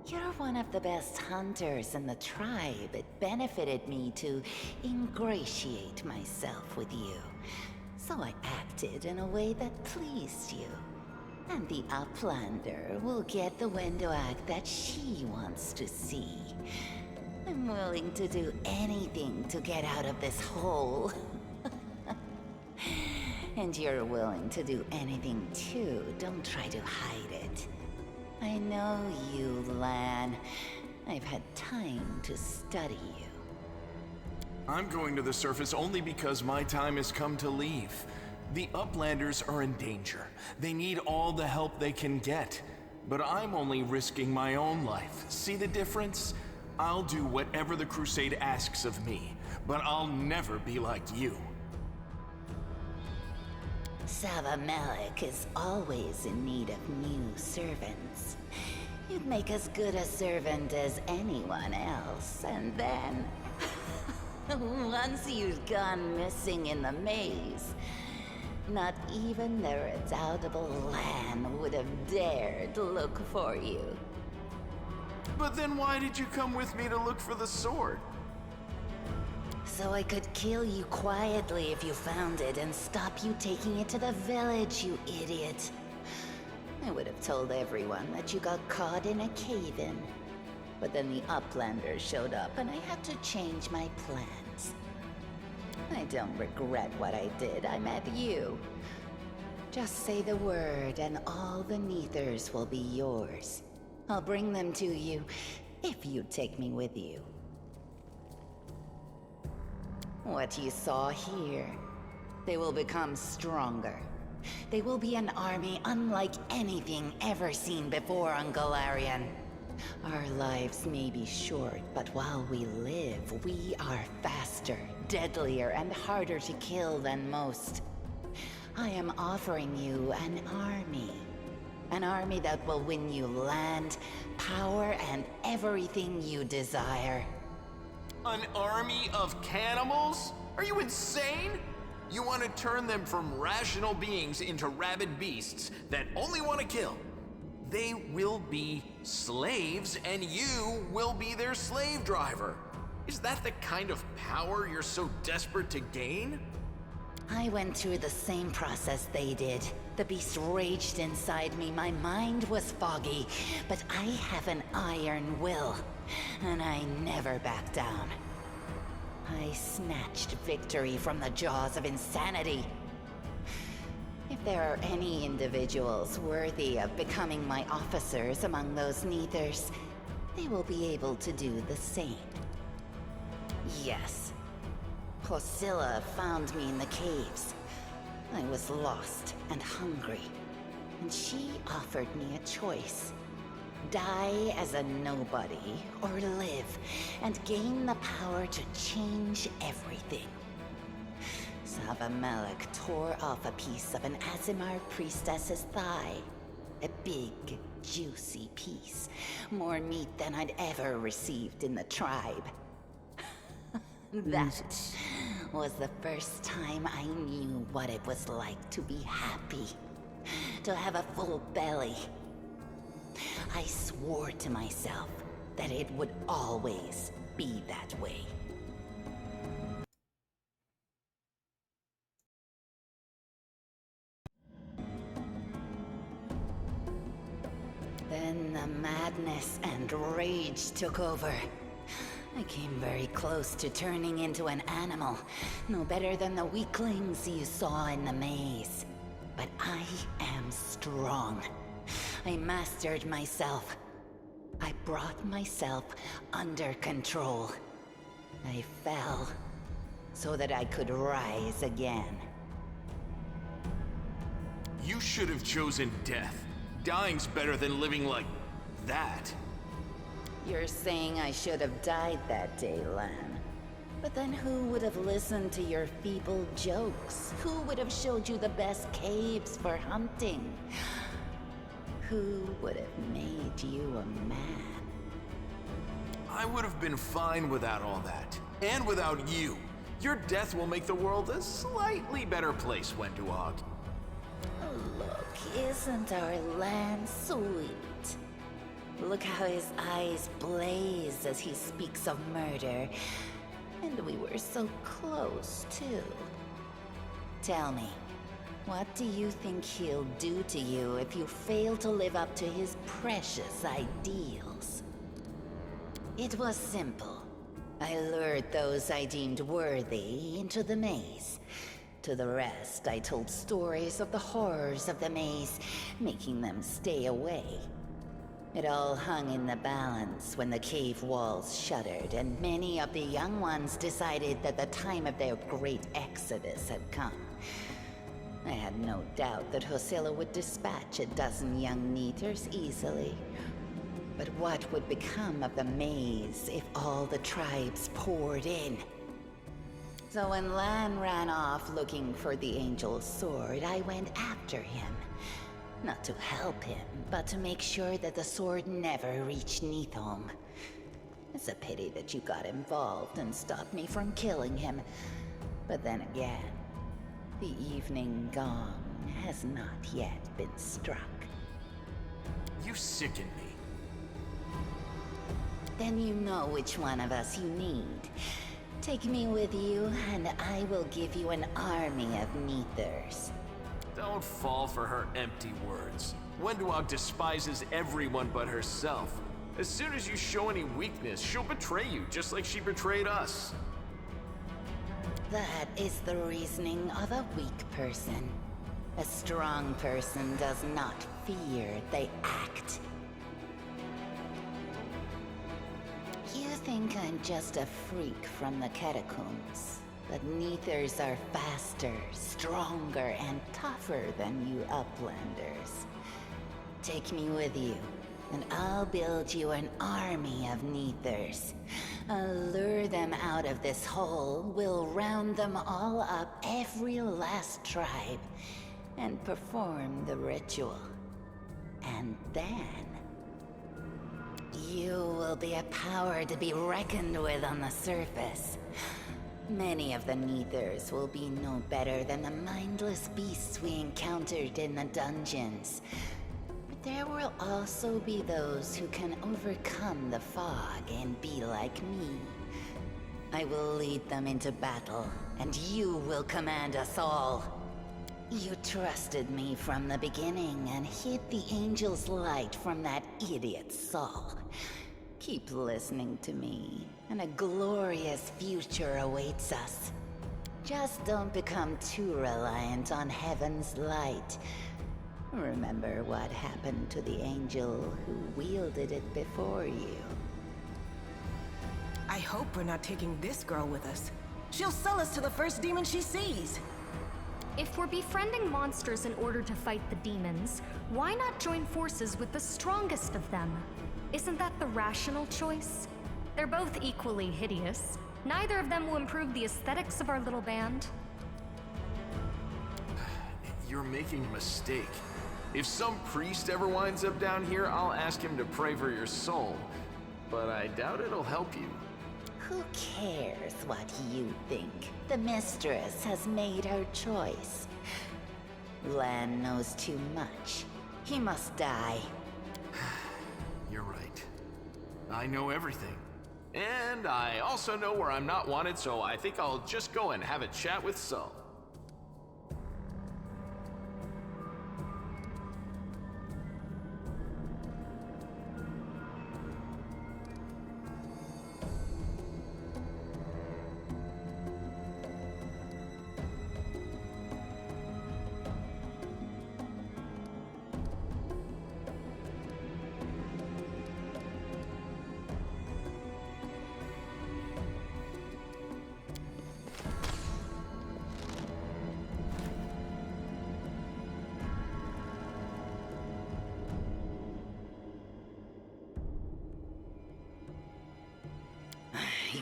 You're one of the best hunters in the tribe. It benefited me to ingratiate myself with you. So I acted in a way that pleased you. And the Uplander will get the window act that she wants to see. I'm willing to do anything to get out of this hole. And you're willing to do anything too. Don't try to hide it. I know you, Lan. I've had time to study you. I'm going to the surface only because my time has come to leave. The Uplanders are in danger. They need all the help they can get. But I'm only risking my own life. See the difference? I'll do whatever the Crusade asks of me, but I'll never be like you. Savamelek is always in need of new servants. You'd make as good a servant as anyone else, and then... once you've gone missing in the maze, not even the redoubtable Lan would have dared look for you. But then why did you come with me to look for the sword? So I could kill you quietly if you found it and stop you taking it to the village, you idiot. I would have told everyone that you got caught in a cave-in. But then the Uplanders showed up and I had to change my plans. I don't regret what I did. I met you. Just say the word and all the Neathers will be yours. I'll bring them to you if you take me with you. What you saw here, they will become stronger. They will be an army unlike anything ever seen before on Galarian. Our lives may be short, but while we live, we are faster, deadlier, and harder to kill than most. I am offering you an army. An army that will win you land, power, and everything you desire. An army of cannibals? Are you insane? You want to turn them from rational beings into rabid beasts that only want to kill. They will be slaves, and you will be their slave driver. Is that the kind of power you're so desperate to gain? I went through the same process they did. The beast raged inside me. My mind was foggy, but I have an iron will, and I never back down. I snatched victory from the jaws of insanity. If there are any individuals worthy of becoming my officers among those Neathers, they will be able to do the same. Yes. Posilla found me in the caves. I was lost and hungry, and she offered me a choice. Die as a nobody, or live and gain the power to change everything. Savamelek tore off a piece of an Azimar priestess's thigh. A big, juicy piece. More meat than I'd ever received in the tribe. That was the first time I knew what it was like to be happy. To have a full belly. I swore to myself that it would always be that way. Then the madness and rage took over. I came very close to turning into an animal, no better than the weaklings you saw in the maze. But I am strong. I mastered myself. I brought myself under control. I fell so that I could rise again. You should have chosen death. Dying's better than living like that? You're saying I should have died that day, Lan. But then who would have listened to your feeble jokes? Who would have showed you the best caves for hunting? Who would have made you a man? I would have been fine without all that. And without you. Your death will make the world a slightly better place, Wenduog. Look, isn't our land sweet? Look how his eyes blaze as he speaks of murder. And we were so close, too. Tell me, what do you think he'll do to you if you fail to live up to his precious ideals? It was simple. I lured those I deemed worthy into the maze. To the rest, I told stories of the horrors of the maze, making them stay away. It all hung in the balance when the cave walls shuttered, and many of the young ones decided that the time of their great exodus had come. I had no doubt that Hosilla would dispatch a dozen young Neathers easily. But what would become of the maze if all the tribes poured in? So when Lan ran off looking for the Angel's sword, I went after him. Not to help him, but to make sure that the sword never reached Neathholm. It's a pity that you got involved and stopped me from killing him. But then again, the evening gong has not yet been struck. You sicken me. Then you know which one of us you need. Take me with you, and I will give you an army of Neathers. Don't fall for her empty words. Wenduog despises everyone but herself. As soon as you show any weakness, she'll betray you, just like she betrayed us. That is the reasoning of a weak person. A strong person does not fear, they act. You think I'm just a freak from the catacombs, but Neathers are faster, stronger, and tougher than you Uplanders. Take me with you, and I'll build you an army of Neathers. I'll lure them out of this hole, we'll round them all up, every last tribe, and perform the ritual. And then you will be a power to be reckoned with on the surface. Many of the Neathers will be no better than the mindless beasts we encountered in the dungeons. But there will also be those who can overcome the fog and be like me. I will lead them into battle, and you will command us all. You trusted me from the beginning and hid the angel's light from that idiot Saul. Keep listening to me, and a glorious future awaits us. Just don't become too reliant on heaven's light. Remember what happened to the angel who wielded it before you. I hope we're not taking this girl with us. She'll sell us to the first demon she sees. If we're befriending monsters in order to fight the demons, why not join forces with the strongest of them? Isn't that the rational choice? They're both equally hideous. Neither of them will improve the aesthetics of our little band. You're making a mistake. If some priest ever winds up down here, I'll ask him to pray for your soul. But I doubt it'll help you. Who cares what you think? The mistress has made her choice. Lan knows too much. He must die. You're right. I know everything. And I also know where I'm not wanted, so I think I'll just go and have a chat with Saul.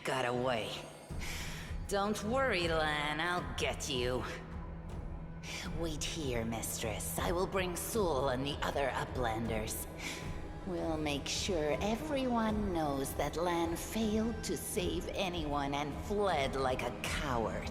got away. Don't worry, Lan, I'll get you. Wait here, mistress. I will bring Sul and the other Uplanders. We'll make sure everyone knows that Lan failed to save anyone and fled like a coward.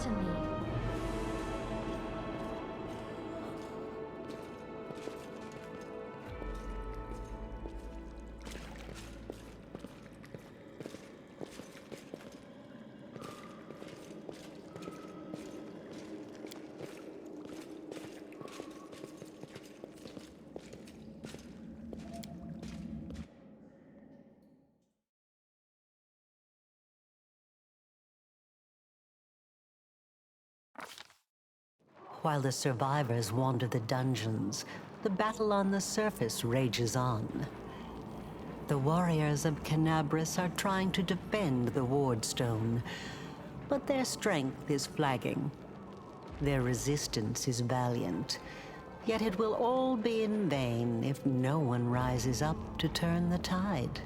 to me. While the survivors wander the dungeons, the battle on the surface rages on. The warriors of Canabras are trying to defend the wardstone, but their strength is flagging. Their resistance is valiant, yet it will all be in vain if no one rises up to turn the tide.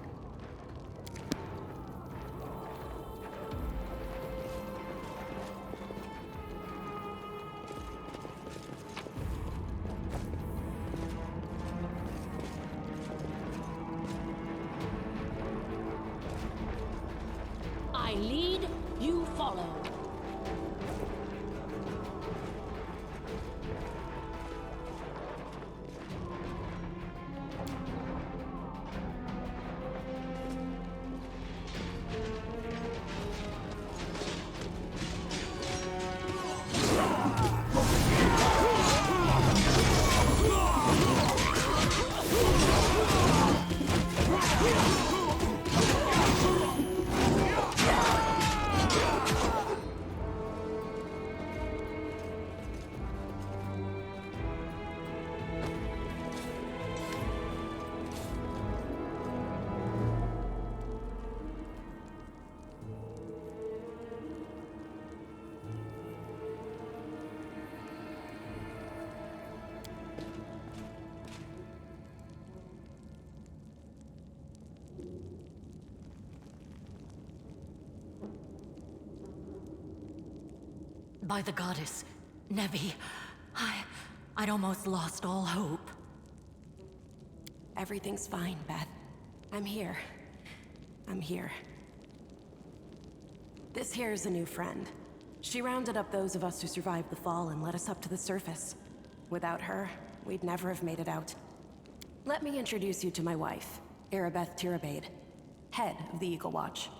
I lead, you follow. By the goddess, Nevi, I'd almost lost all hope. Everything's fine, Beth. I'm here. I'm here. This here is a new friend. She rounded up those of us who survived the fall and led us up to the surface. Without her, we'd never have made it out. Let me introduce you to my wife, Arabeth Tirabade, head of the Eagle Watch.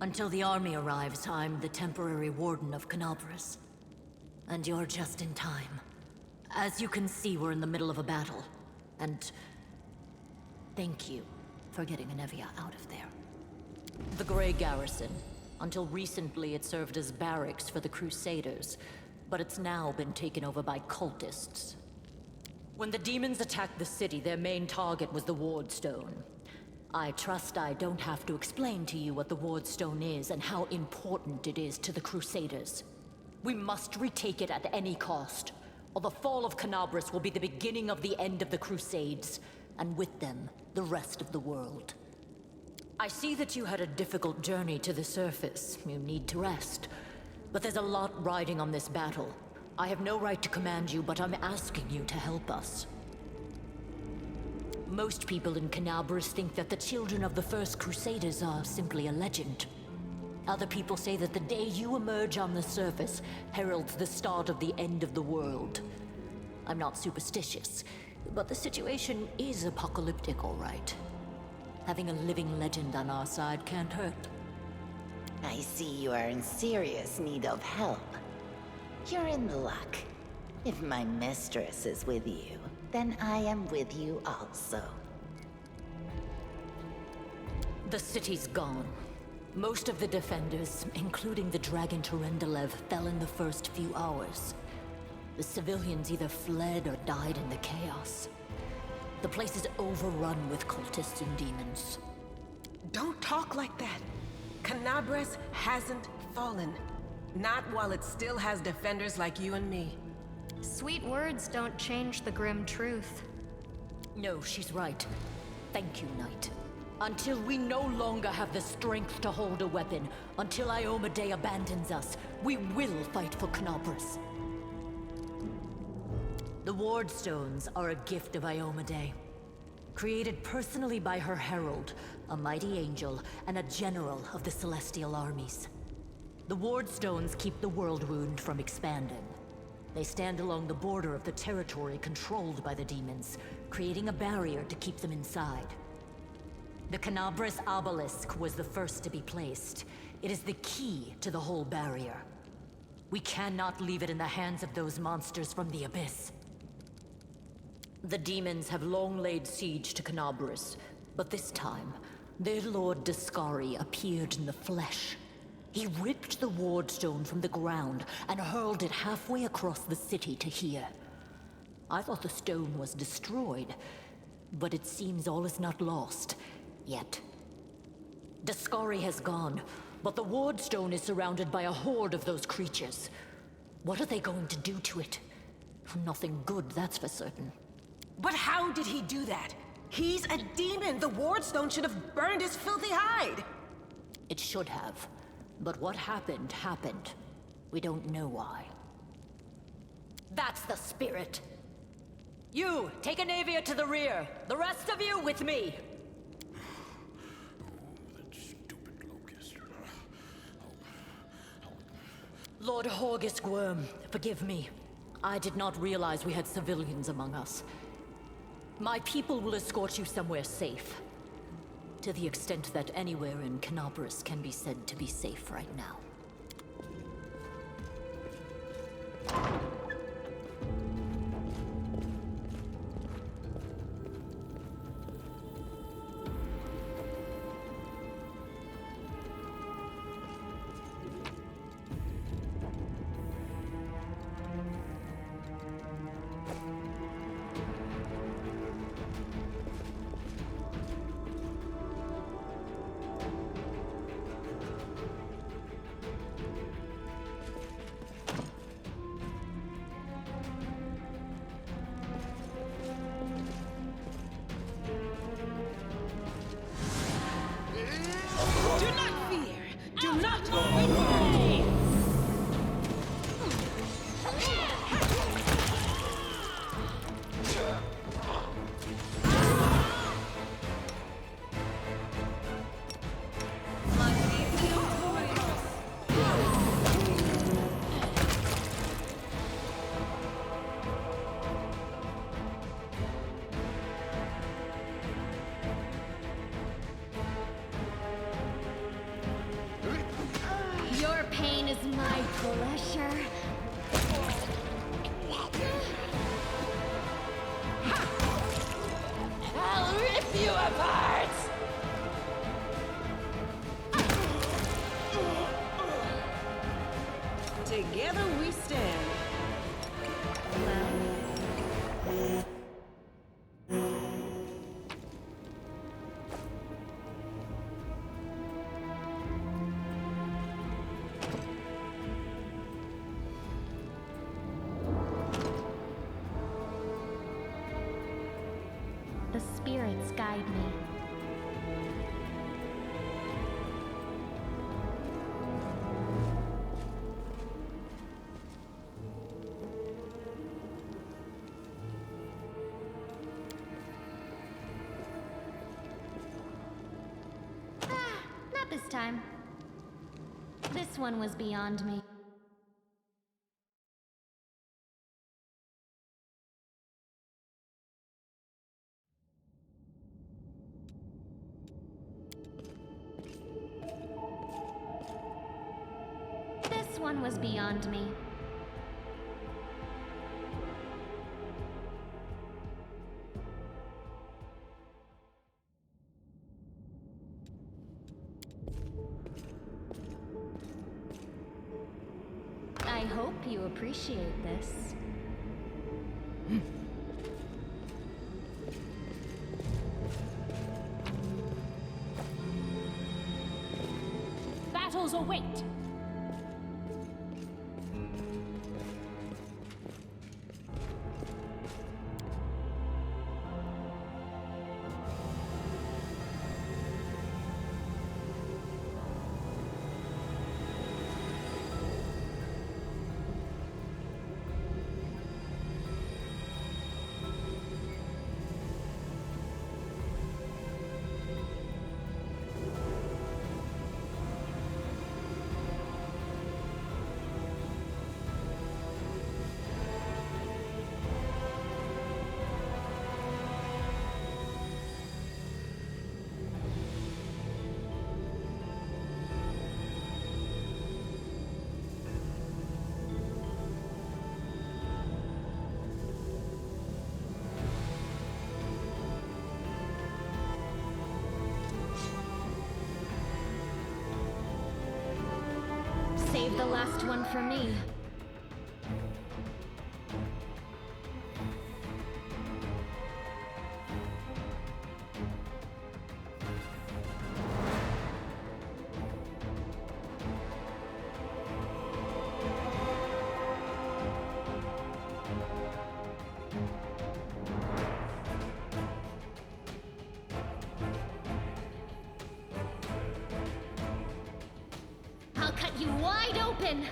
Until the army arrives, I'm the temporary warden of Canabras. And you're just in time. As you can see, we're in the middle of a battle. And thank you for getting Anevia out of there. The Grey Garrison. Until recently, it served as barracks for the Crusaders, but it's now been taken over by cultists. When the demons attacked the city, their main target was the Wardstone. I trust I don't have to explain to you what the Wardstone is and how important it is to the Crusaders. We must retake it at any cost, or the fall of Canabras will be the beginning of the end of the Crusades, and with them, the rest of the world. I see that you had a difficult journey to the surface. You need to rest. But there's a lot riding on this battle. I have no right to command you, but I'm asking you to help us. Most people in Canabras think that the children of the first Crusaders are simply a legend. Other people say that the day you emerge on the surface heralds the start of the end of the world. I'm not superstitious, but the situation is apocalyptic, all right. Having a living legend on our side can't hurt. I see you are in serious need of help. You're in luck. If my mistress is with you, then I am with you also. The city's gone. Most of the defenders, including the Dragon Terendelev, fell in the first few hours. The civilians either fled or died in the chaos. The place is overrun with cultists and demons. Don't talk like that. Canabras hasn't fallen. Not while it still has defenders like you and me. Sweet words don't change the grim truth. No, she's right. Thank you, Knight. Until we no longer have the strength to hold a weapon, until Iomedae abandons us, we will fight for Canabras. The Wardstones are a gift of Iomedae. created personally by her herald, a mighty angel, and a general of the celestial armies. The ward stones keep the world wound from expanding. They stand along the border of the territory controlled by the demons, creating a barrier to keep them inside. The Canabras obelisk was the first to be placed. It is the key to the whole barrier. We cannot leave it in the hands of those monsters from the abyss. The demons have long laid siege to Canabras, but this time, their lord Discari appeared in the flesh. He ripped the ward stone from the ground and hurled it halfway across the city to here. I thought the stone was destroyed, but it seems all is not lost, yet. Discari has gone, but the ward stone is surrounded by a horde of those creatures. What are they going to do to it? Nothing good, that's for certain. But how did he do that? He's a demon! The ward stone should have burned his filthy hide! It should have. But what happened, happened. We don't know why. That's the spirit! You, take Anavia to the rear. The rest of you with me. Lord Horgus Worm, forgive me. I did not realize we had civilians among us. My people will escort you somewhere safe. To the extent that anywhere in Canabras can be said to be safe right now. Your pain is my pleasure. I'll rip you apart! Together we stand. The spirits guide me. Not this time. This one was beyond me. This one was beyond me. I hope you appreciate this. Battles await! Save the last one for me. I'll cut you wide open!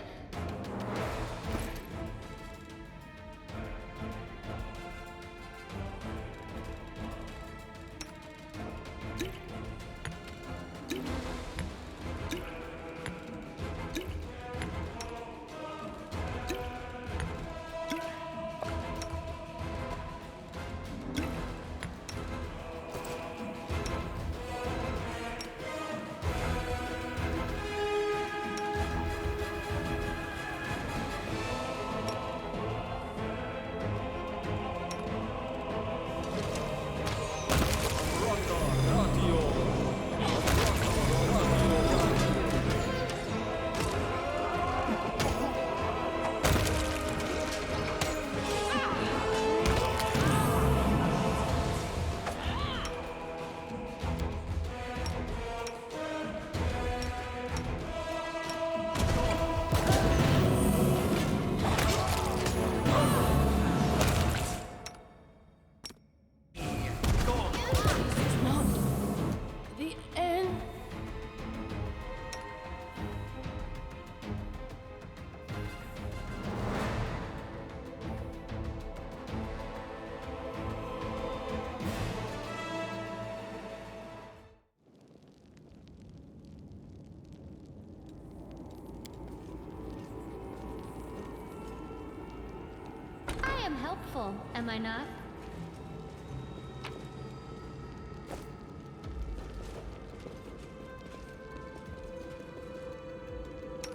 I am helpful, am I not?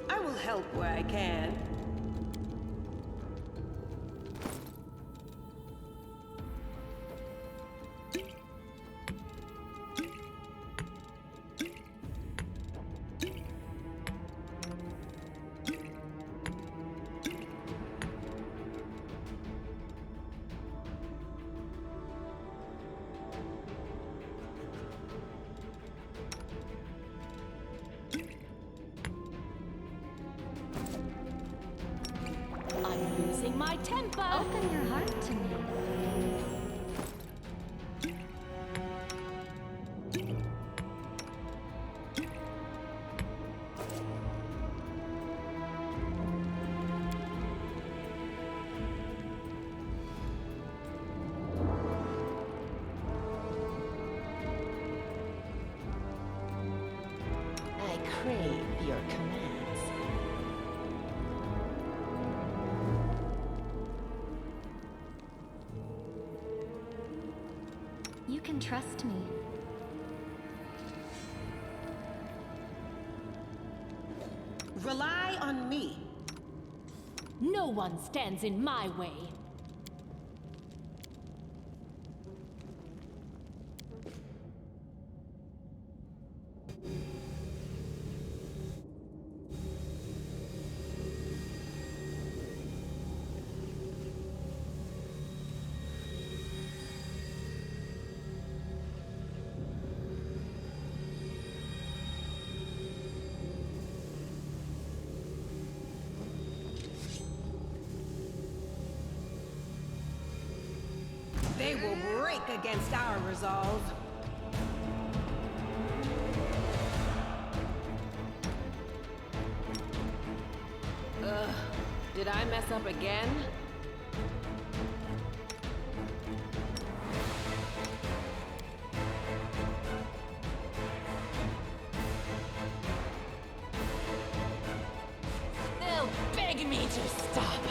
I will help where I can. I'm losing my temper! Open your heart to me. I crave your commands. You can trust me. Rely on me. No one stands in my way. They will break against our resolve. Ugh, did I mess up again? They'll beg me to stop.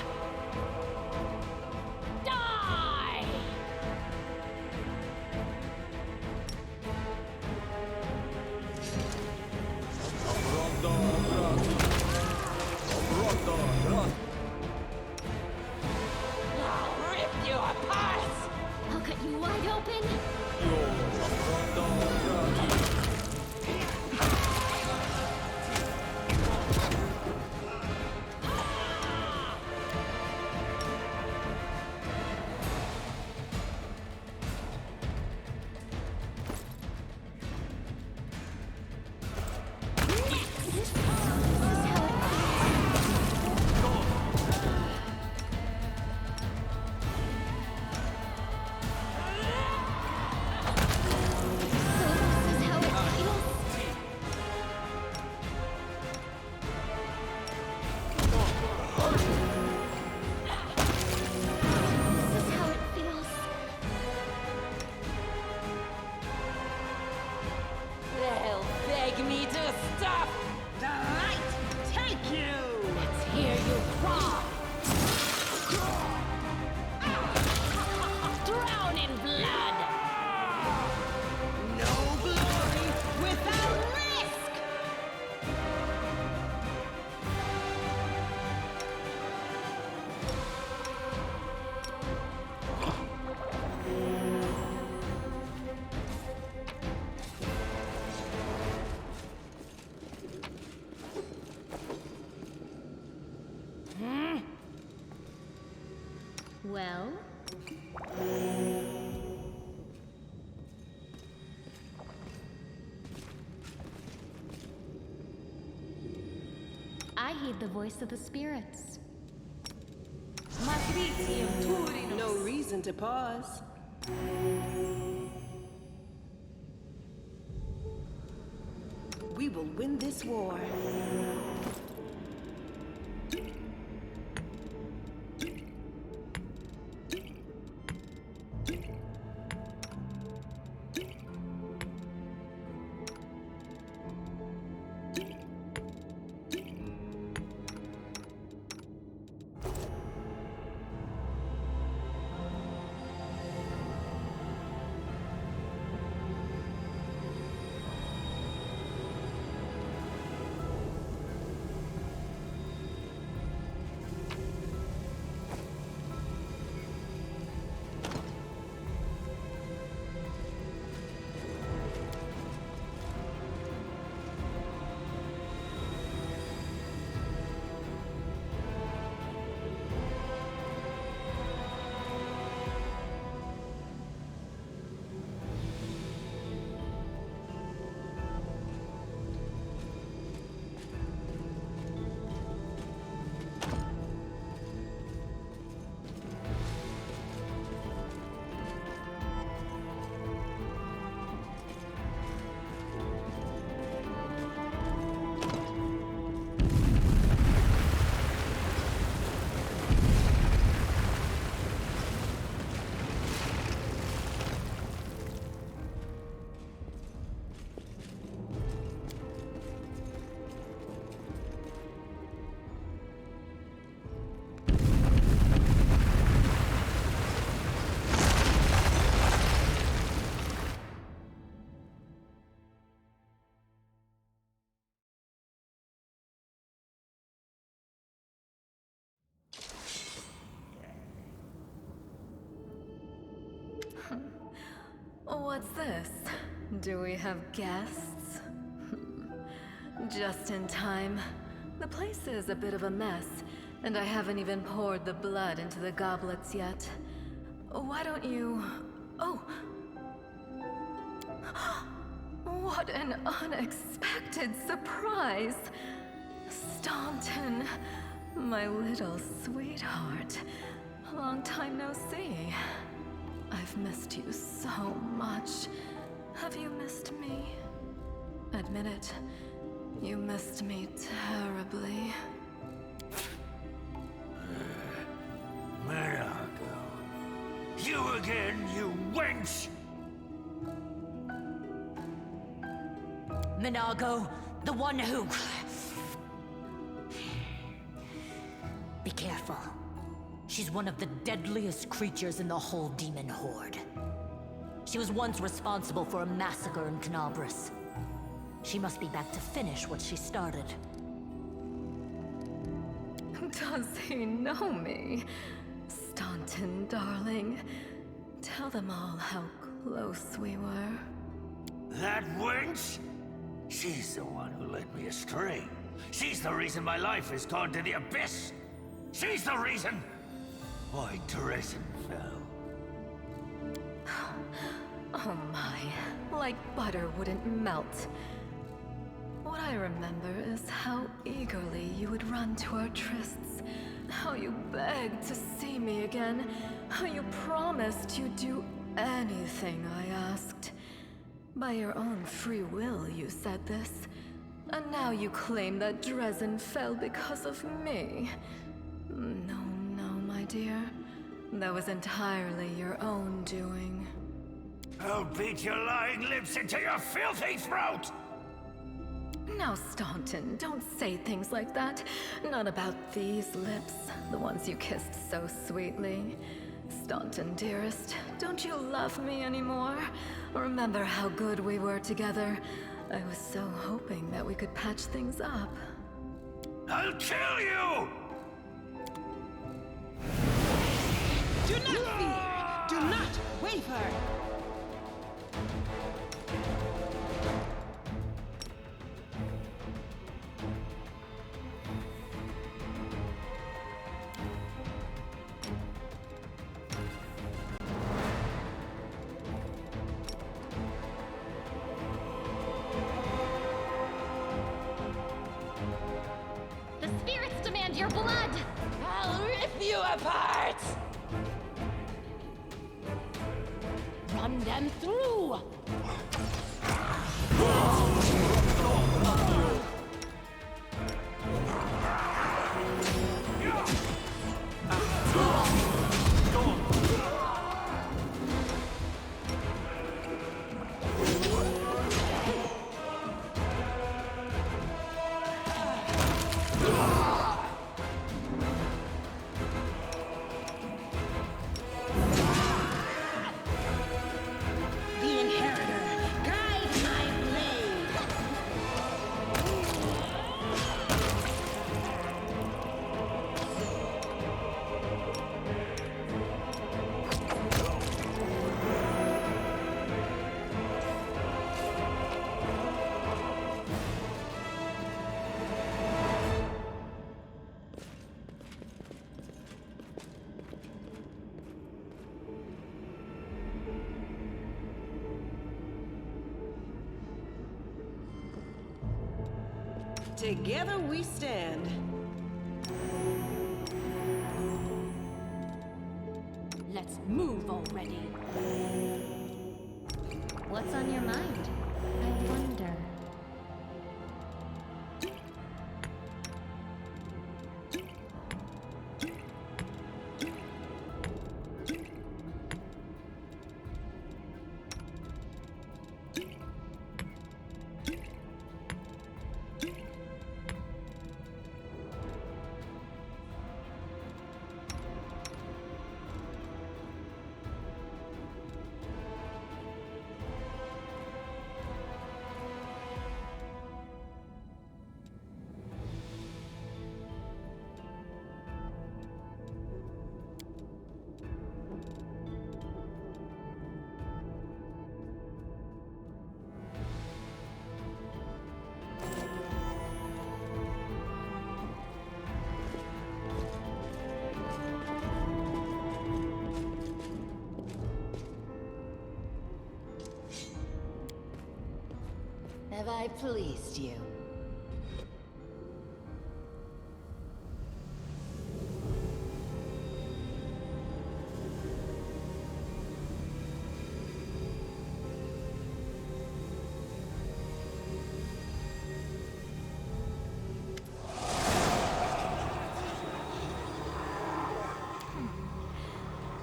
Die! Well? I heed the voice of the spirits. No reason to pause. We will win this war. What's this? Do we have guests? Just in time. The place is a bit of a mess, and I haven't even poured the blood into the goblets yet. Why don't you... Oh! What an unexpected surprise! Staunton, my little sweetheart. Long time no see. I've missed you so much. Have you missed me? Admit it. You missed me terribly. Minago. You again, you wench! Minago, the one who... Be careful. She's one of the deadliest creatures in the whole demon horde. She was once responsible for a massacre in Canabras. She must be back to finish what she started. Does he know me? Staunton, darling. Tell them all how close we were. That wench? She's the one who led me astray. She's the reason my life has gone to the abyss. She's the reason why Dresden fell. Oh my, like butter wouldn't melt. What I remember is how eagerly you would run to our trysts, how you begged to see me again, how you promised you'd do anything I asked. By your own free will, you said this. And now you claim that Dresden fell because of me. No, my dear. That was entirely your own doing. I'll beat your lying lips into your filthy throat! Now, Staunton, don't say things like that. Not about these lips, the ones you kissed so sweetly. Staunton, dearest, don't you love me anymore? Remember how good we were together? I was so hoping that we could patch things up. I'll kill you! Do not fear! Do not waver! them through! The Inheritor, guide my blade! Together we stand. Let's move already. What's on your mind? I wonder. Have I pleased you?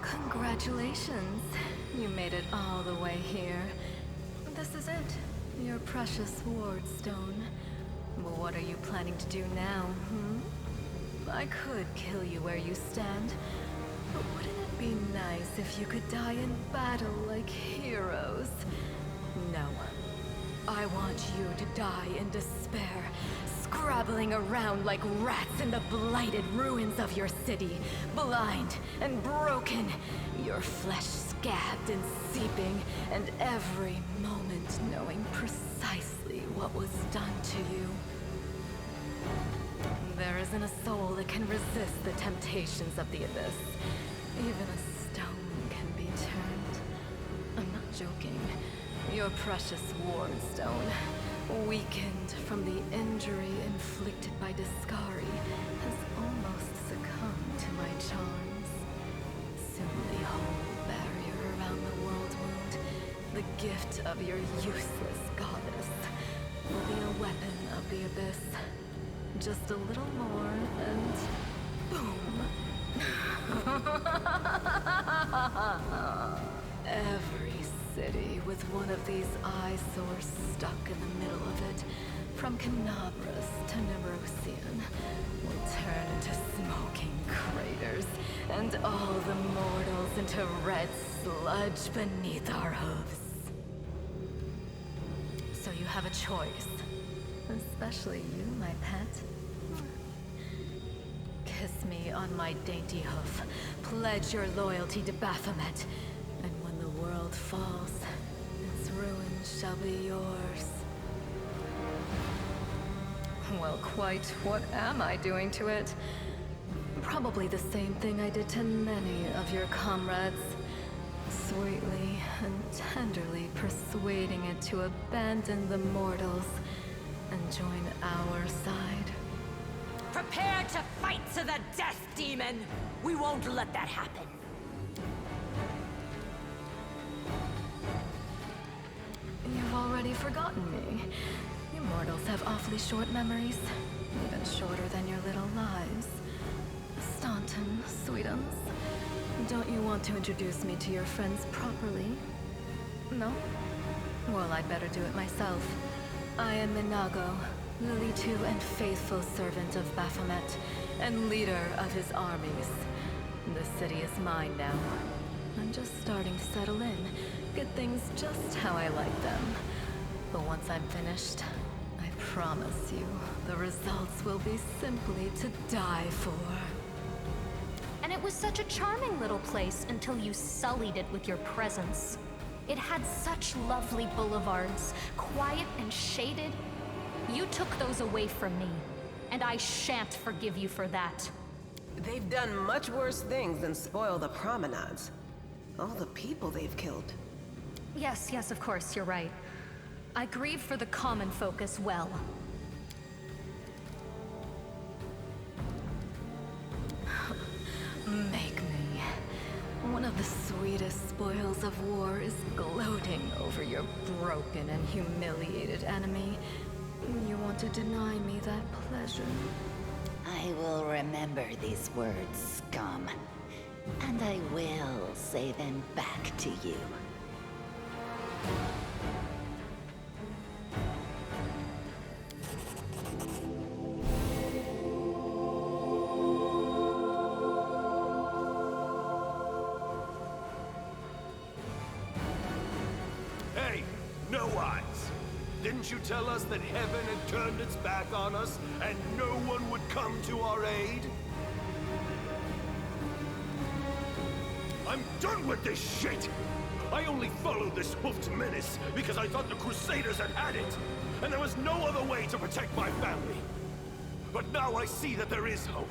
Congratulations. You made it all the way here. This is it. Your precious ward stone. But what are you planning to do now, I could kill you where you stand, but wouldn't it be nice if you could die in battle like heroes? No. I want you to die in despair, scrabbling around like rats in the blighted ruins of your city, blind and broken, your flesh scabbed and seeping, and every moment knowing precisely what was done to you. There isn't a soul that can resist the temptations of the abyss. Even a stone can be turned. I'm not joking. Your precious ward stone, weakened from the injury inflicted by Discari, has almost succumbed to my charms. Soon the whole barrier around the world wound, the gift of your useless goddess, will be a weapon of the abyss. Just a little more, and boom! Every city with one of these eyesores stuck in the middle of it, from Canabras to Nebrosian, will turn into smoking craters, and all the mortals into red sludge beneath our hooves. So you have a choice. Especially you, my pet. Kiss me on my dainty hoof. Pledge your loyalty to Baphomet. And when the world falls, its ruins shall be yours. Well, quite what am I doing to it? Probably the same thing I did to many of your comrades. Sweetly and tenderly persuading it to abandon the mortals and join our side. Prepare to fight to the death, demon! We won't let that happen. already forgotten me. You mortals have awfully short memories. Even shorter than your little lives. Staunton, sweetums. Don't you want to introduce me to your friends properly? No? Well, I'd better do it myself. I am Minago, Lily-2 and faithful servant of Baphomet, and leader of his armies. The city is mine now. I'm just starting to settle in, get things just how I like them. But once I'm finished, I promise you, the results will be simply to die for. And it was such a charming little place until you sullied it with your presence. It had such lovely boulevards, quiet and shaded. You took those away from me, and I shan't forgive you for that. They've done much worse things than spoil the promenades. All the people they've killed. Yes, of course, you're right. I grieve for the common folk as well. Make me. One of the sweetest spoils of war is gloating over your broken and humiliated enemy. You want to deny me that pleasure? I will remember these words, scum. And I will say them back to you. Hey, no eyes! Didn't you tell us that heaven had turned its back on us and no one would come to our aid? I'm done with this shit! I only followed this hoofed menace because I thought the Crusaders had had it, and there was no other way to protect my family. But now I see that there is hope.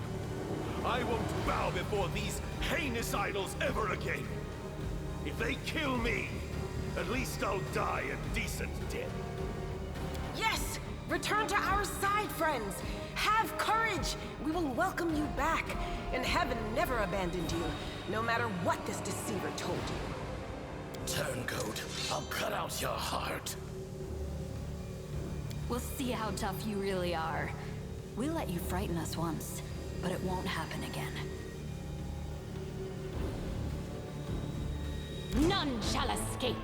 I won't bow before these heinous idols ever again. If they kill me, at least I'll die a decent death. Yes! Return to our side, friends! Have courage! We will welcome you back, and heaven never abandoned you, no matter what this deceiver told you. Turncoat, I'll cut out your heart. We'll see how tough you really are. We let you frighten us once, but it won't happen again. None shall escape.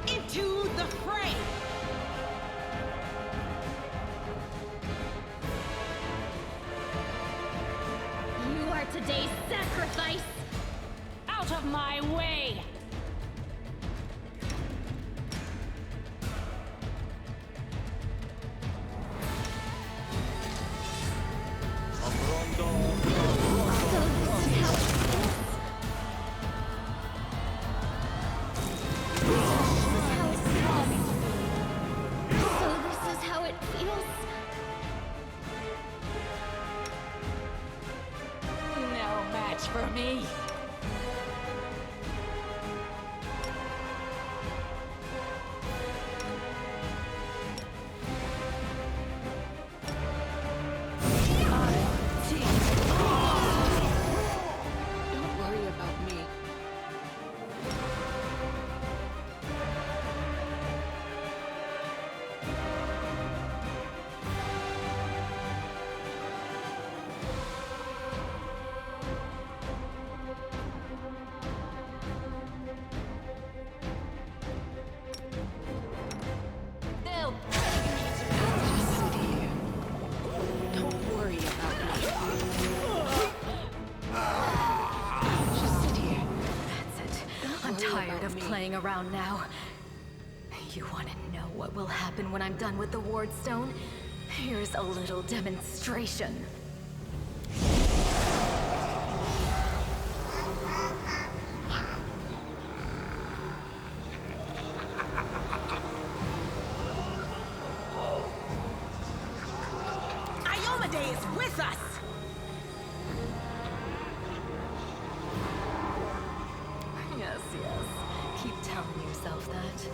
Into the fray! You are today's sacrifice! Out of my way! So this is how it feels? No match for me! Don't worry about me. They'll Don't worry about me. Just sit here. That's it. I'm worry tired about of me. playing around now. You want to know what will happen when I'm done with the Ward Stone? Here's a little demonstration. Iomade is with us! Yes, yes. Keep telling yourself that.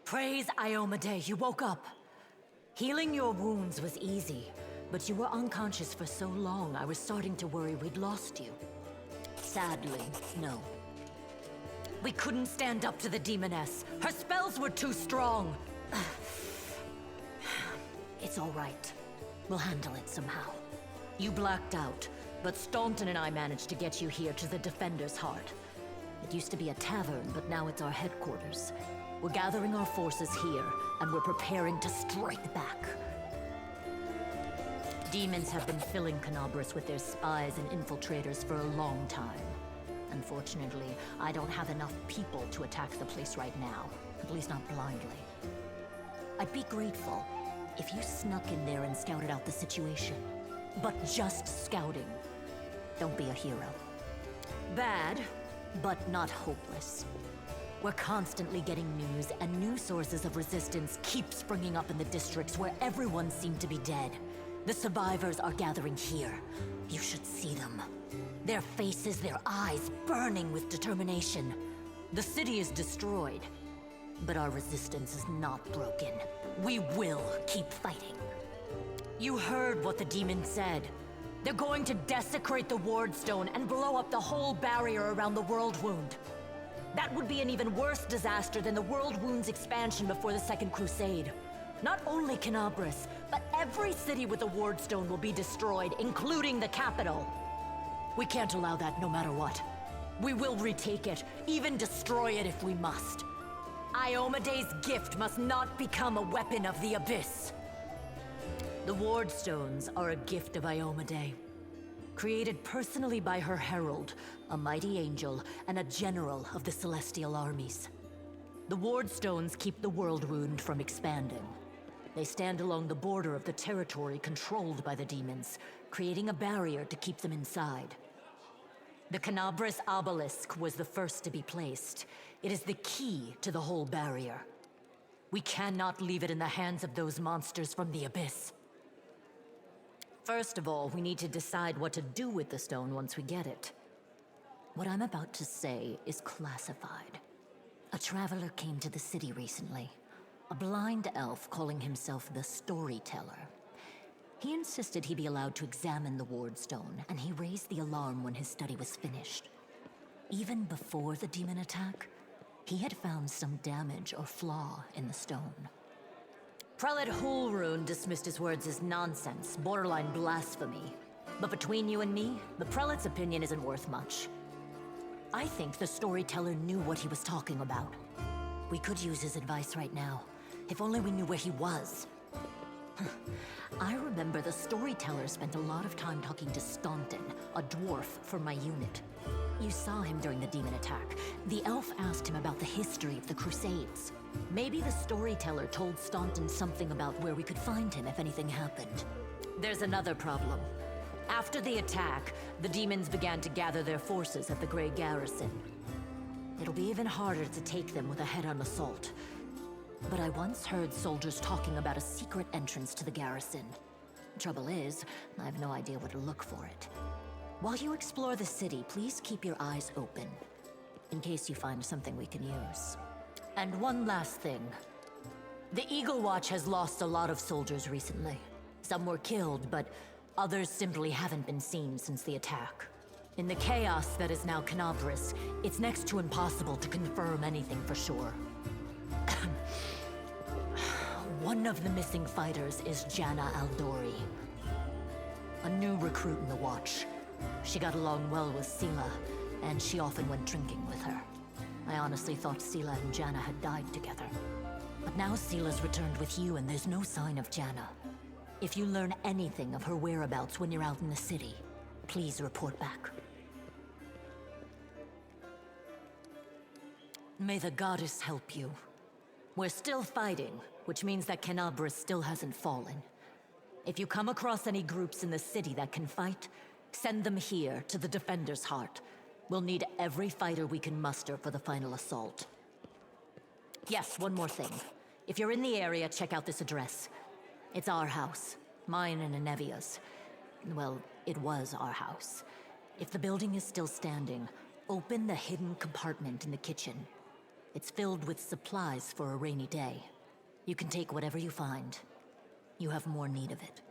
Praise Iomade, you woke up. Healing your wounds was easy, but you were unconscious for so long I was starting to worry we'd lost you. Sadly, no. We couldn't stand up to the demoness. Her spells were too strong. It's all right. We'll handle it somehow. You blacked out, but Staunton and I managed to get you here to the Defender's Heart. It used to be a tavern, but now it's our headquarters. We're gathering our forces here, and we're preparing to strike back. Demons have been filling Canobras with their spies and infiltrators for a long time. Unfortunately, I don't have enough people to attack the place right now, at least not blindly. I'd be grateful if you snuck in there and scouted out the situation. But just scouting. Don't be a hero. Bad, but not hopeless. We're constantly getting news, and new sources of resistance keep springing up in the districts where everyone seemed to be dead. The survivors are gathering here. You should see them. Their faces, their eyes burning with determination. The city is destroyed, but our resistance is not broken. We will keep fighting. You heard what the demon said. They're going to desecrate the Wardstone and blow up the whole barrier around the World Wound. That would be an even worse disaster than the World Wound's expansion before the Second Crusade. Not only Canobras, but every city with a Wardstone will be destroyed, including the capital. We can't allow that no matter what. We will retake it, even destroy it if we must. Iomade's gift must not become a weapon of the Abyss. The Wardstones are a gift of Iomade. Created personally by her herald, a mighty angel, and a general of the Celestial armies. The Wardstones keep the World Wound from expanding. They stand along the border of the territory controlled by the demons, creating a barrier to keep them inside. The Canobras Obelisk was the first to be placed. It is the key to the whole barrier. We cannot leave it in the hands of those monsters from the Abyss. First of all, we need to decide what to do with the stone once we get it. What I'm about to say is classified. A traveler came to the city recently. A blind elf calling himself the Storyteller. He insisted he be allowed to examine the Wardstone, and he raised the alarm when his study was finished. Even before the demon attack, he had found some damage or flaw in the stone. Prelate Hulrune dismissed his words as nonsense, borderline blasphemy. But between you and me, the prelate's opinion isn't worth much. I think the Storyteller knew what he was talking about. We could use his advice right now, if only we knew where he was. I remember the Storyteller spent a lot of time talking to Staunton, a dwarf from my unit. You saw him during the demon attack. The elf asked him about the history of the Crusades. Maybe the Storyteller told Staunton something about where we could find him if anything happened. There's another problem. After the attack, the demons began to gather their forces at the Grey Garrison. It'll be even harder to take them with a head-on assault. But I once heard soldiers talking about a secret entrance to the garrison. Trouble is, I have no idea where to look for it. While you explore the city, please keep your eyes open, in case you find something we can use. And one last thing. The Eagle Watch has lost a lot of soldiers recently. Some were killed, but others simply haven't been seen since the attack. In the chaos that is now Canobras, it's next to impossible to confirm anything for sure. One of the missing fighters is Janna Aldori, a new recruit in the Watch. She got along well with Sela, and she often went drinking with her. I honestly thought Sela and Janna had died together. But now Seela's returned with you and there's no sign of Janna. If you learn anything of her whereabouts when you're out in the city, please report back. May the goddess help you. We're still fighting, which means that Kenabris still hasn't fallen. If you come across any groups in the city that can fight, send them here to the Defender's Heart. We'll need every fighter we can muster for the final assault. Yes, one more thing. If you're in the area, check out this address. It's our house. Mine and Anevia's. Well, it was our house. If the building is still standing, open the hidden compartment in the kitchen. It's filled with supplies for a rainy day. You can take whatever you find. You have more need of it.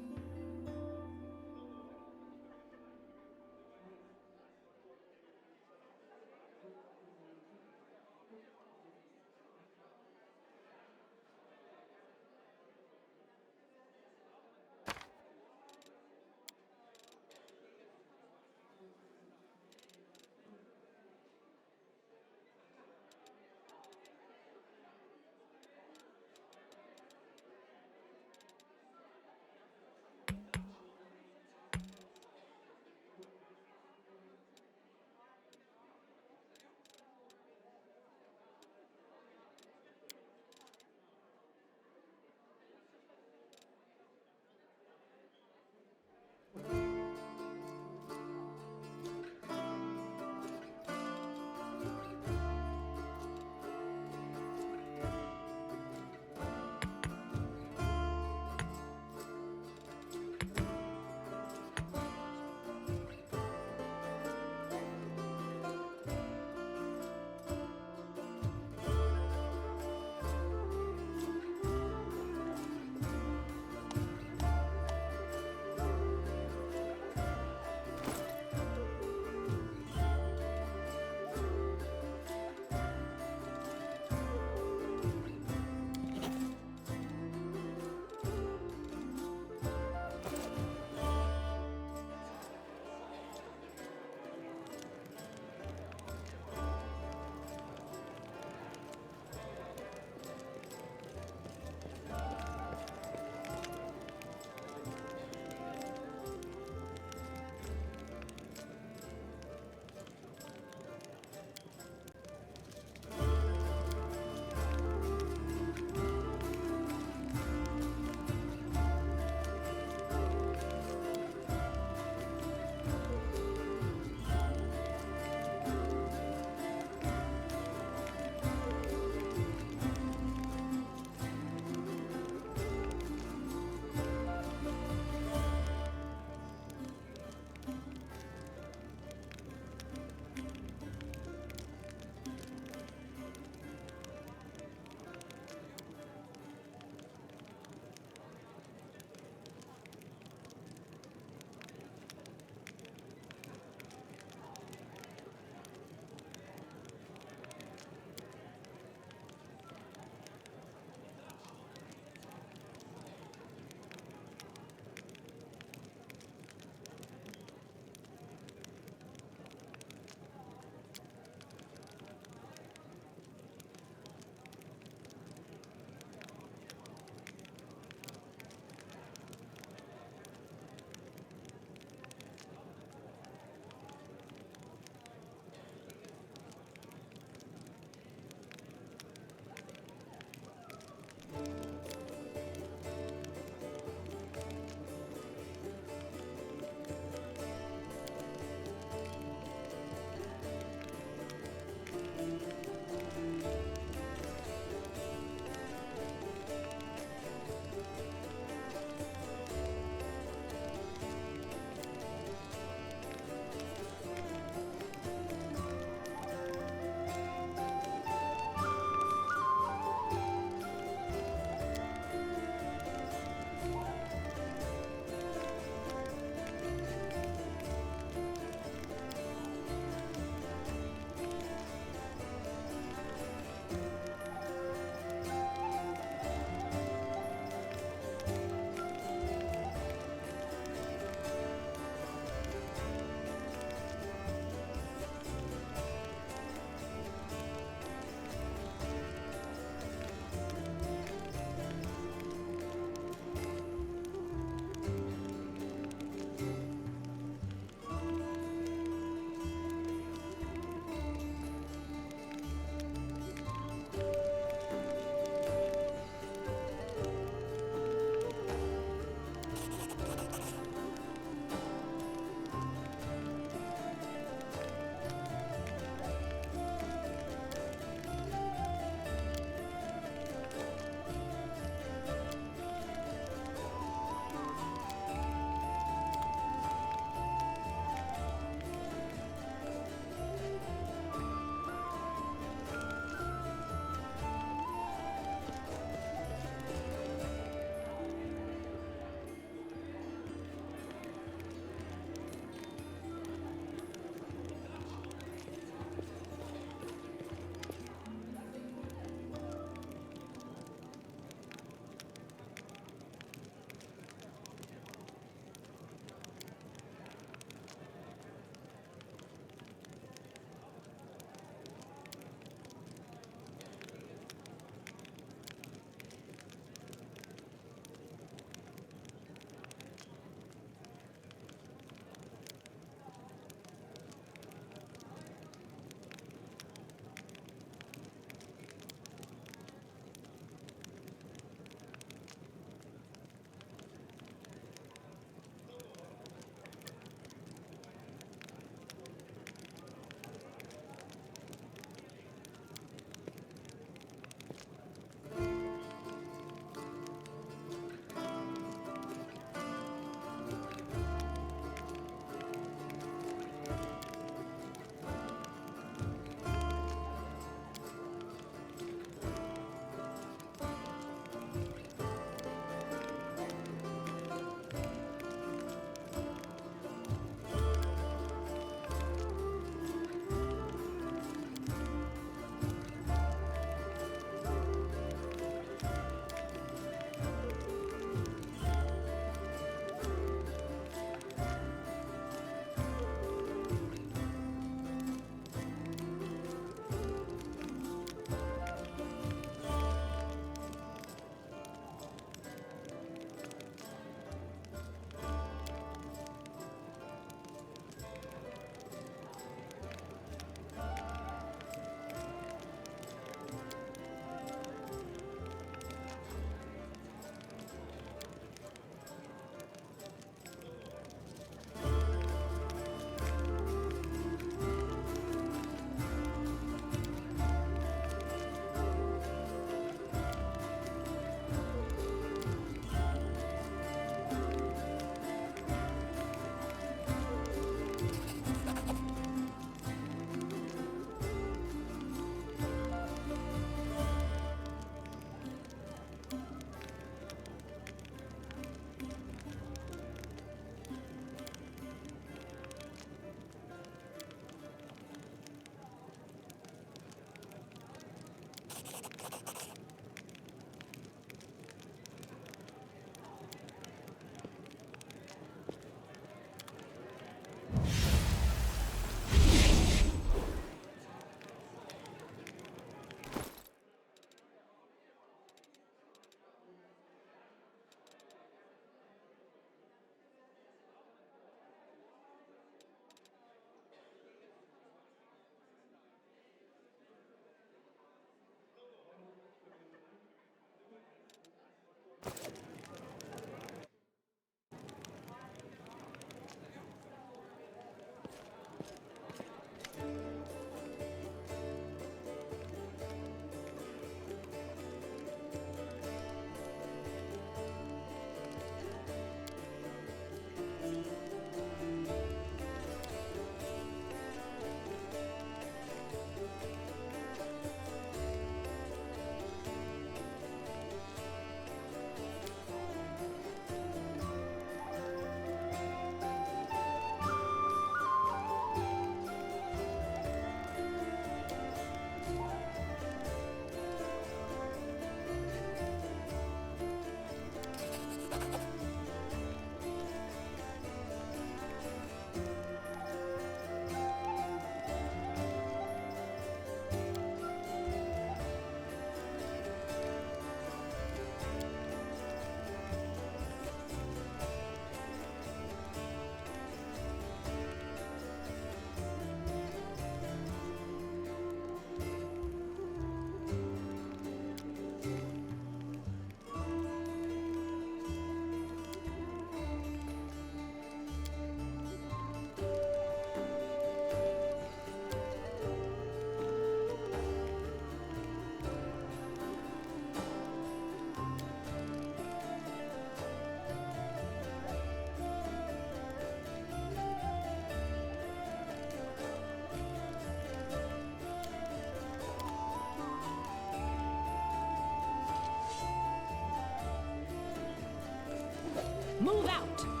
Move out!